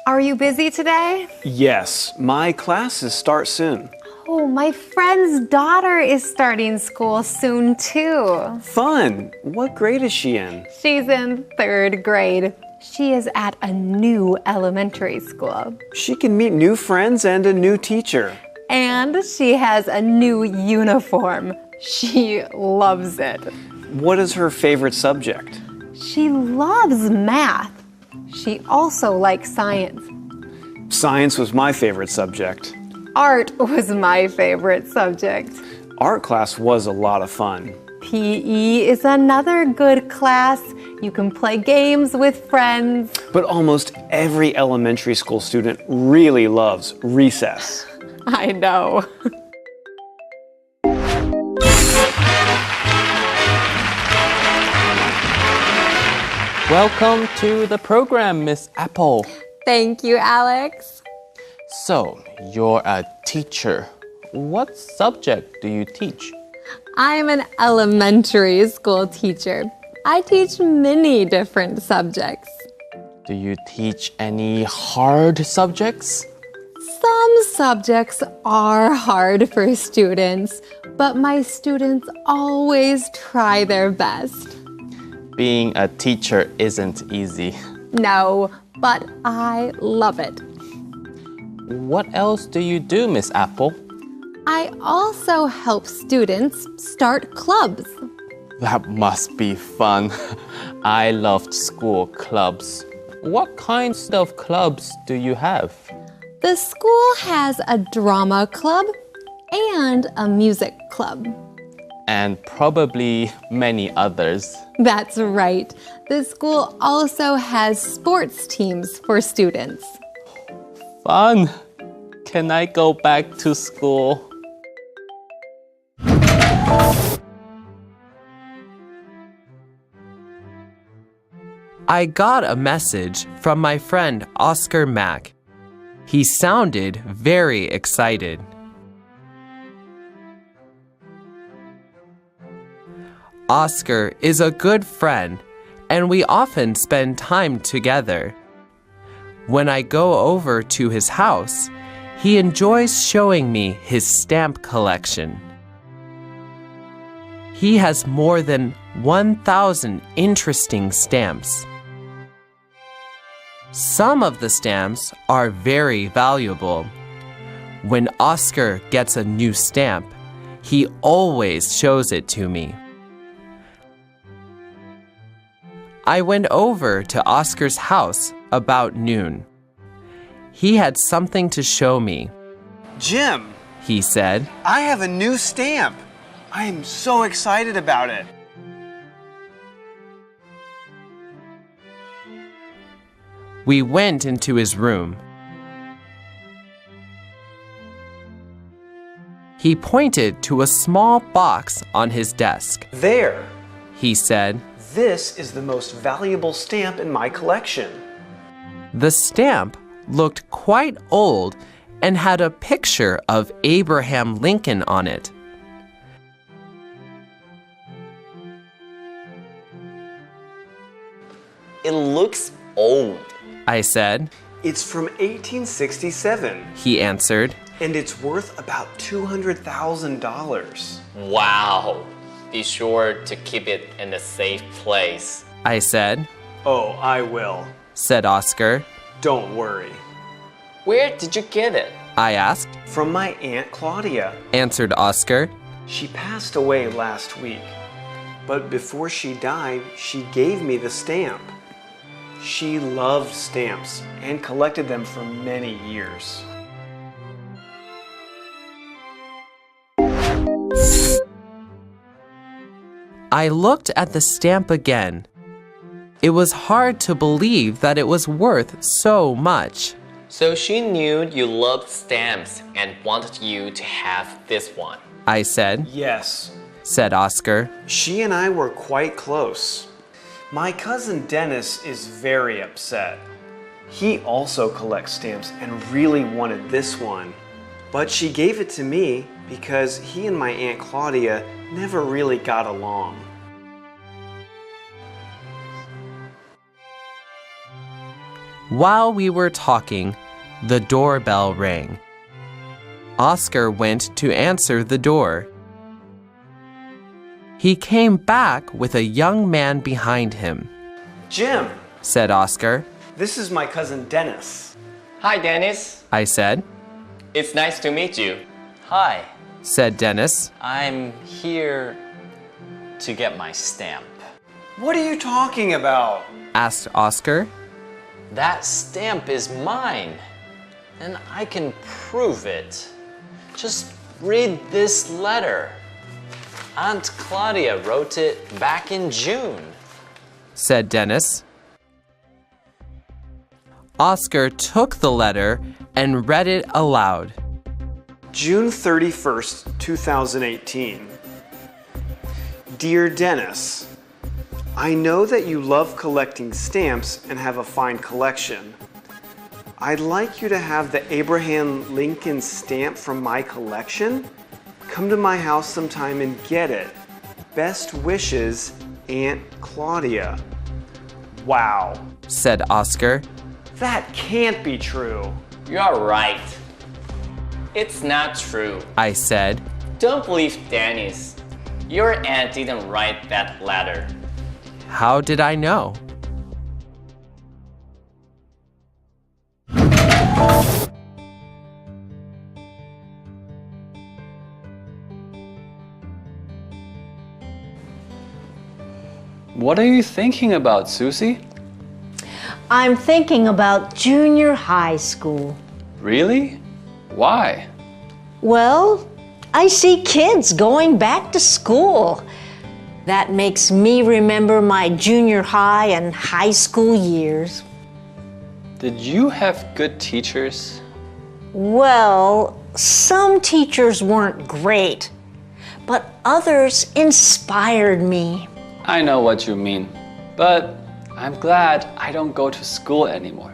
Are you busy today? Yes, my classes start soon. Oh, my friend's daughter is starting school soon too. Fun! What grade is she in? She's in 3rd grade. She is at a new elementary school. She can meet new friends and a new teacher. And she has a new uniform. She loves it. What is her favorite subject? She loves math. She also likes science. Science was my favorite subject. Art was my favorite subject. Art class was a lot of fun. PE is another good class. You can play games with friends. But almost every elementary school student really loves recess. I know. Welcome to the program, Miss Apple. Thank you, Alex. So, you're a teacher. What subject do you teach? I'm an elementary school teacher. I teach many different subjects. Do you teach any hard subjects? Some subjects are hard for students, but my students always try their best. Being a teacher isn't easy. No, but I love it. What else do you do, Miss Apple? I also help students start clubs. That must be fun. I loved school clubs. What kinds of clubs do you have? The school has a drama club and a music club. And probably many others. That's right. The school also has sports teams for students. Fun! Can I go back to school? I got a message from my friend Oscar Mack. He sounded very excited. Oscar is a good friend, and we often spend time together. When I go over to his house, he enjoys showing me his stamp collection. He has more than 1,000 interesting stamps. Some of the stamps are very valuable. When Oscar gets a new stamp, he always shows it to me. I went over to Oscar's house about noon. He had something to show me. Jim, he said. I have a new stamp. I am so excited about it. We went into his room. He pointed to a small box on his desk. There, he said. This is the most valuable stamp in my collection. The stamp looked quite old and had a picture of Abraham Lincoln on it. It looks old, I said. It's from 1867, he answered. And it's worth about $200,000. Wow. Be sure to keep it in a safe place, I said. Oh, I will, said Oscar. Don't worry. Where did you get it? I asked. From my Aunt Claudia, answered Oscar. She passed away last week, but before she died, she gave me the stamp. She loved stamps and collected them for many years. I looked at the stamp again. It was hard to believe that it was worth so much. So she knew you loved stamps and wanted you to have this one, I said. Yes, said Oscar. She and I were quite close. My cousin Dennis is very upset. He also collects stamps and really wanted this one. But she gave it to me because he and my Aunt Claudia never really got along. While we were talking, the doorbell rang. Oscar went to answer the door. He came back with a young man behind him. Jim, said Oscar. this is my cousin Dennis. Hi, Dennis. I said. It's nice to meet you. Hi, said Dennis. I'm here to get my stamp. What are you talking about? Asked Oscar. That stamp is mine, and I can prove it. Just read this letter. Aunt Claudia wrote it back in June, said Dennis. Oscar took the letter and read it aloud. June 31st, 2018. Dear Dennis, I know that you love collecting stamps and have a fine collection. I'd like you to have the Abraham Lincoln stamp from my collection. Come to my house sometime and get it. Best wishes, Aunt Claudia. Wow, said Oscar. That can't be true. You're right. It's not true. I said. Don't believe Dennis. Your aunt didn't write that letter. How did I know? What are you thinking about, Susie? I'm thinking about junior high school. Really? Why? Well, I see kids going back to school. That makes me remember my junior high and high school years. Did you have good teachers? Well, some teachers weren't great, but others inspired me. I know what you mean, but I'm glad I don't go to school anymore.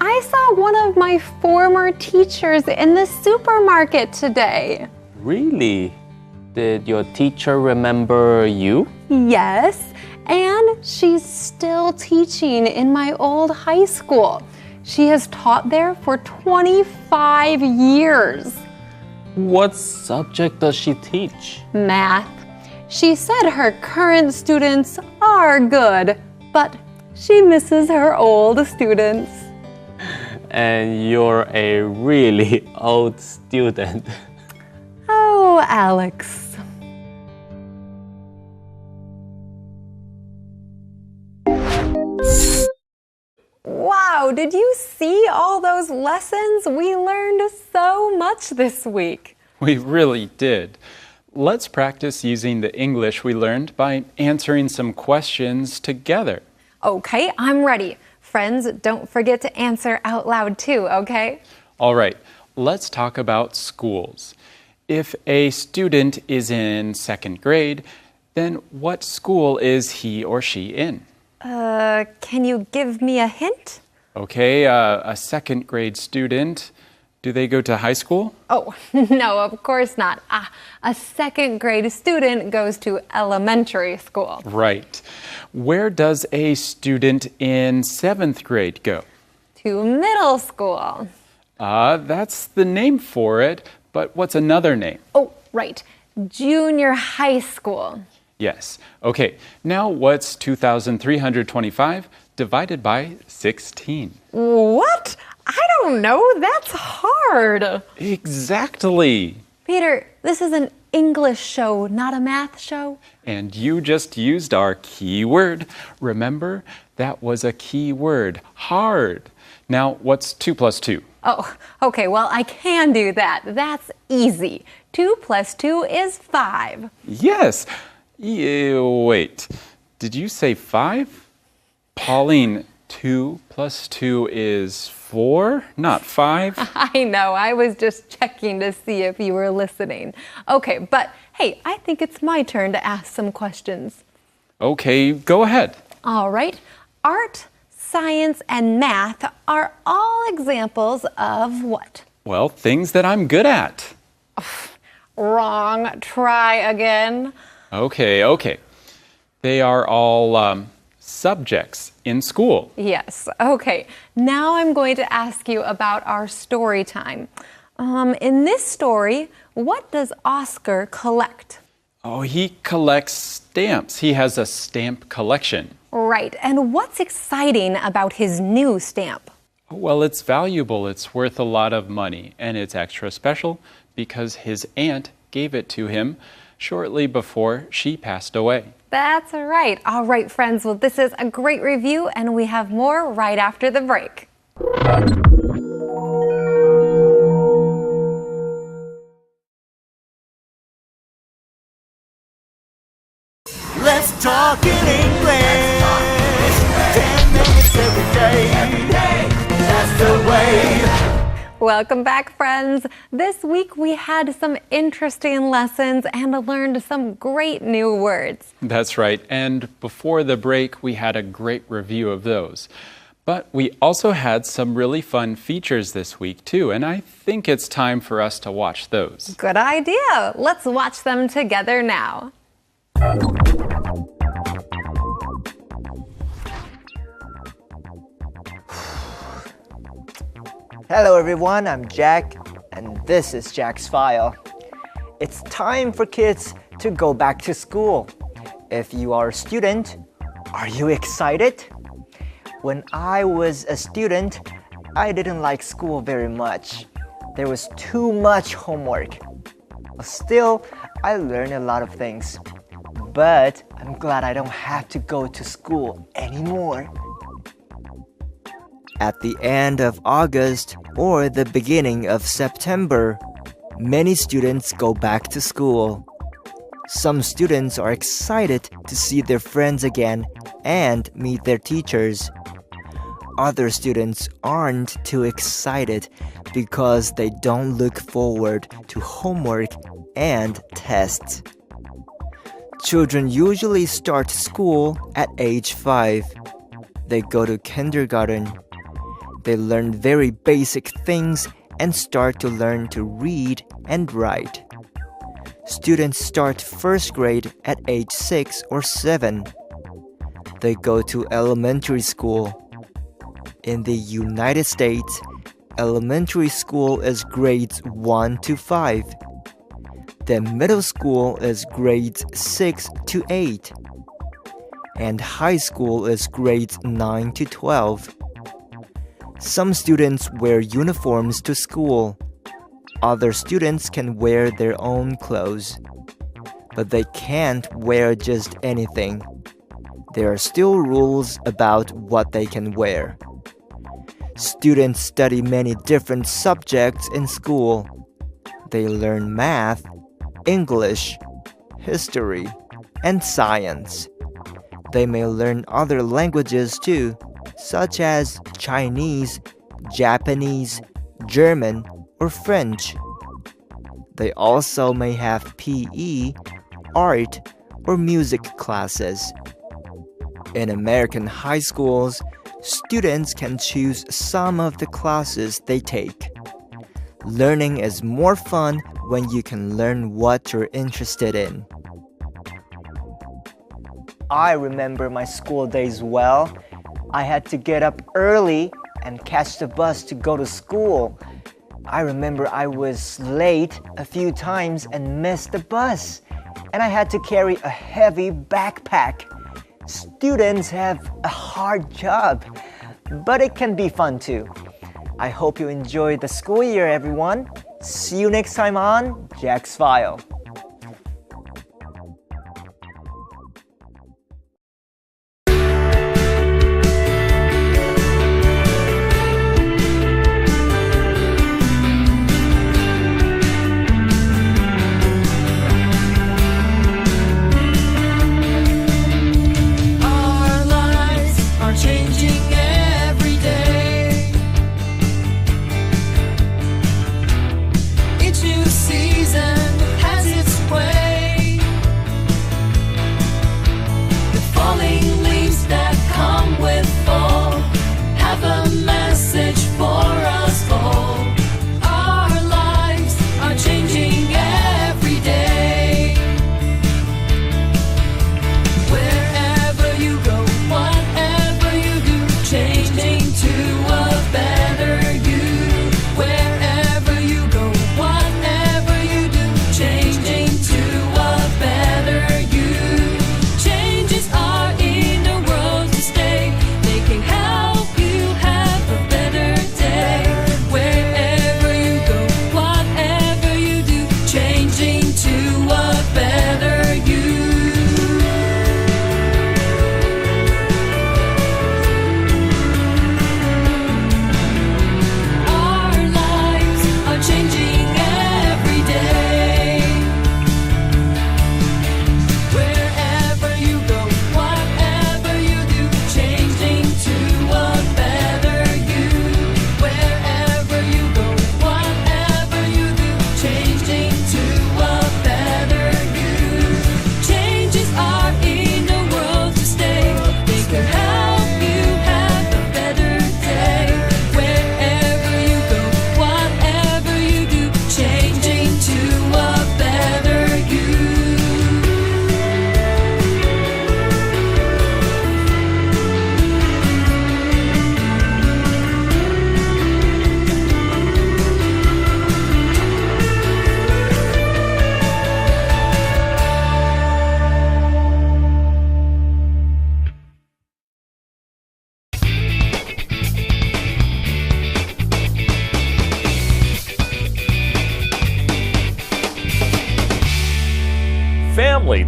I saw one of my former teachers in the supermarket today. Really? Did your teacher remember you? Yes, and she's still teaching in my old high school. She has taught there for 25 years. What subject does she teach? Math. She said her current students are good, but she misses her old students. And you're a really old student. Oh, Alex. Wow, did you see all those lessons? We learned so much this week. We really did. Let's practice using the English we learned by answering some questions together. Okay, I'm ready. Friends, don't forget to answer out loud too, okay? All right, let's talk about schools. If a student is in second grade, then what school is he or she in? Can you give me a hint? Okay, a second grade student, do they go to high school? Oh, no, of course not. A second grade student goes to elementary school. Right. Where does a student in seventh grade go? To middle school. That's the name for it, but what's another name? Oh, right. Junior high school. Yes. Okay, now what's 2,325 divided by 16? What? I don't know. That's hard. Exactly. Peter, this is an English show, not a math show. And you just used our key word. Remember, that was a key word, hard. Now, what's 2 plus 2? Oh, okay, well, I can do that. That's easy. 2 plus 2 is 5. Yes. Wait, did you say 5? Pauline, 2 plus 2 is 4, not 5? I know, I was just checking to see if you were listening. Okay, but hey, I think it's my turn to ask some questions. Okay, go ahead. All right. Art, science, and math are all examples of what? Well, things that I'm good at. Wrong. Try again. Okay. They are all subjects in school. Yes. Okay. Now I'm going to ask you about our story time. In this story, what does Oscar collect? Oh, he collects stamps. He has a stamp collection. Right. And what's exciting about his new stamp? Well, it's valuable. It's worth a lot of money. And it's extra special because his aunt gave it to him shortly before she passed away. That's right. All right, friends. Well, this is a great review, and we have more right after the break. Let's talk in English. 10 minutes every day. That's the way. Welcome back, friends. This week we had some interesting lessons and learned some great new words. That's right. And before the break, we had a great review of those. But we also had some really fun features this week, too. And I think it's time for us to watch those. Good idea. Let's watch them together now. Hello everyone, I'm Jack, and this is Jack's File. It's time for kids to go back to school. If you are a student, are you excited? When I was a student, I didn't like school very much. There was too much homework. Still, I learned a lot of things. But I'm glad I don't have to go to school anymore. At the end of August or the beginning of September, many students go back to school. Some students are excited to see their friends again and meet their teachers. Other students aren't too excited because they don't look forward to homework and tests. Children usually start school at age 5. They go to kindergarten. They learn very basic things and start to learn to read and write. Students start first grade at age 6 or 7. They go to elementary school. In the United States, elementary school is grades 1 to 5. Then middle school is grades 6 to 8. And high school is grades 9 to 12. Some students wear uniforms to school. Other students can wear their own clothes. But they can't wear just anything. There are still rules about what they can wear. Students study many different subjects in school. They learn math, English, history, and science. They may learn other languages too, such as Chinese, Japanese, German, or French. They also may have PE, art, or music classes. In American high schools, students can choose some of the classes they take. Learning is more fun when you can learn what you're interested in. I remember my school days well. I had to get up early and catch the bus to go to school. I remember I was late a few times and missed the bus. And I had to carry a heavy backpack. Students have a hard job, but it can be fun too. I hope you enjoyed the school year, everyone. See you next time on Jack's File. Each new season has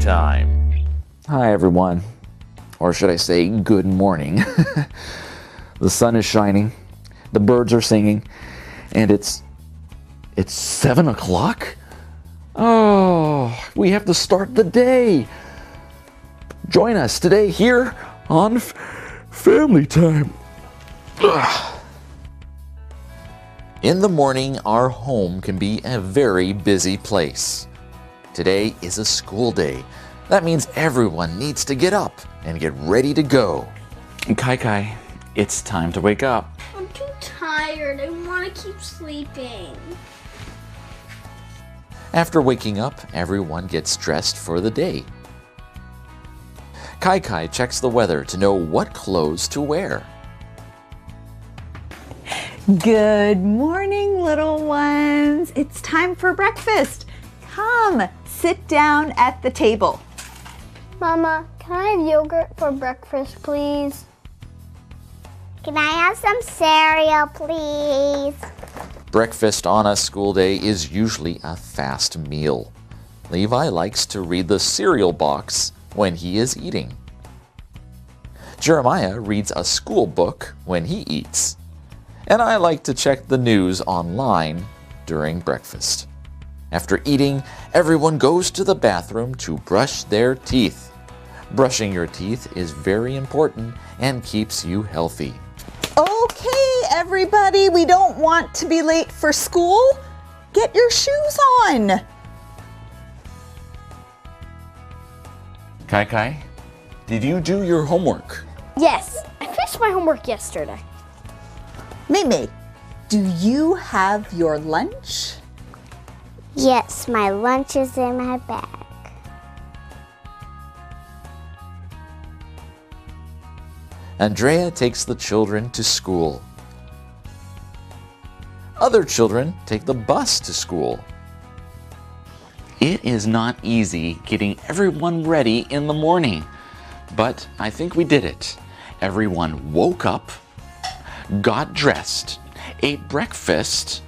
Time. Hi, everyone. Or should I say, good morning. The sun is shining, the birds are singing, and it's 7 o'clock? Oh, we have to start the day. Join us today here on Family Time. Ugh. In the morning, our home can be a very busy place. Today is a school day. That means everyone needs to get up and get ready to go. Kai, it's time to wake up. I'm too tired. I want to keep sleeping. After waking up, everyone gets dressed for the day. Kai checks the weather to know what clothes to wear. Good morning, little ones. It's time for breakfast. Come, sit down at the table. Mama, can I have yogurt for breakfast, please? Can I have some cereal, please? Breakfast on a school day is usually a fast meal. Levi likes to read the cereal box when he is eating. Jeremiah reads a school book when he eats. And I like to check the news online during breakfast. After eating, everyone goes to the bathroom to brush their teeth. Brushing your teeth is very important and keeps you healthy. Okay, everybody, we don't want to be late for school. Get your shoes on. Kai, did you do your homework? Yes, I finished my homework yesterday. Mei, do you have your lunch? Yes, my lunch is in my bag. Andrea takes the children to school. Other children take the bus to school. It is not easy getting everyone ready in the morning, but I think we did it. Everyone woke up, got dressed, ate breakfast,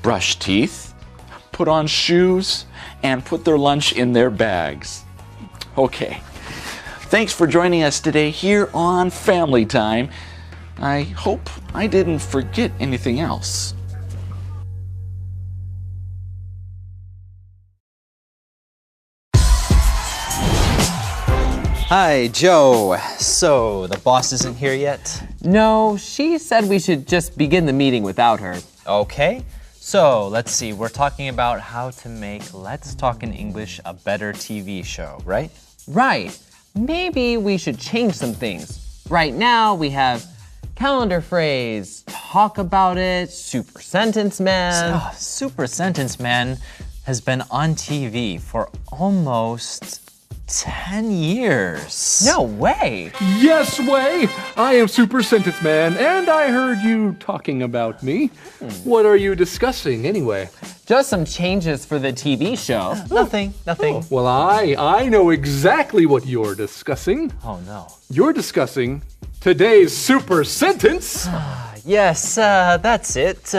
brushed teeth, put on shoes, and put their lunch in their bags. Okay. Thanks for joining us today here on Family Time. I hope I didn't forget anything else. Hi, Joe. So, the boss isn't here yet? No, she said we should just begin the meeting without her. Okay. So, let's see. We're talking about how to make Let's Talk in English a better TV show, right? Right. Maybe we should change some things. Right now, we have calendar phrase, talk about it, Super Sentence Man. Super Sentence Man has been on TV for almost 10 years. No way. Yes way. I am Super Sentence Man, and I heard you talking about me. What are you discussing anyway? Just some changes for the TV show. Nothing. Oh, well, I know exactly what you're discussing. Oh, no. You're discussing today's Super Sentence. Yes, that's it.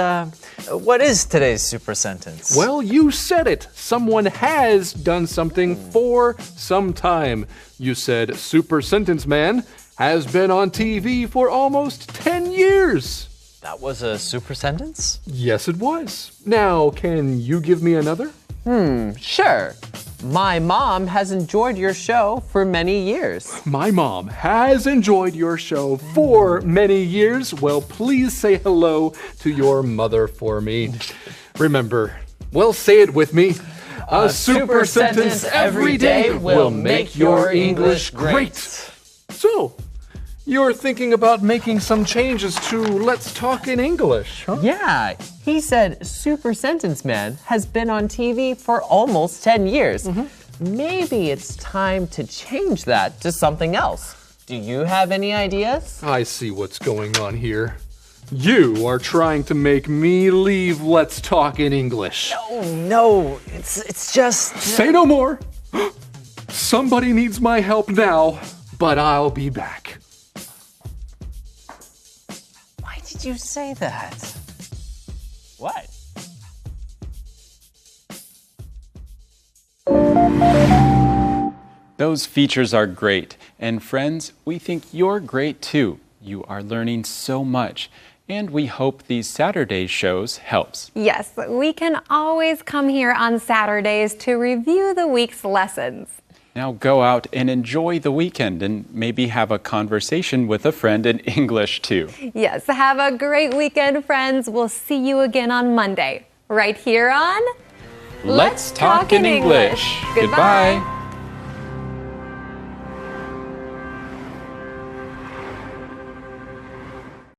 What is today's Super Sentence? Well, you said it. Someone has done something for some time. You said Super Sentence Man has been on TV for almost 10 years. That was a super sentence? Yes, it was. Now, can you give me another? Sure. My mom has enjoyed your show for many years. My mom has enjoyed your show for many years. Well, please say hello to your mother for me. Remember, well, say it with me. A super sentence every day will make your English great. So, you're thinking about making some changes to Let's Talk in English, huh? Yeah, he said Super Sentence Man has been on TV for almost 10 years. Maybe it's time to change that to something else. Do you have any ideas? I see what's going on here. You are trying to make me leave Let's Talk in English. No, it's just... Say no more. Somebody needs my help now, but I'll be back. Why did you say that? What? Those features are great. And friends, we think you're great too. You are learning so much. And we hope these Saturday shows helps. Yes, we can always come here on Saturdays to review the week's lessons. Now go out and enjoy the weekend and maybe have a conversation with a friend in English too. Yes, have a great weekend, friends. We'll see you again on Monday, right here on Let's Talk in English. Goodbye.